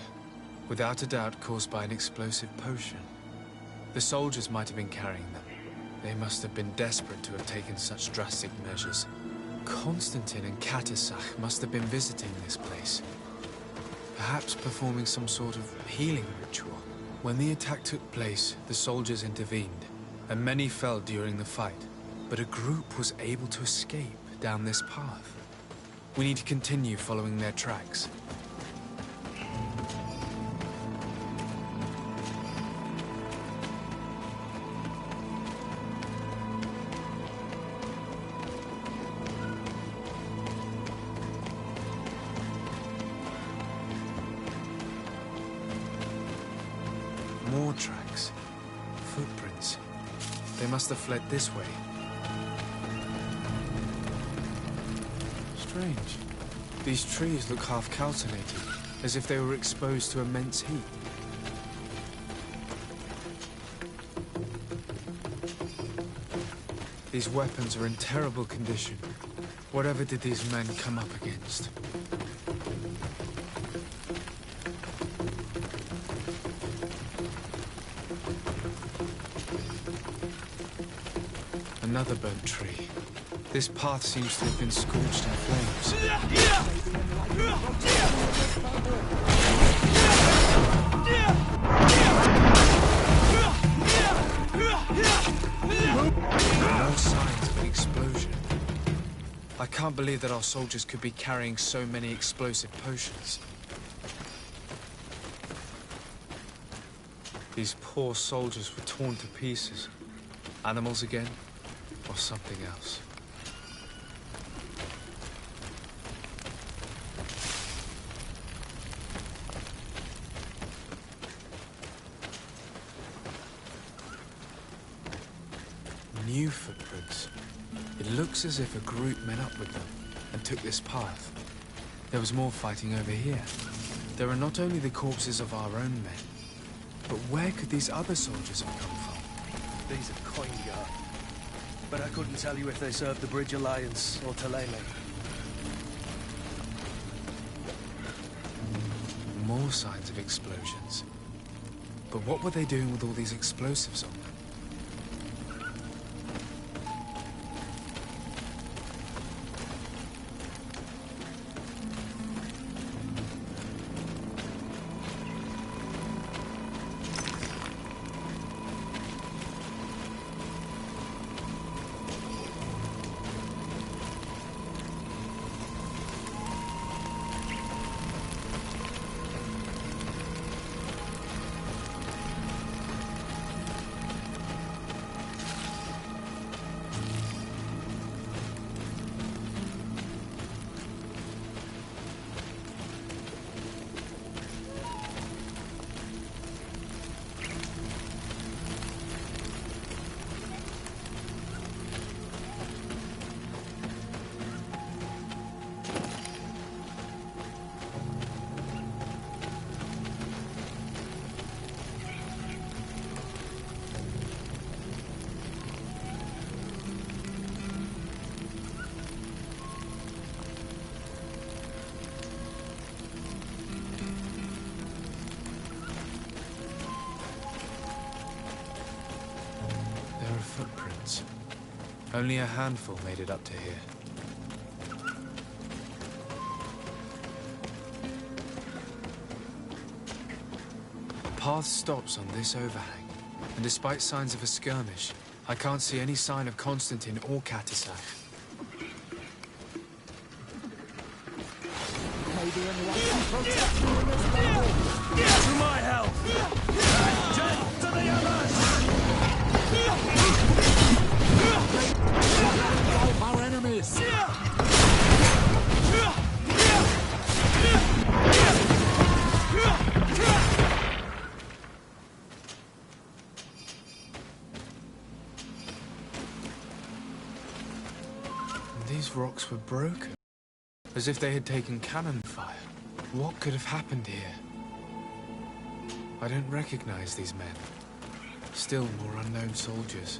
without a doubt caused by an explosive potion. The soldiers might have been carrying them. They must have been desperate to have taken such drastic measures. Constantine and Catasac must have been visiting this place. Perhaps performing some sort of healing ritual. When the attack took place, the soldiers intervened, and many fell during the fight. But a group was able to escape down this path. We need to continue following their tracks. More tracks. Footprints. They must have fled this way. Strange. These trees look half calcinated, as if they were exposed to immense heat. These weapons are in terrible condition. Whatever did these men come up against? Another burnt tree. This path seems to have been scorched in flames. No signs of an explosion. I can't believe that our soldiers could be carrying so many explosive potions. These poor soldiers were torn to pieces. Animals again? Or something else. New footprints. It looks as if a group met up with them and took this path. There was more fighting over here. There are not only the corpses of our own men, but where could these other soldiers have come from? These are coin guard. But I couldn't tell you if they served the Bridge Alliance or Talele. More signs of explosions. But what were they doing with all these explosives on them? Only a handful made it up to here. The path stops on this overhang, and despite signs of a skirmish, I can't see any sign of Constantine or Catisac. To my help! And death to the others! Help our enemies! These rocks were broken, as if they had taken cannon fire. What could have happened here? I don't recognize these men. Still more unknown soldiers.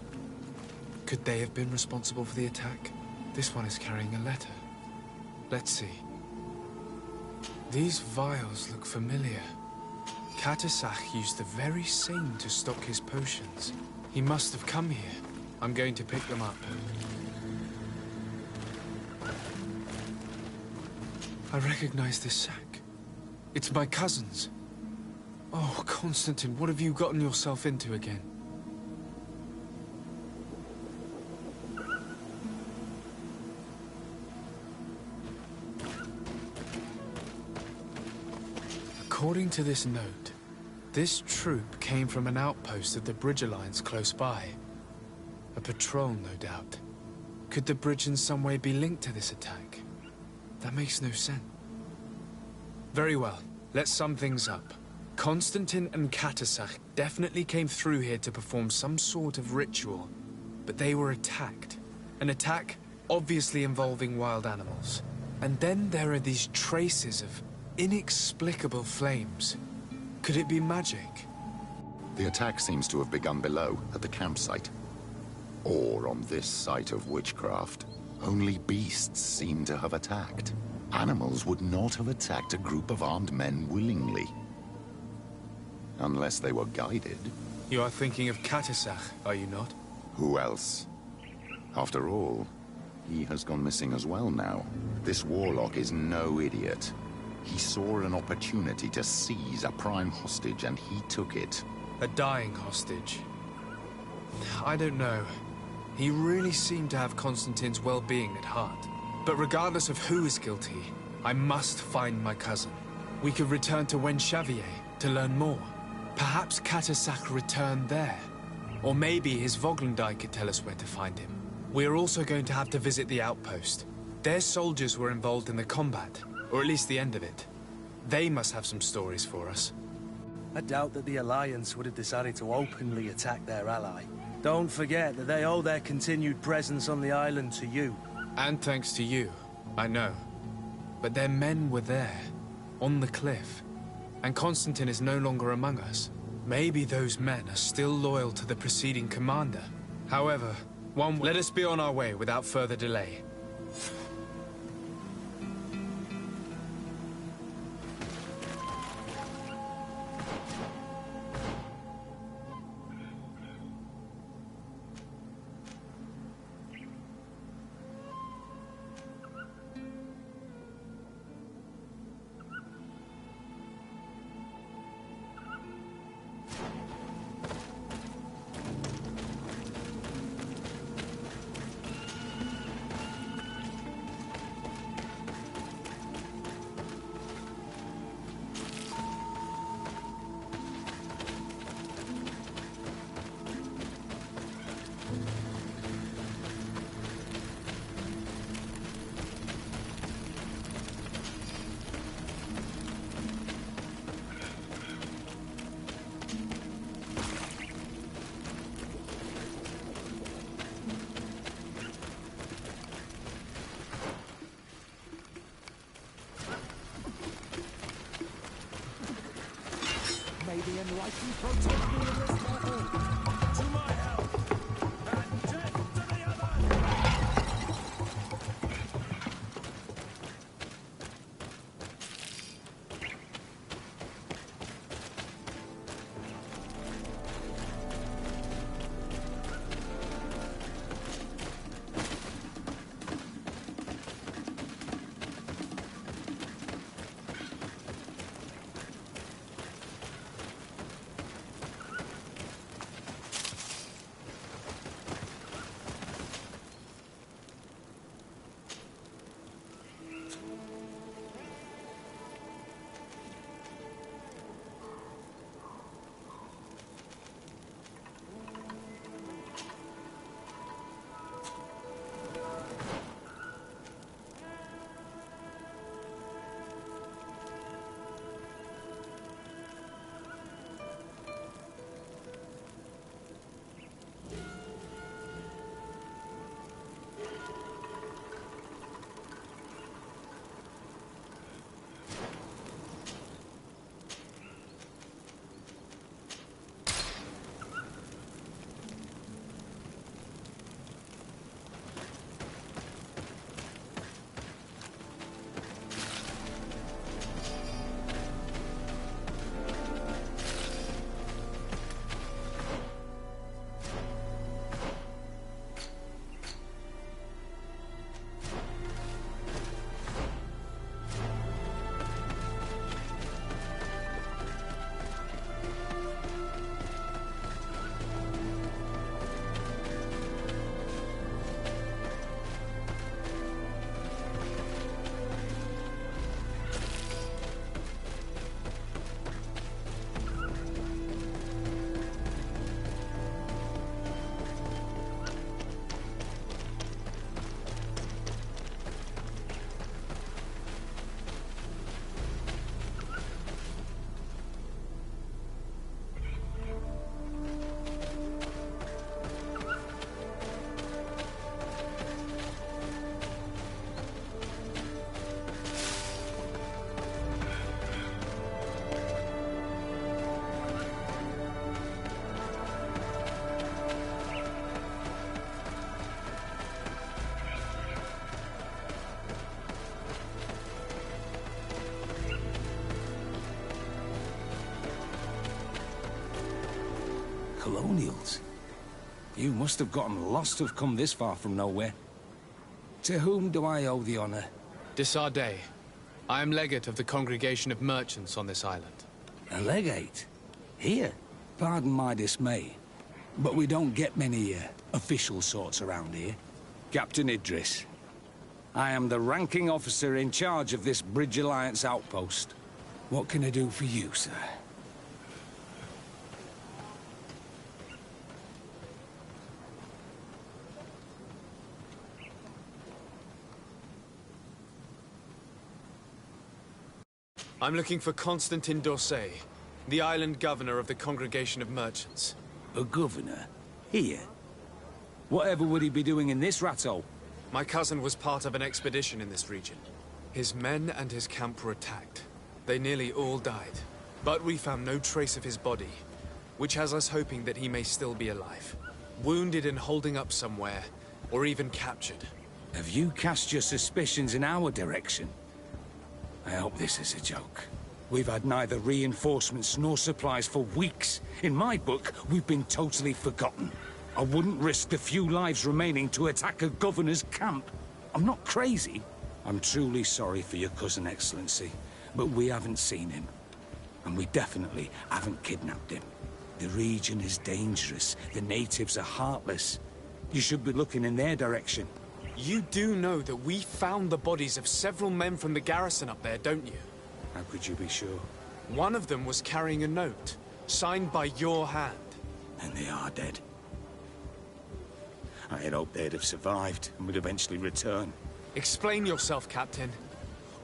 Could they have been responsible for the attack? This one is carrying a letter. Let's see. These vials look familiar. Catisac used the very same to stock his potions. He must have come here. I'm going to pick them up. I recognize this sack. It's my cousin's. Oh, Constantine, what have you gotten yourself into again? According to this note, this troop came from an outpost of the Bridge Alliance close by. A patrol, no doubt. Could the bridge in some way be linked to this attack? That makes no sense. Very well, let's sum things up. Constantine and Catisac definitely came through here to perform some sort of ritual, but they were attacked. An attack obviously involving wild animals. And then there are these traces of inexplicable flames. Could it be magic? The attack seems to have begun below, at the campsite. Or on this site of witchcraft. Only beasts seem to have attacked. Animals would not have attacked a group of armed men willingly. Unless they were guided. You are thinking of Catisac, are you not? Who else? After all, he has gone missing as well now. This warlock is no idiot. He saw an opportunity to seize a prime hostage and he took it. A dying hostage. I don't know. He really seemed to have Constantine's well-being at heart. But regardless of who is guilty, I must find my cousin. We could return to Wenchavier to learn more. Perhaps Catisac returned there. Or maybe his Voglendai could tell us where to find him. We are also going to have to visit the outpost. Their soldiers were involved in the combat, or at least the end of it. They must have some stories for us. I doubt that the Alliance would have decided to openly attack their ally. Don't forget that they owe their continued presence on the island to you. And thanks to you, I know. But their men were there, on the cliff. And Constantine is no longer among us. Maybe those men are still loyal to the preceding commander. However, let us be on our way without further delay. May the enlightened protect me in this battle. To my help, and death to the colonials. You must have gotten lost to have come this far from nowhere. To whom do I owe the honor? Desardet. I am legate of the Congregation of Merchants on this island. A legate? Here? Pardon my dismay, but we don't get many official sorts around here. Captain Idris. I am the ranking officer in charge of this Bridge Alliance outpost. What can I do for you, sir? I'm looking for Constantin Dorset, the island governor of the Congregation of Merchants. A governor? Here? Whatever would he be doing in this rattle? My cousin was part of an expedition in this region. His men and his camp were attacked. They nearly all died. But we found no trace of his body, which has us hoping that he may still be alive. Wounded and holding up somewhere, or even captured. Have you cast your suspicions in our direction? I hope this is a joke. We've had neither reinforcements nor supplies for weeks. In my book, we've been totally forgotten. I wouldn't risk the few lives remaining to attack a governor's camp. I'm not crazy. I'm truly sorry for your cousin, Excellency, but we haven't seen him. And we definitely haven't kidnapped him. The region is dangerous. The natives are heartless. You should be looking in their direction. You do know that we found the bodies of several men from the garrison up there, don't you? How could you be sure? One of them was carrying a note, signed by your hand. And they are dead. I had hoped they'd have survived and would eventually return. Explain yourself, Captain.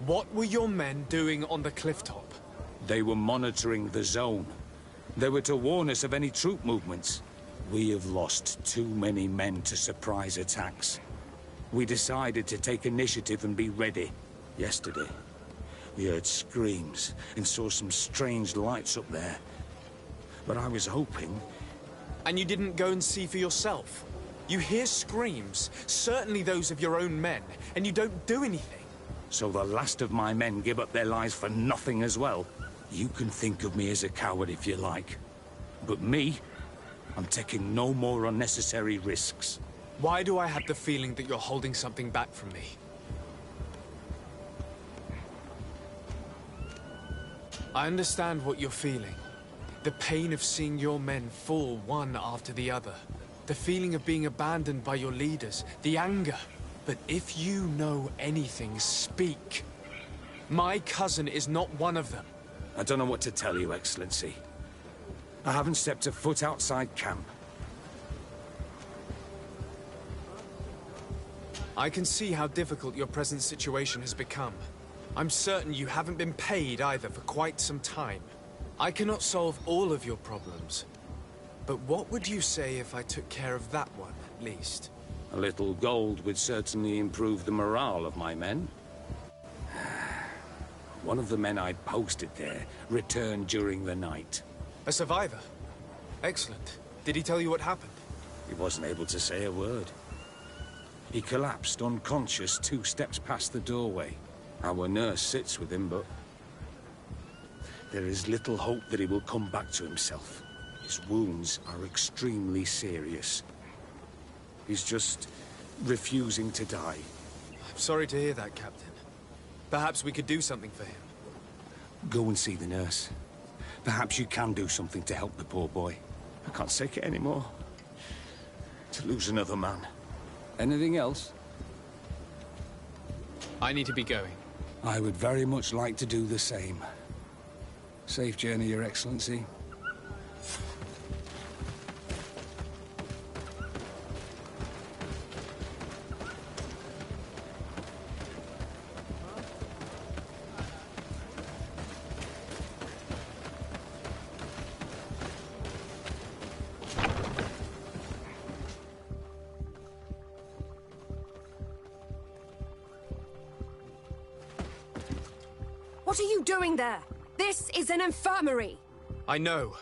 What were your men doing on the cliff top? They were monitoring the zone. They were to warn us of any troop movements. We have lost too many men to surprise attacks. We decided to take initiative and be ready. Yesterday, we heard screams and saw some strange lights up there. But I was hoping... And you didn't go and see for yourself? You hear screams, certainly those of your own men, and you don't do anything. So the last of my men give up their lives for nothing as well? You can think of me as a coward if you like. But me, I'm taking no more unnecessary risks. Why do I have the feeling that you're holding something back from me? I understand what you're feeling. The pain of seeing your men fall one after the other. The feeling of being abandoned by your leaders. The anger. But if you know anything, speak. My cousin is not one of them. I don't know what to tell you, Excellency. I haven't stepped a foot outside camp. I can see how difficult your present situation has become. I'm certain you haven't been paid either for quite some time. I cannot solve all of your problems. But what would you say if I took care of that one, at least? A little gold would certainly improve the morale of my men. One of the men I'd posted there returned during the night. A survivor? Excellent. Did he tell you what happened? He wasn't able to say a word. He collapsed unconscious 2 steps past the doorway. Our nurse sits with him, but... there is little hope that he will come back to himself. His wounds are extremely serious. He's just refusing to die. I'm sorry to hear that, Captain. Perhaps we could do something for him. Go and see the nurse. Perhaps you can do something to help the poor boy. I can't take it anymore. To lose another man. Anything else? I need to be going. I would very much like to do the same. Safe journey, Your Excellency. What are you doing there? This is an infirmary! I know.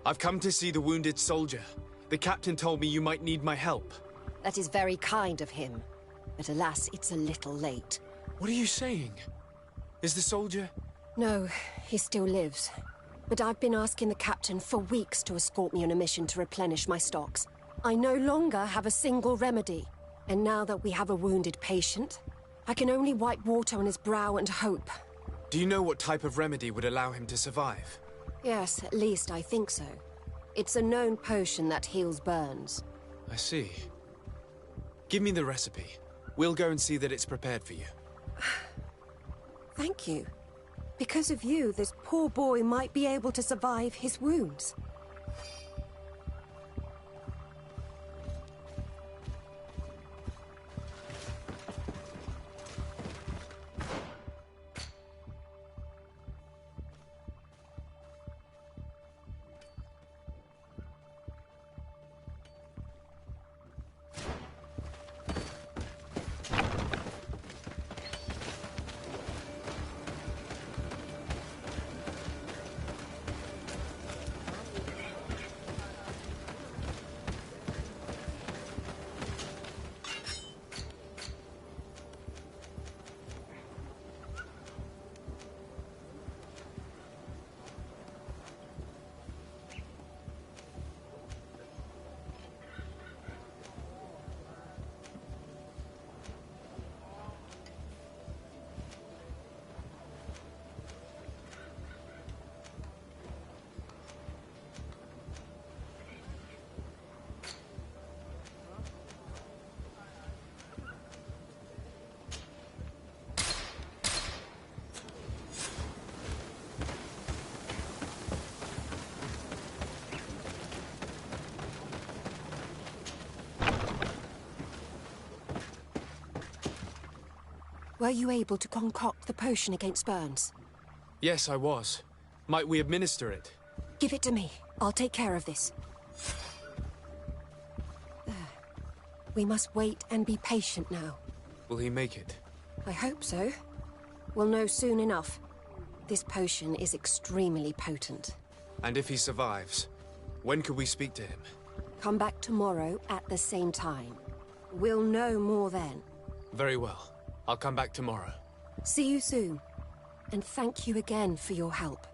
I've come to see the wounded soldier. The captain told me you might need my help. That is very kind of him. But alas, it's a little late. What are you saying? Is the soldier... No, he still lives. But I've been asking the captain for weeks to escort me on a mission to replenish my stocks. I no longer have a single remedy. And now that we have a wounded patient, I can only wipe water on his brow and hope. Do you know what type of remedy would allow him to survive? Yes, at least I think so. It's a known potion that heals burns. I see. Give me the recipe. We'll go and see that it's prepared for you. Thank you. Because of you, this poor boy might be able to survive his wounds. Were you able to concoct the potion against burns? Yes, I was. Might we administer it? Give it to me. I'll take care of this. We must wait and be patient now. Will he make it? I hope so. We'll know soon enough. This potion is extremely potent. And if he survives, when could we speak to him? Come back tomorrow at the same time. We'll know more then. Very well. I'll come back tomorrow. See you soon. And thank you again for your help.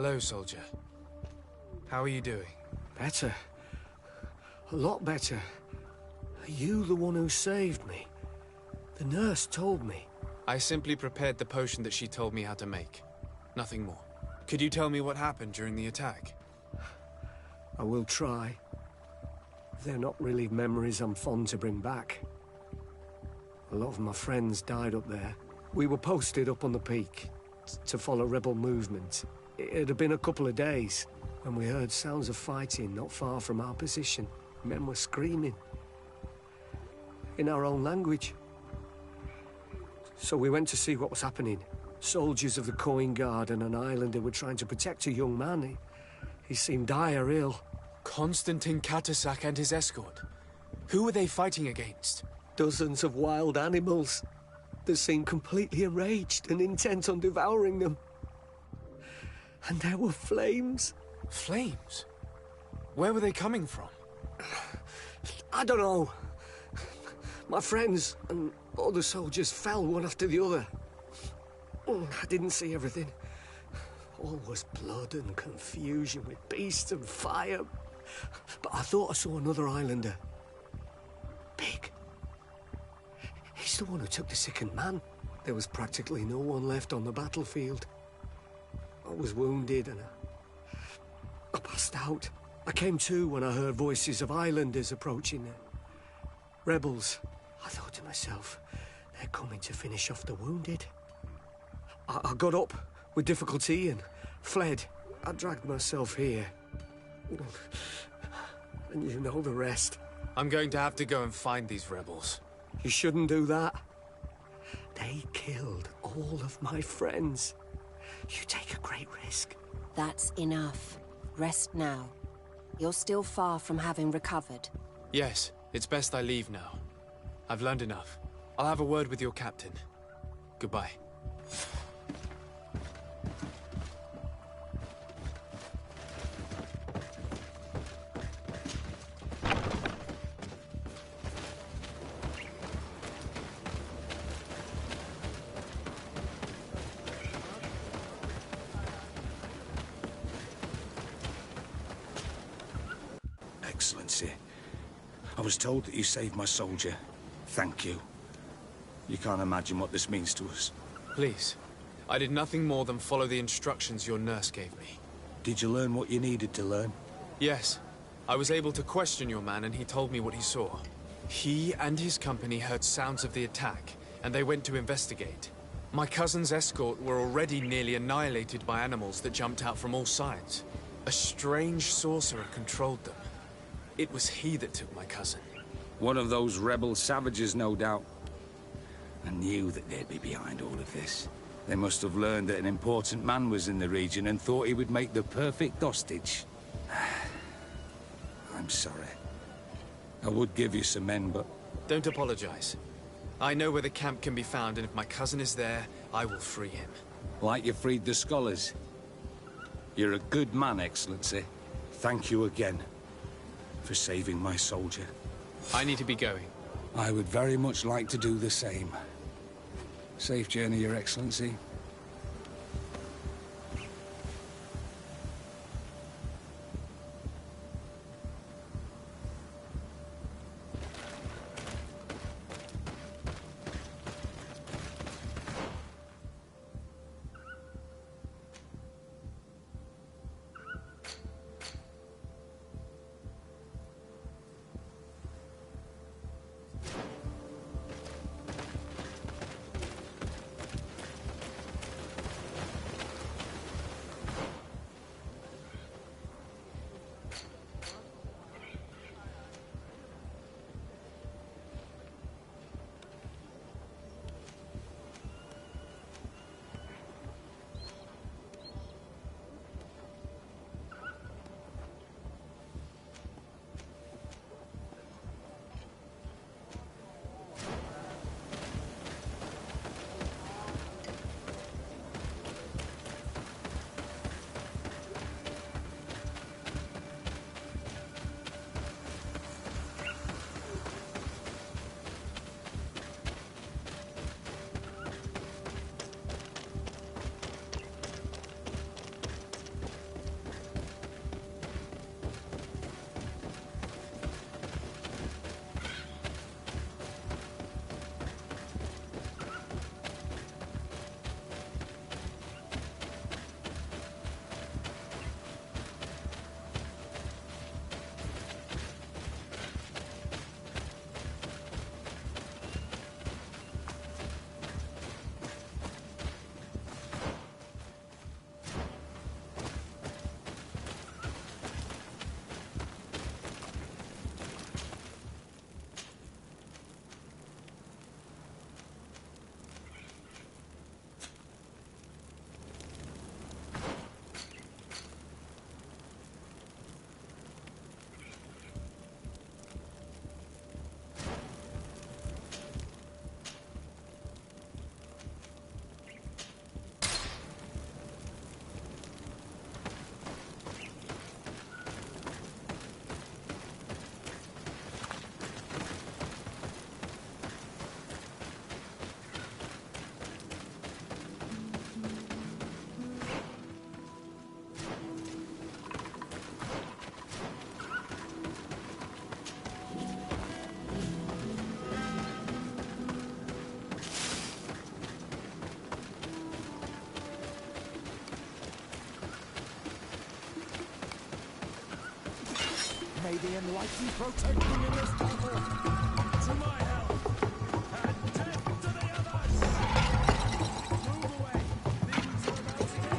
Hello, soldier. How are you doing? Better. A lot better. Are you the one who saved me? The nurse told me. I simply prepared the potion that she told me how to make. Nothing more. Could you tell me what happened during the attack? I will try. They're not really memories I'm fond to bring back. A lot of my friends died up there. We were posted up on the peak to follow rebel movement. It had been a couple of days when we heard sounds of fighting not far from our position. Men were screaming in our own language. So we went to see what was happening. Soldiers of the Coin Guard and an islander were trying to protect a young man. He seemed dire ill. Constantine Katasak and his escort. Who were they fighting against? Dozens of wild animals. They seemed completely enraged and intent on devouring them. And there were flames. Flames? Where were they coming from? I don't know. My friends and other soldiers fell one after the other. I didn't see everything. All was blood and confusion with beasts and fire. But I thought I saw another islander. Big. He's the one who took the sickened man. There was practically no one left on the battlefield. I was wounded and I passed out. I came to when I heard voices of islanders approaching them. Rebels. I thought to myself, they're coming to finish off the wounded. I got up with difficulty and fled. I dragged myself here. And you know the rest. I'm going to have to go and find these rebels. You shouldn't do that. They killed all of my friends. You take a great risk. That's enough. Rest now. You're still far from having recovered. Yes, it's best I leave now. I've learned enough. I'll have a word with your captain. Goodbye. Excellency, I was told that you saved my soldier. Thank you. You can't imagine what this means to us. Please. I did nothing more than follow the instructions your nurse gave me. Did you learn what you needed to learn? Yes. I was able to question your man and he told me what he saw. He and his company heard sounds of the attack, and they went to investigate. My cousin's escort were already nearly annihilated by animals that jumped out from all sides. A strange sorcerer controlled them. It was he that took my cousin. One of those rebel savages, no doubt. I knew that they'd be behind all of this. They must have learned that an important man was in the region and thought he would make the perfect hostage. I'm sorry. I would give you some men, but... Don't apologize. I know where the camp can be found, and if my cousin is there, I will free him. Like you freed the scholars. You're a good man, Excellency. Thank you again for saving my soldier. I need to be going. I would very much like to do the same. Safe journey, Your Excellency. May the Enlightened protect them in this battle! To my help! And death to the others! Move away! Things are about to get...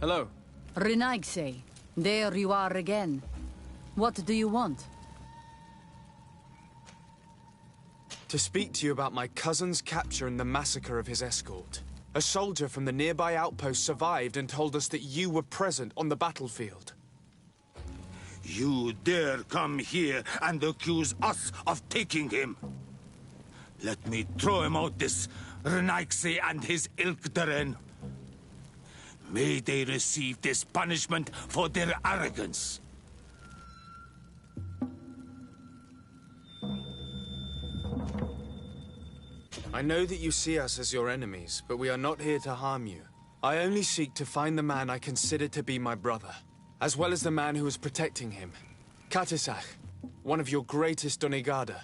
Hello. Renaigse, there you are again. What do you want? To speak to you about my cousin's capture and the massacre of his escort. A soldier from the nearby outpost survived and told us that you were present on the battlefield. You dare come here and accuse us of taking him? Let me throw him out, this Renaigse and his Ilkdaren. May they receive this punishment for their arrogance. I know that you see us as your enemies, but we are not here to harm you. I only seek to find the man I consider to be my brother, as well as the man who is protecting him. Katisach, one of your greatest Donegada.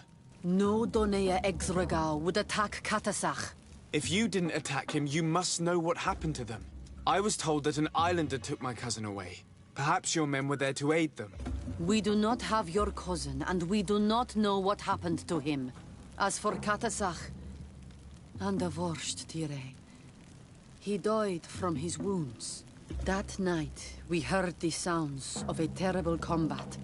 No Donea Exregao would attack Katasach. If you didn't attack him, you must know what happened to them. I was told that an islander took my cousin away. Perhaps your men were there to aid them. We do not have your cousin, and we do not know what happened to him. As for Katasach, and the Vorst, Tire, he died from his wounds. That night, we heard the sounds of a terrible combat.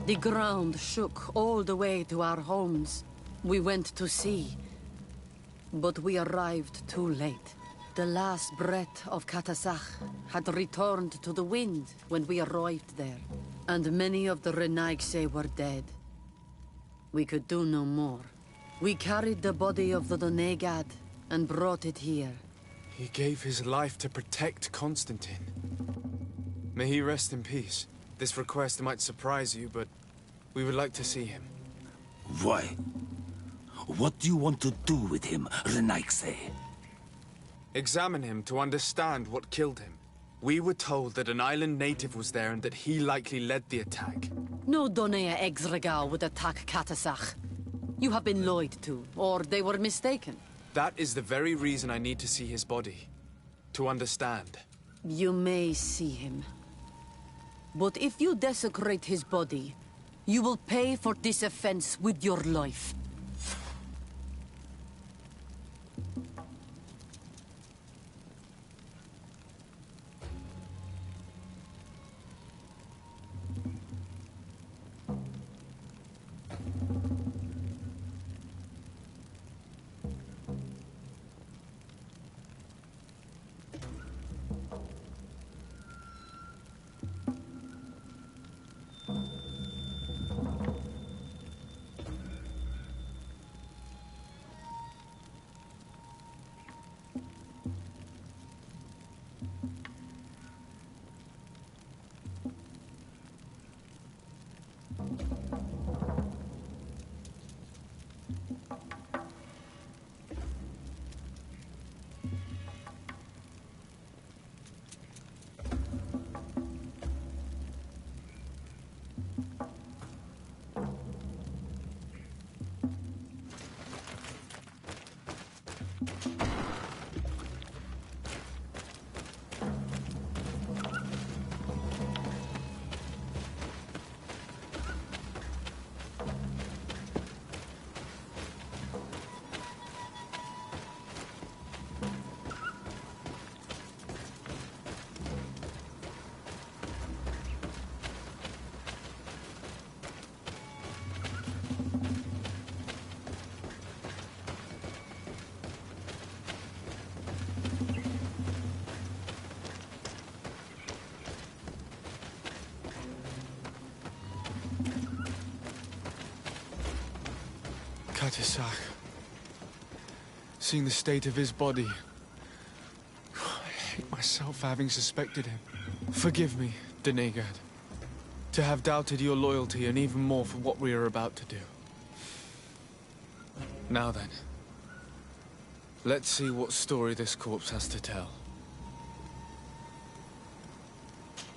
The ground shook all the way to our homes. We went to see, but we arrived too late. The last breath of Katasach had returned to the wind when we arrived there, and many of the Renaigse were dead. We could do no more. We carried the body of the Donegad and brought it here. He gave his life to protect Constantine. May he rest in peace. This request might surprise you, but we would like to see him. Why? What do you want to do with him, Renaigse? Examine him to understand what killed him. We were told that an island native was there and that he likely led the attack. No Donea Exregao would attack Katasach. You have been lied to, or they were mistaken. That is the very reason I need to see his body. To understand. You may see him. But if you desecrate his body, you will pay for this offense with your life. Katisach. Seeing the state of his body, I hate myself for having suspected him. Forgive me, Donegad, to have doubted your loyalty and even more for what we are about to do. Now then. Let's see what story this corpse has to tell.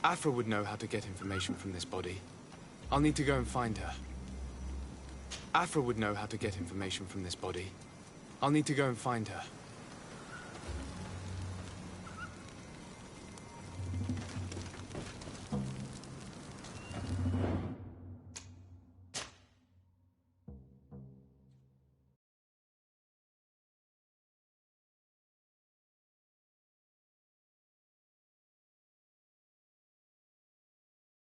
Afra would know how to get information from this body. I'll need to go and find her. Afra would know how to get information from this body. I'll need to go and find her.